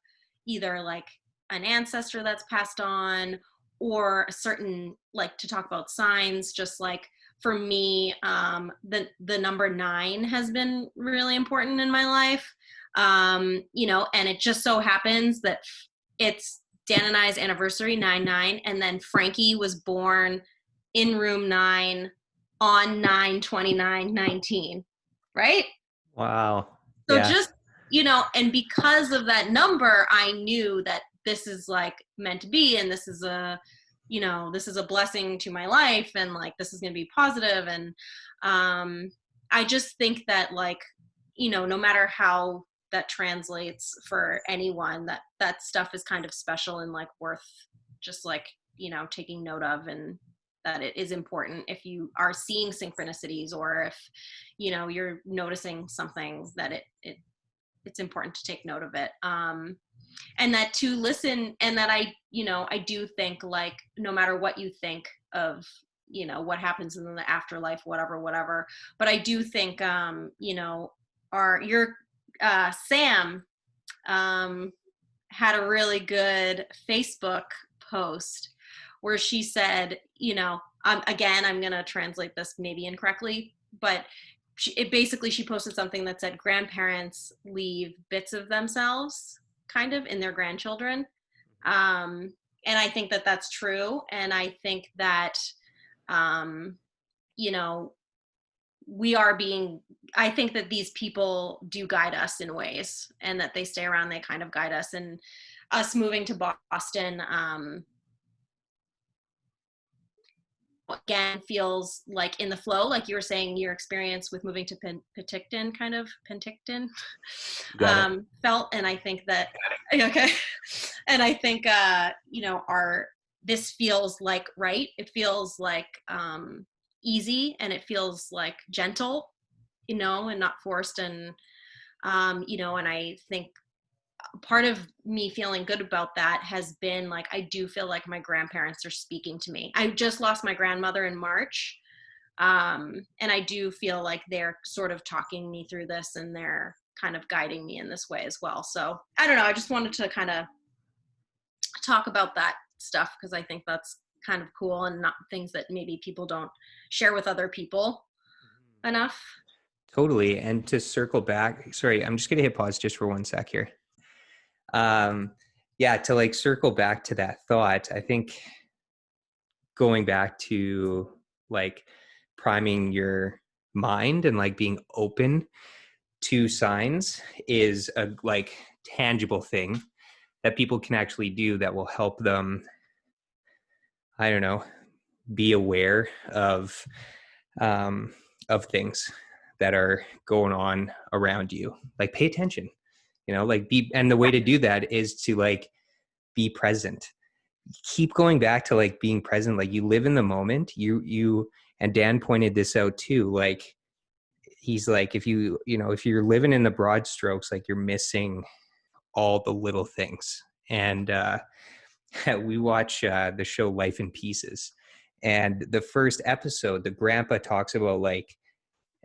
either like an ancestor that's passed on, or a certain, like, to talk about signs, just like for me, the number 9 has been really important in my life. And it just so happens that it's Dan and I's anniversary, 9/9, and then Frankie was born in room 9 on 9/29/19, right? Wow. So Yeah. just, and because of that number, I knew that this is like meant to be, and this is a blessing to my life, and like this is going to be positive. And I just think that, like, no matter how that translates for anyone, that stuff is kind of special and like worth just like taking note of, and that it is important if you are seeing synchronicities, or if you're noticing something, that it's important to take note of it. And that to listen, and that I do think, like, no matter what you think of what happens in the afterlife, whatever, but I do think your Sam had a really good Facebook post where she said, again, I'm going to translate this maybe incorrectly, but she posted something that said grandparents leave bits of themselves kind of in their grandchildren. And I think that that's true. And I think that, you know, I think that these people do guide us in ways, and that they stay around, they kind of guide us. And us moving to Boston, again, feels like in the flow, like you were saying, your experience with moving to Penticton Got it. felt. And I think that, okay. And I think, this feels like right. It feels like easy, and it feels like gentle, and not forced. And, and I think part of me feeling good about that has been like, I do feel like my grandparents are speaking to me. I just lost my grandmother in March. And I do feel like they're sort of talking me through this, and they're kind of guiding me in this way as well. So I don't know. I just wanted to kind of talk about that stuff, because I think that's kind of cool, and not things that maybe people don't share with other people enough. Totally. And to circle back, sorry, I'm just going to hit pause just for one sec here. Yeah, to like circle back to that thought, I think going back to like priming your mind and like being open to signs is a like tangible thing that people can actually do that will help them, I don't know, be aware of things that are going on around you. Like pay attention, like and the way to do that is to like be present. Keep going back to like being present. Like you live in the moment. You and Dan pointed this out too. Like he's like, if you're living in the broad strokes, like you're missing all the little things. And we watch the show Life in Pieces, and the first episode, the grandpa talks about like,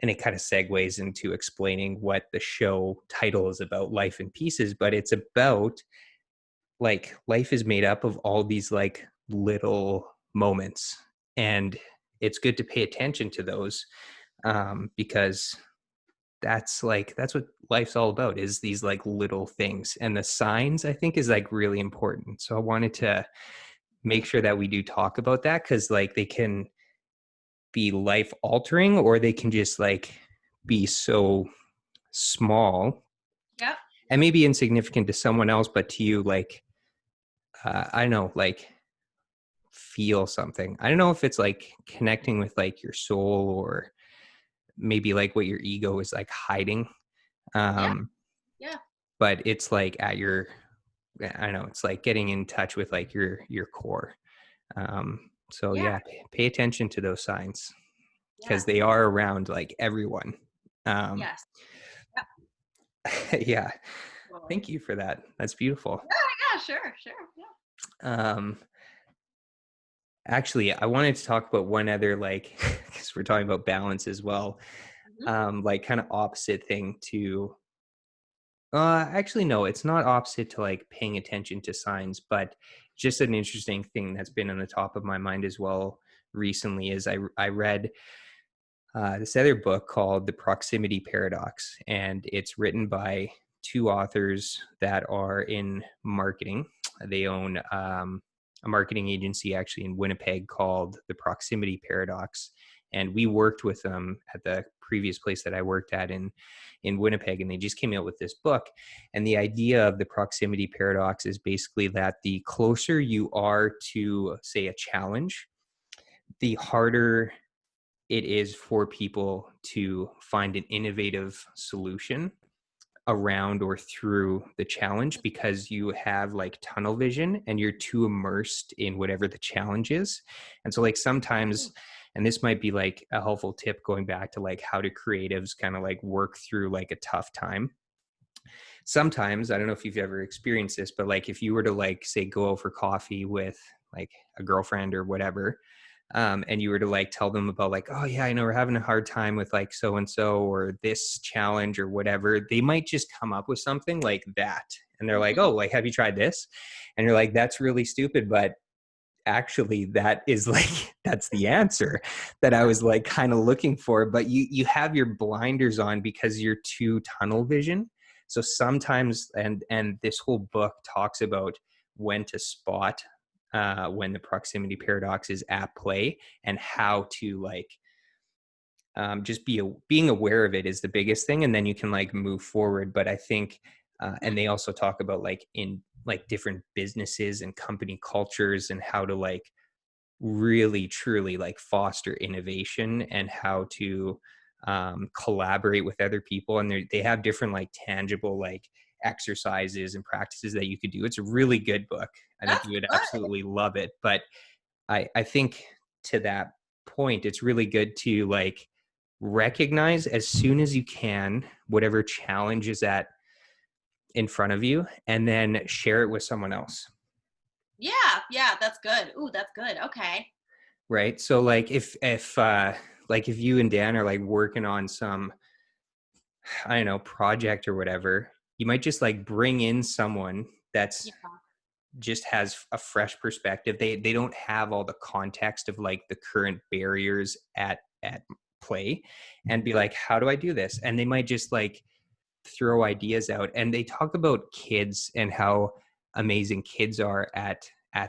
and it kind of segues into explaining what the show title is about, Life in Pieces, but it's about like life is made up of all these like little moments, and it's good to pay attention to those, because that's what life's all about, is these like little things. And the signs, I think, is like really important. So I wanted to make sure that we do talk about that, because like they can be life altering, or they can just like be so small Yep. and maybe insignificant to someone else, but to you, like, I don't know, like feel something. I don't know if it's like connecting with like your soul or maybe like what your ego is like hiding. Yeah. Um, Yeah. but it's like at your, I don't know, it's like getting in touch with like your core. So Yeah. yeah, pay attention to those signs because Yeah. they are around like everyone. Um, Yes. Yep. yeah, Totally. thank you for that. That's beautiful. Yeah. Yeah. Sure. Sure. Yeah. Um, Actually, I wanted to talk about one other, like, because we're talking about balance as well, Hmm. like kind of opposite thing to, actually, no, it's not opposite to like paying attention to signs, but just an interesting thing that's been on the top of my mind as well recently is I read this other book called The Proximity Paradox, and it's written by two authors that are in marketing. They own a marketing agency actually in Winnipeg called The Proximity Paradox, and we worked with them at the previous place that I worked at in Winnipeg, and they just came out with this book. And the idea of the proximity paradox is basically that the closer you are to, say, a challenge, the harder it is for people to find an innovative solution around or through the challenge because you have like tunnel vision and you're too immersed in whatever the challenge is. And so like sometimes, and this might be like a helpful tip going back to like how do creatives kind of like work through like a tough time. Sometimes, I don't know if you've ever experienced this, but like if you were to like say go out for coffee with like a girlfriend or whatever, and you were to like tell them about like, oh yeah, I know we're having a hard time with like so and so or this challenge or whatever, they might just come up with something like that, and they're like, Hmm. oh, like have you tried this? And you're like, that's really stupid, but actually that is like that's the answer that I was like kind of looking for. But you have your blinders on because you're too tunnel vision. So sometimes, and this whole book talks about when to spot when the proximity paradox is at play and how to like just being aware of it is the biggest thing, and then you can like move forward. But I think and they also talk about like in like different businesses and company cultures and how to like really truly like foster innovation and how to collaborate with other people. And they have different like tangible like exercises and practices that you could do. It's a really good book. I think That's you would good. absolutely love it. But I think to that point, it's really good to like recognize as soon as you can whatever challenge is at in front of you and then share it with someone else. Yeah. Yeah. That's good. Ooh, that's good. Okay. Right. So like if you and Dan are like working on some, I don't know, project or whatever, you might just like bring in someone that's Yeah. just has a fresh perspective. They don't have all the context of like the current barriers at play, and be like, how do I do this? And they might just like throw ideas out. And they talk about kids and how amazing kids are at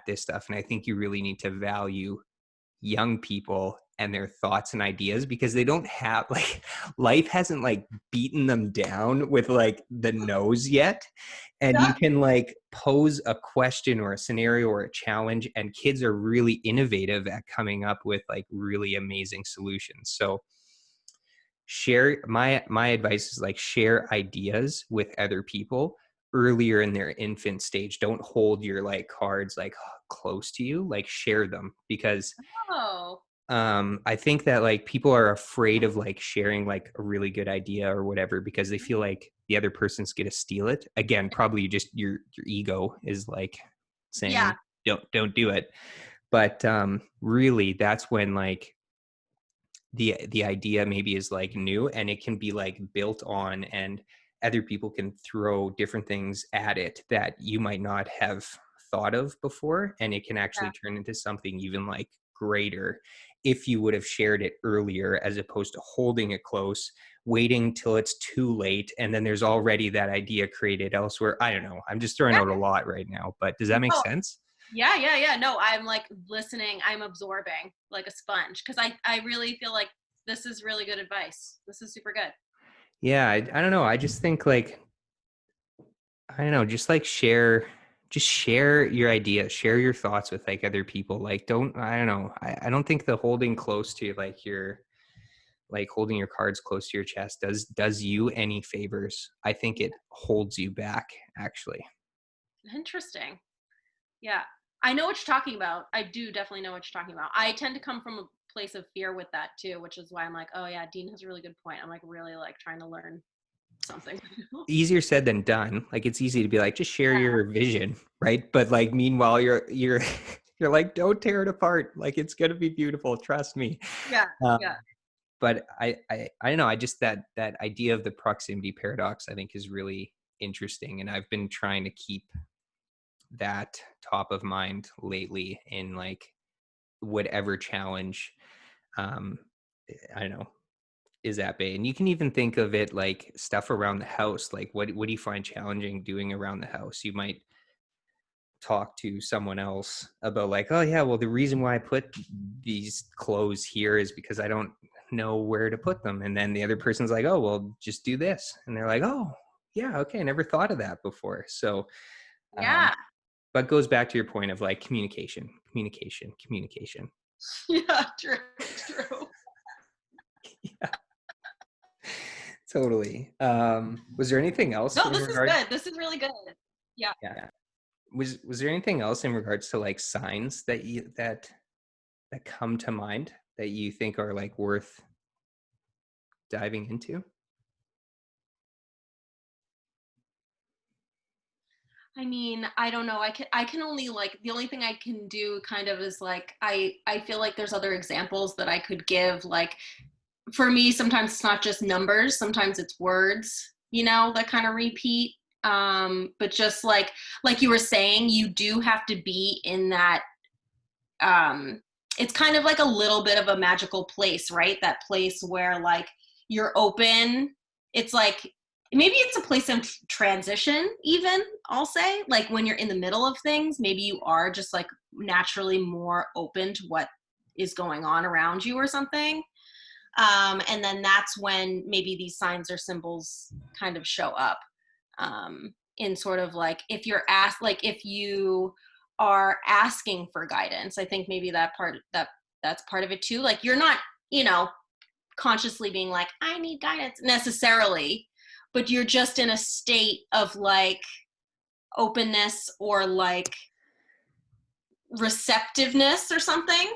this stuff. And I think you really need to value young people and their thoughts and ideas because they don't have like life hasn't like beaten them down with like the nose yet, and you Yep. can like pose a question or a scenario or a challenge, and kids are really innovative at coming up with like really amazing solutions. So share my advice is like share ideas with other people earlier in their infant stage. Don't hold your like cards like close to you, like share them. Because Oh. I think that like people are afraid of like sharing like a really good idea or whatever because they feel like the other person's gonna steal it. Again, probably just your ego is like Yeah. saying don't do it. But really that's when like the idea maybe is like new and it can be like built on, and other people can throw different things at it that you might not have thought of before, and it can actually turn into something even like greater if you would have shared it earlier as opposed to holding it close, waiting till it's too late, and then there's already that idea created elsewhere. I don't know, I'm just throwing Yeah. out a lot right now, but does that make No. sense? Yeah, yeah, yeah. No, I'm like listening. I'm absorbing like a sponge because I really feel like this is really good advice. This is super good. Yeah, I don't know. I just think like, I don't know, just share your ideas, share your thoughts with like other people. Like, I don't know. I don't think the holding close to like like holding your cards close to your chest does you any favors. I think it holds you back, actually. Interesting. Yeah. I know what you're talking about. I do definitely know what you're talking about. I tend to come from a place of fear with that too, which is why I'm like, oh yeah, Dean has a really good point. I'm like really like trying to learn something. Easier said than done. Like it's easy to be like, just share your vision, right? But like meanwhile, you're you're like, don't tear it apart. Like it's gonna be beautiful. Trust me. Yeah. Um, Yeah. but I don't know. I just that idea of the proximity paradox, I think, is really interesting, and I've been trying to keep that top of mind lately in like whatever challenge um I don't know is at bay. And you can even think of it like stuff around the house. Like what do you find challenging doing around the house? You might talk to someone else about like, oh yeah, well the reason why I put these clothes here is because I don't know where to put them. And then the other person's like, oh well, just do this. And they're like, oh yeah, okay, I never thought of that before. So um Yeah. but goes back to your point of like communication. Yeah. True. True. Yeah, totally. Was there anything else No, in this is regard? good. This is really good. Yeah. Yeah. Was there anything else in regards to like signs that come to mind that you think are like worth diving into? I mean, I don't know. I can only like the only thing I can do kind of is like I feel like there's other examples that I could give. Like for me, sometimes it's not just numbers, sometimes it's words, that kind of repeat. But just like you were saying, you do have to be in that it's kind of like a little bit of a magical place, right? That place where like you're open. It's like maybe it's a place of transition, even I'll say. Like when you're in the middle of things, maybe you are just like naturally more open to what is going on around you or something. And then that's when maybe these signs or symbols kind of show up in sort of like if you're asked, like if you are asking for guidance. I think maybe that's part of it too. Like you're not, you know, consciously being like, I need guidance necessarily, but you're just in a state of like openness or like receptiveness or something,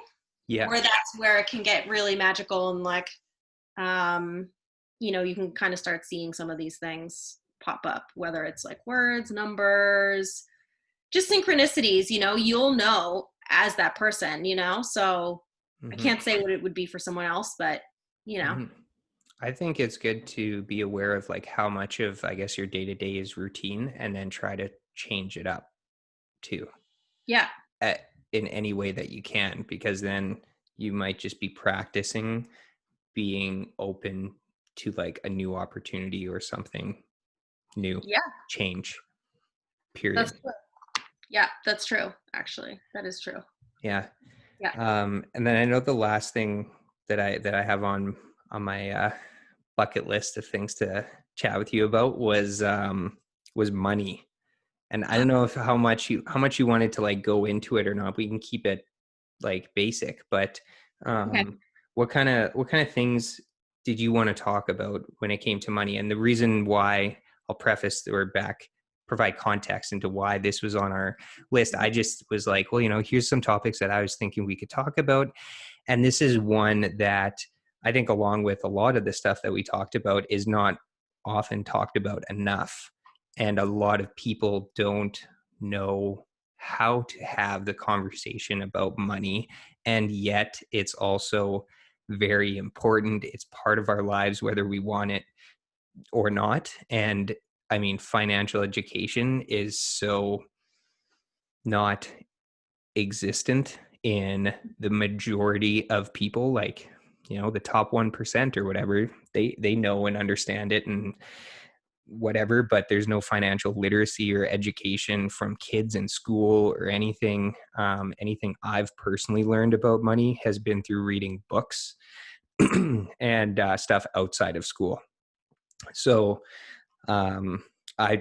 Yeah. where that's where it can get really magical and like, um, you can kind of start seeing some of these things pop up, whether it's like words, numbers, just synchronicities, you'll know as that person, so I Hmm. can't say what it would be for someone else, but Hmm. I think it's good to be aware of like how much of, I guess, your day to day is routine and then try to change it up too yeah, in any way that you can, because then you might just be practicing being open to like a new opportunity or something new yeah, change, that's period. true. Yeah, that's true. Actually, that is true. Yeah. Yeah. And then I know the last thing that I have on my bucket list of things to chat with you about was money. And I don't know if how much you wanted to like go into it or not. We can keep it like basic, but Okay. um, what kind of things did you want to talk about when it came to money? And the reason why, I'll preface or provide context into why this was on our list. I just was like, well, here's some topics that I was thinking we could talk about, and this is one that I think, along with a lot of the stuff that we talked about, is not often talked about enough, and a lot of people don't know how to have the conversation about money, and yet it's also very important. It's part of our lives whether we want it or not. And I mean, financial education is so not existent in the majority of people. Like, the top 1% or whatever, they know and understand it and whatever, but there's no financial literacy or education from kids in school or anything. Anything I've personally learned about money has been through reading books and stuff outside of school. So um, I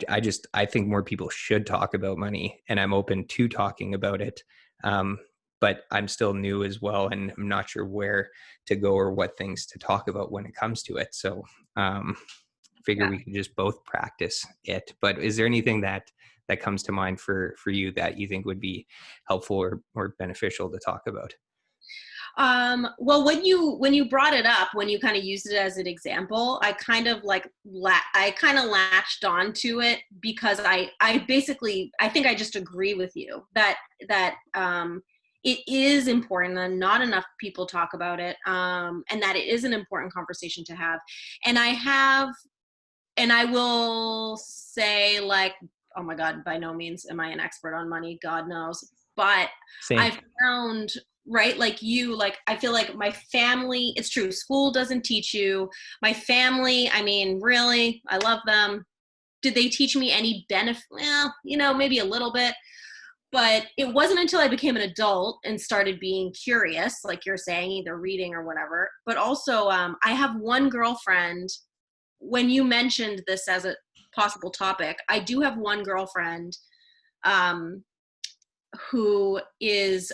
think more people should talk about money, and I'm open to talking about it. Um, but I'm still new as well, and I'm not sure where to go or what things to talk about when it comes to it. So um, figure Yeah. we could just both practice it. But is there anything that comes to mind for you that you think would be helpful or beneficial to talk about? Well, when you brought it up, when you kind of used it as an example, I kind of like I kind of latched onto it because I basically I think I just agree with you that it is important and not enough people talk about it, and that it is an important conversation to have. And I will say, like, oh my God, by no means am I an expert on money, God knows, but Same. I've found, right, like you, like I feel like my family, it's true, school doesn't teach you. My family, I mean, really, I love them. Did they teach me any benefit? Well, maybe a little bit, but it wasn't until I became an adult and started being curious, like you're saying, either reading or whatever. But also, I have one girlfriend. When you mentioned this as a possible topic, I do have one girlfriend um, who is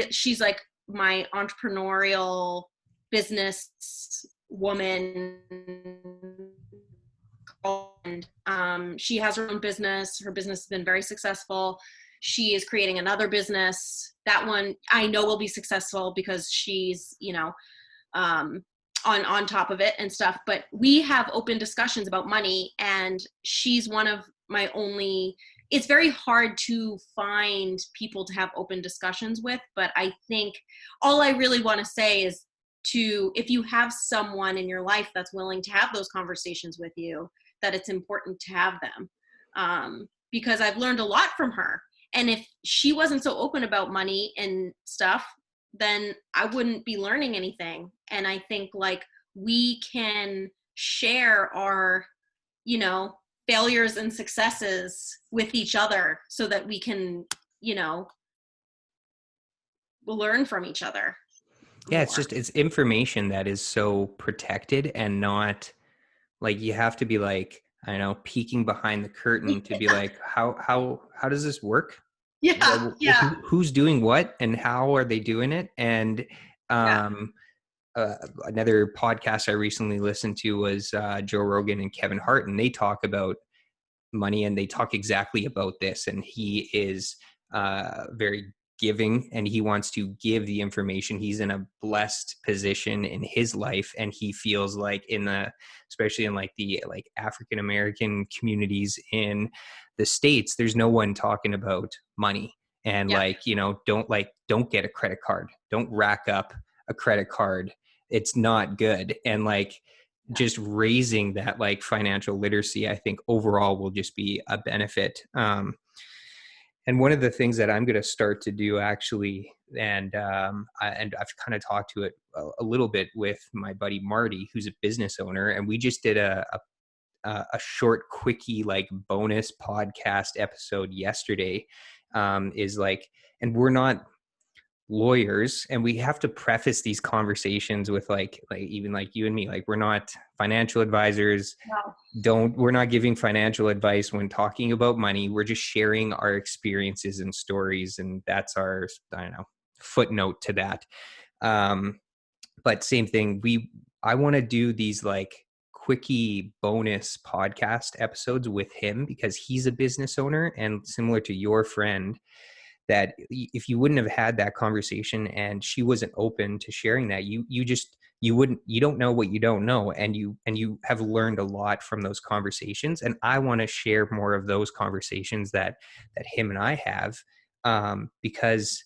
she's like my entrepreneurial business woman, and she has her own business. Her business has been very successful. She is creating another business. That one I know will be successful because she's, um, on top of it and stuff. But we have open discussions about money, and she's one of my only. It's very hard to find people to have open discussions with, but I think all I really want to say is if you have someone in your life that's willing to have those conversations with you, that it's important to have them, because I've learned a lot from her. And if she wasn't so open about money and stuff, then I wouldn't be learning anything. And I think, like, we can share our, you know, failures and successes with each other so that we can, you know, learn from each other Yeah, more. it's information that is so protected and not like you have to be like, I don't know, peeking behind the curtain to be like, how does this work? Yeah, yeah, Who's doing what and how are they doing it? And yeah, um, another podcast I recently listened to was Joe Rogan and Kevin Hart, and they talk about money and they talk exactly about this. And he is very giving and he wants to give the information. He's in a blessed position in his life, and he feels like especially in like the like African American communities in the States, there's no one talking about money. And yeah, like, don't get a credit card, don't rack up a credit card, it's not good. And like yeah. just raising that like financial literacy, I think overall will just be a benefit. And one of the things that I'm going to start to do actually, and I've kind of talked to it a little bit with my buddy Marty, who's a business owner, and we just did a short, quickie like bonus podcast episode yesterday. Is like, and we're not lawyers, and we have to preface these conversations with like even like you and me, like we're not financial advisors, Wow. we're not giving financial advice when talking about money, we're just sharing our experiences and stories, and that's our, I don't know, footnote to that. But same thing, I want to do these like quickie bonus podcast episodes with him because he's a business owner, and similar to your friend, that if you wouldn't have had that conversation and she wasn't open to sharing that, you don't know what you don't know, and you have learned a lot from those conversations. And I want to share more of those conversations that him and I have, because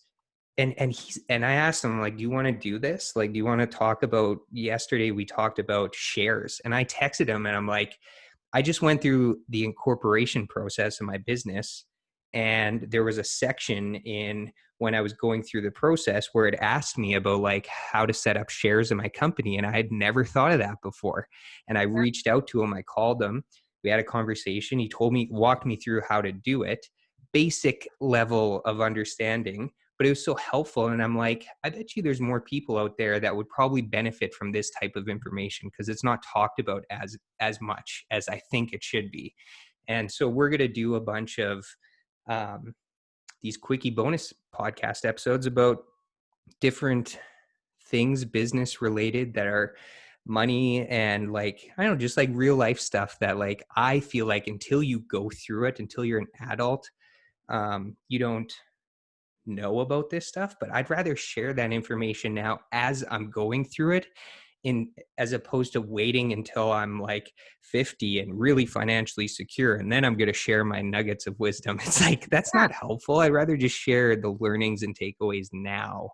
and I asked him, like, do you want to do this? Like, do you want to talk about, yesterday we talked about shares, and I texted him and I'm like, I just went through the incorporation process in my business, and there was a section in when I was going through the process where it asked me about like how to set up shares in my company, and I had never thought of that before. And I reached out to him, I called him, we had a conversation, he walked me through how to do it, basic level of understanding, but it was so helpful. And I'm like, I bet you there's more people out there that would probably benefit from this type of information, because it's not talked about as much as I think it should be. And so we're going to do a bunch of these quickie bonus podcast episodes about different things business related that are money and like, I don't know, just like real life stuff that like I feel like until you go through it, until you're an adult, you don't know about this stuff. But I'd rather share that information now as I'm going through it, in as opposed to waiting until I'm like 50 and really financially secure, and then I'm going to share my nuggets of wisdom. It's like, that's not helpful. I'd rather just share the learnings and takeaways now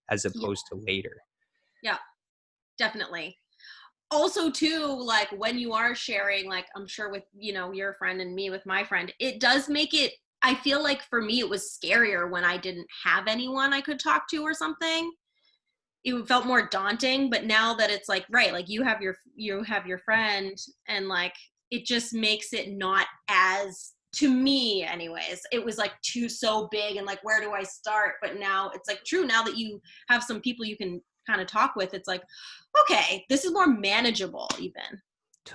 as opposed to later. Yeah, definitely. Also too, like when you are sharing, like I'm sure with, you know, your friend and me with my friend, it does make it, I feel like for me, it was scarier when I didn't have anyone I could talk to or something. It felt more daunting, but now that it's like, right, like you have your friend, and like, it just makes it not as, to me anyways, it was like too so big and like, where do I start? But now it's like, true, now that you have some people you can kind of talk with, it's like, okay, this is more manageable even,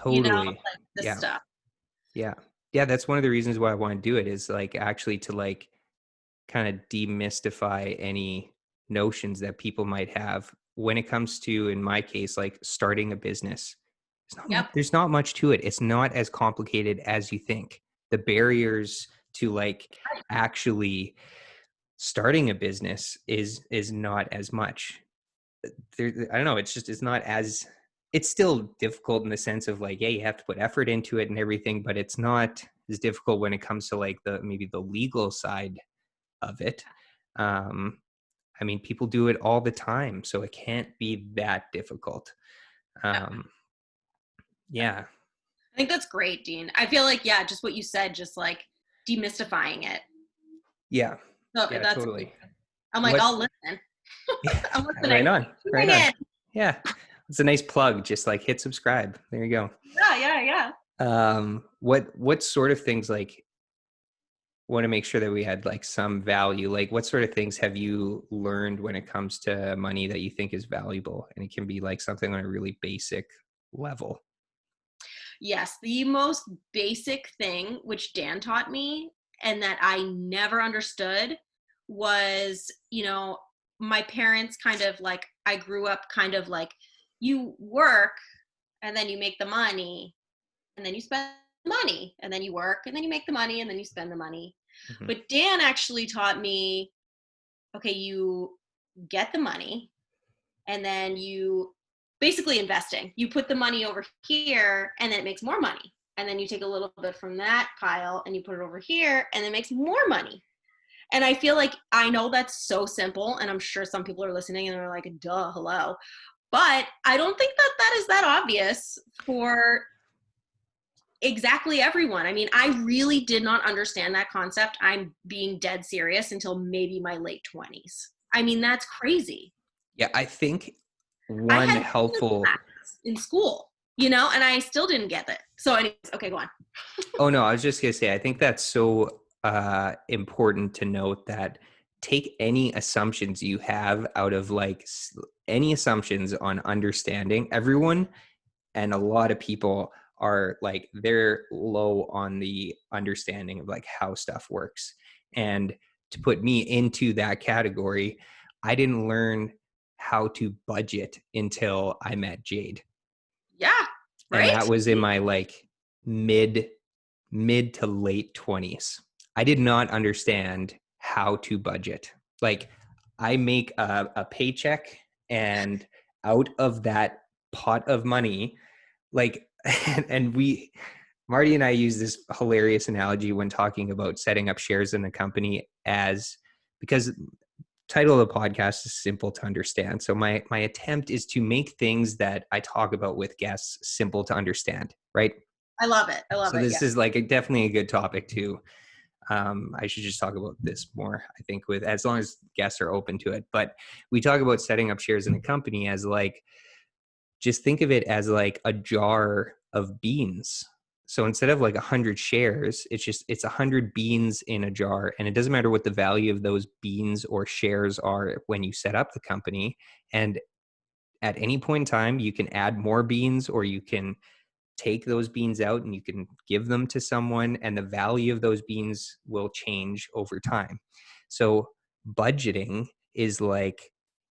you know, Totally. like this Yeah. stuff. Yeah. Yeah. That's one of the reasons why I want to do it, is like actually to like kind of demystify any notions that people might have when it comes to, in my case, like starting a business. Yep. There's not much to it. It's not as complicated as you think. The barriers to like actually starting a business is not as much. I don't know. It's not as, it's still difficult in the sense of like, yeah, you have to put effort into it and everything, but it's not as difficult when it comes to like maybe the legal side of it. I mean, people do it all the time, so it can't be that difficult. Yep. Yeah. I think that's great, Dean. I feel like, yeah, just what you said, just like demystifying it. Yeah. So Yeah, that's, totally. I'm like, What? I'll listen. Yeah, I'm right listening. on. Right Doing on. it. Yeah. It's a nice plug. Just like hit subscribe. There you go. Yeah. What sort of things, like, want to make sure that we had like some value, like what sort of things have you learned when it comes to money that you think is valuable? And it can be like something on a really basic level. Yes, the most basic thing which Dan taught me and that I never understood was, you know, my parents kind of like, I grew up kind of like, you work and then you make the money and then you spend the money, and then you work and then you make the money and then you spend the money. Mhm. But Dan actually taught me, okay, you get the money and then you basically investing. You put the money over here and then it makes more money. And then you take a little bit from that pile and you put it over here and it makes more money. And I feel like I know that's so simple, and I'm sure some people are listening and they're like, duh, hello. But I don't think that that is that obvious for exactly everyone. I mean, I really did not understand that concept. I'm being dead serious until maybe my late 20s. I mean, that's crazy. Yeah, I think I one had business helpful. class in school, you know, and I still didn't get it. So anyways, okay, go on. Oh no, I was just gonna say, I think that's so important to note that take any assumptions you have out of like any assumptions on understanding. Everyone and a lot of people are like, they're low on the understanding of like how stuff works. And to put me into that category, I didn't learn how to budget until I met Jade. Yeah, And that right? was in my like mid to late 20s. I did not understand how to budget. Like, I make a paycheck, and out of that pot of money, like, and Marty and I use this hilarious analogy when talking about setting up shares in a company, as because title of the podcast is simple to understand. So my attempt is to make things that I talk about with guests simple to understand, right? I love it. I love So it. this Yeah. is like definitely a good topic too. I should just talk about this more, I think, with as long as guests are open to it. But we talk about setting up shares in a company as like, just think of it as like a jar of beans. So instead of like 100 shares, it's 100 beans in a jar. And it doesn't matter what the value of those beans or shares are when you set up the company. And at any point in time, you can add more beans, or you can take those beans out and you can give them to someone, and the value of those beans will change over time. So budgeting is like,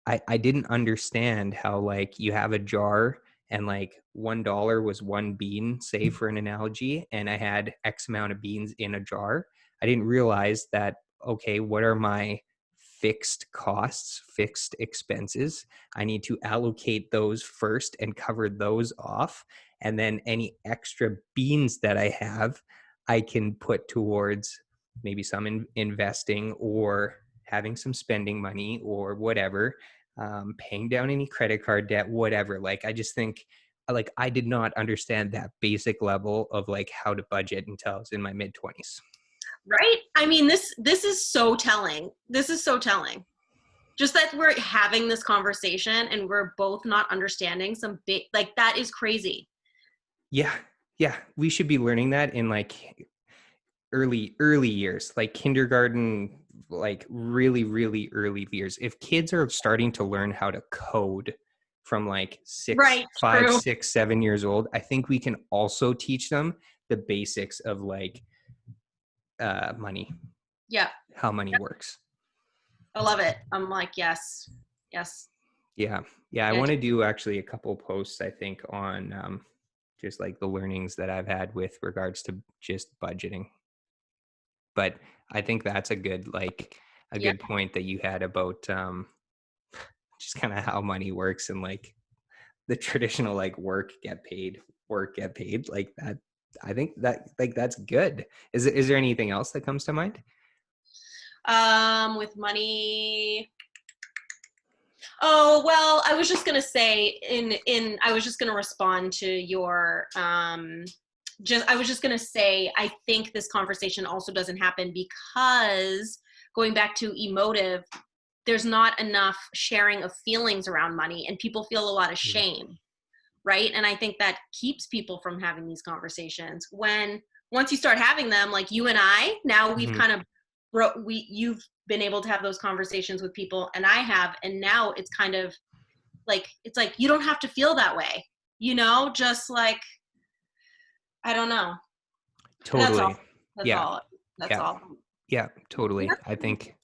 I didn't understand how, like, you have a jar and like $1 was one bean, say for an analogy, and I had X amount of beans in a jar. I didn't realize that, okay, what are my fixed costs, fixed expenses? I need to allocate those first and cover those off. And then any extra beans that I have, I can put towards maybe some investing, or having some spending money, or whatever, paying down any credit card debt, whatever. Like, I just think, like, I did not understand that basic level of like how to budget until I was in my mid 20s. Right? I mean, this is so telling. This is so telling. Just that we're having this conversation and we're both not understanding some big, like, that is crazy. Yeah. Yeah. We should be learning that in like early years, like kindergarten, like really, really early years. If kids are starting to learn how to code from like Right. five, True. 6, 7 years old, I think we can also teach them the basics of like money, Yeah. how money works. I love it. I'm like, yes. Yes. Yeah. Yeah. I Yeah. want to do actually a couple posts, I think, on just like the learnings that I've had with regards to just budgeting. But I think that's a good, like, a Yeah. good point that you had about just kind of how money works, and like the traditional like work get paid like that. I think that, like, that's good. Is there anything else that comes to mind? With money. Oh, well, I was just gonna say I was just gonna respond to your I was just gonna say, I think this conversation also doesn't happen because, going back to emotive, there's not enough sharing of feelings around money, and people feel a lot of Mm-hmm. shame, right? And I think that keeps people from having these conversations. When once you start having them, like you and I, now we've Mm-hmm. kind of you've been able to have those conversations with people, and I have, and now it's kind of like, it's like, you don't have to feel that way, just like, I don't know. That's all. Totally. That's Yeah. all. That's Yeah. all. Yeah. Totally. I think,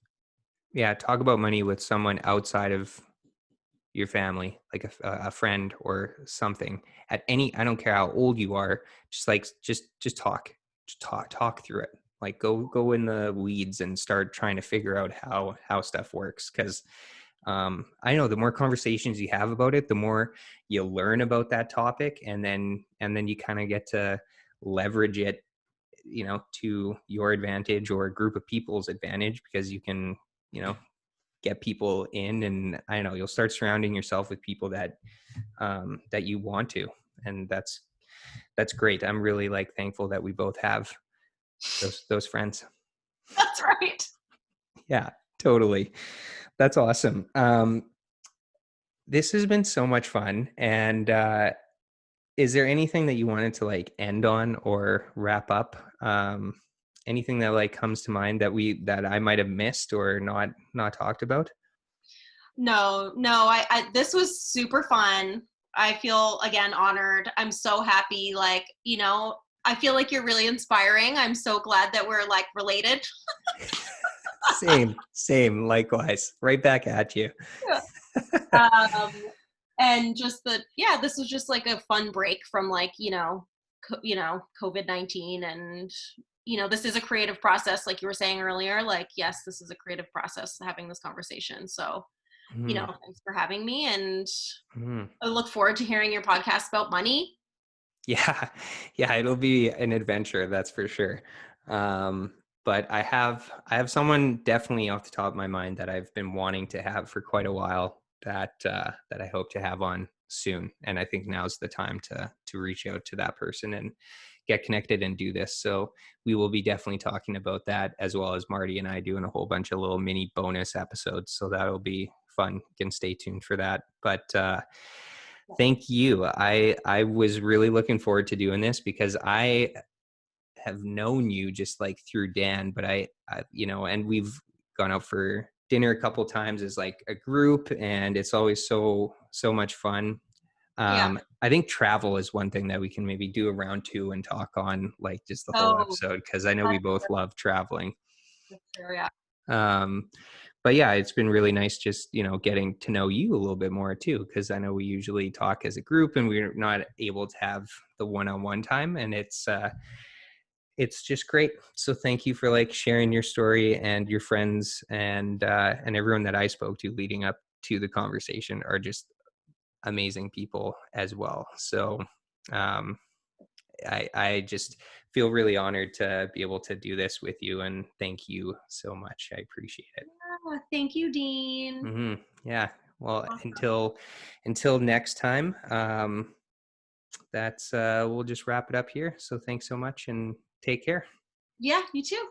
yeah, talk about money with someone outside of your family, like a friend or something, at any, I don't care how old you are, just like, just talk through it. Like, go in the weeds and start trying to figure out how stuff works. Cause I know the more conversations you have about it, the more you learn about that topic. And then you kind of get to leverage it, to your advantage or a group of people's advantage, because you can, you know, get people in, and I don't know, you'll start surrounding yourself with people that that you want to. And that's great. I'm really like thankful that we both have those friends. That's right. Yeah, totally. That's awesome. This has been so much fun. And is there anything that you wanted to like end on or wrap up? Anything that like comes to mind that I might have missed or not talked about? No, I this was super fun. I feel, again, honored. I'm so happy. Like, I feel like you're really inspiring. I'm so glad that we're like related. Same, likewise. Right back at you. um, and just yeah, this was just like a fun break from, like, COVID-19, and this is a creative process, like you were saying earlier. Like, yes, this is a creative process, having this conversation. So, Mm, thanks for having me, and mm. I look forward to hearing your podcast about money. Yeah, yeah, it'll be an adventure, that's for sure. Um, but I have someone definitely off the top of my mind that I've been wanting to have for quite a while, that I hope to have on soon. And I think now's the time to reach out to that person and get connected and do this. So we will be definitely talking about that, as well as Marty and I doing a whole bunch of little mini bonus episodes. So that'll be fun. You can stay tuned for that. But Thank you. I was really looking forward to doing this because I have known you just like through Dan, but and we've gone out for dinner a couple times as like a group, and it's always so much fun. Yeah. I think travel is one thing that we can maybe do a round two and talk on, like just the whole So episode, because I know we both love traveling. for sure, yeah. Um, but yeah, it's been really nice just, getting to know you a little bit more too, because I know we usually talk as a group and we're not able to have the one-on-one time, and it's just great. So thank you for like sharing your story, and your friends and everyone that I spoke to leading up to the conversation are just amazing people as well. So um, I just feel really honored to be able to do this with you, and thank you so much. I appreciate it. Yeah, thank you, Dean. Yeah. Well, Awesome. until next time, that's we'll just wrap it up here. So thanks so much and take care. Yeah, you too.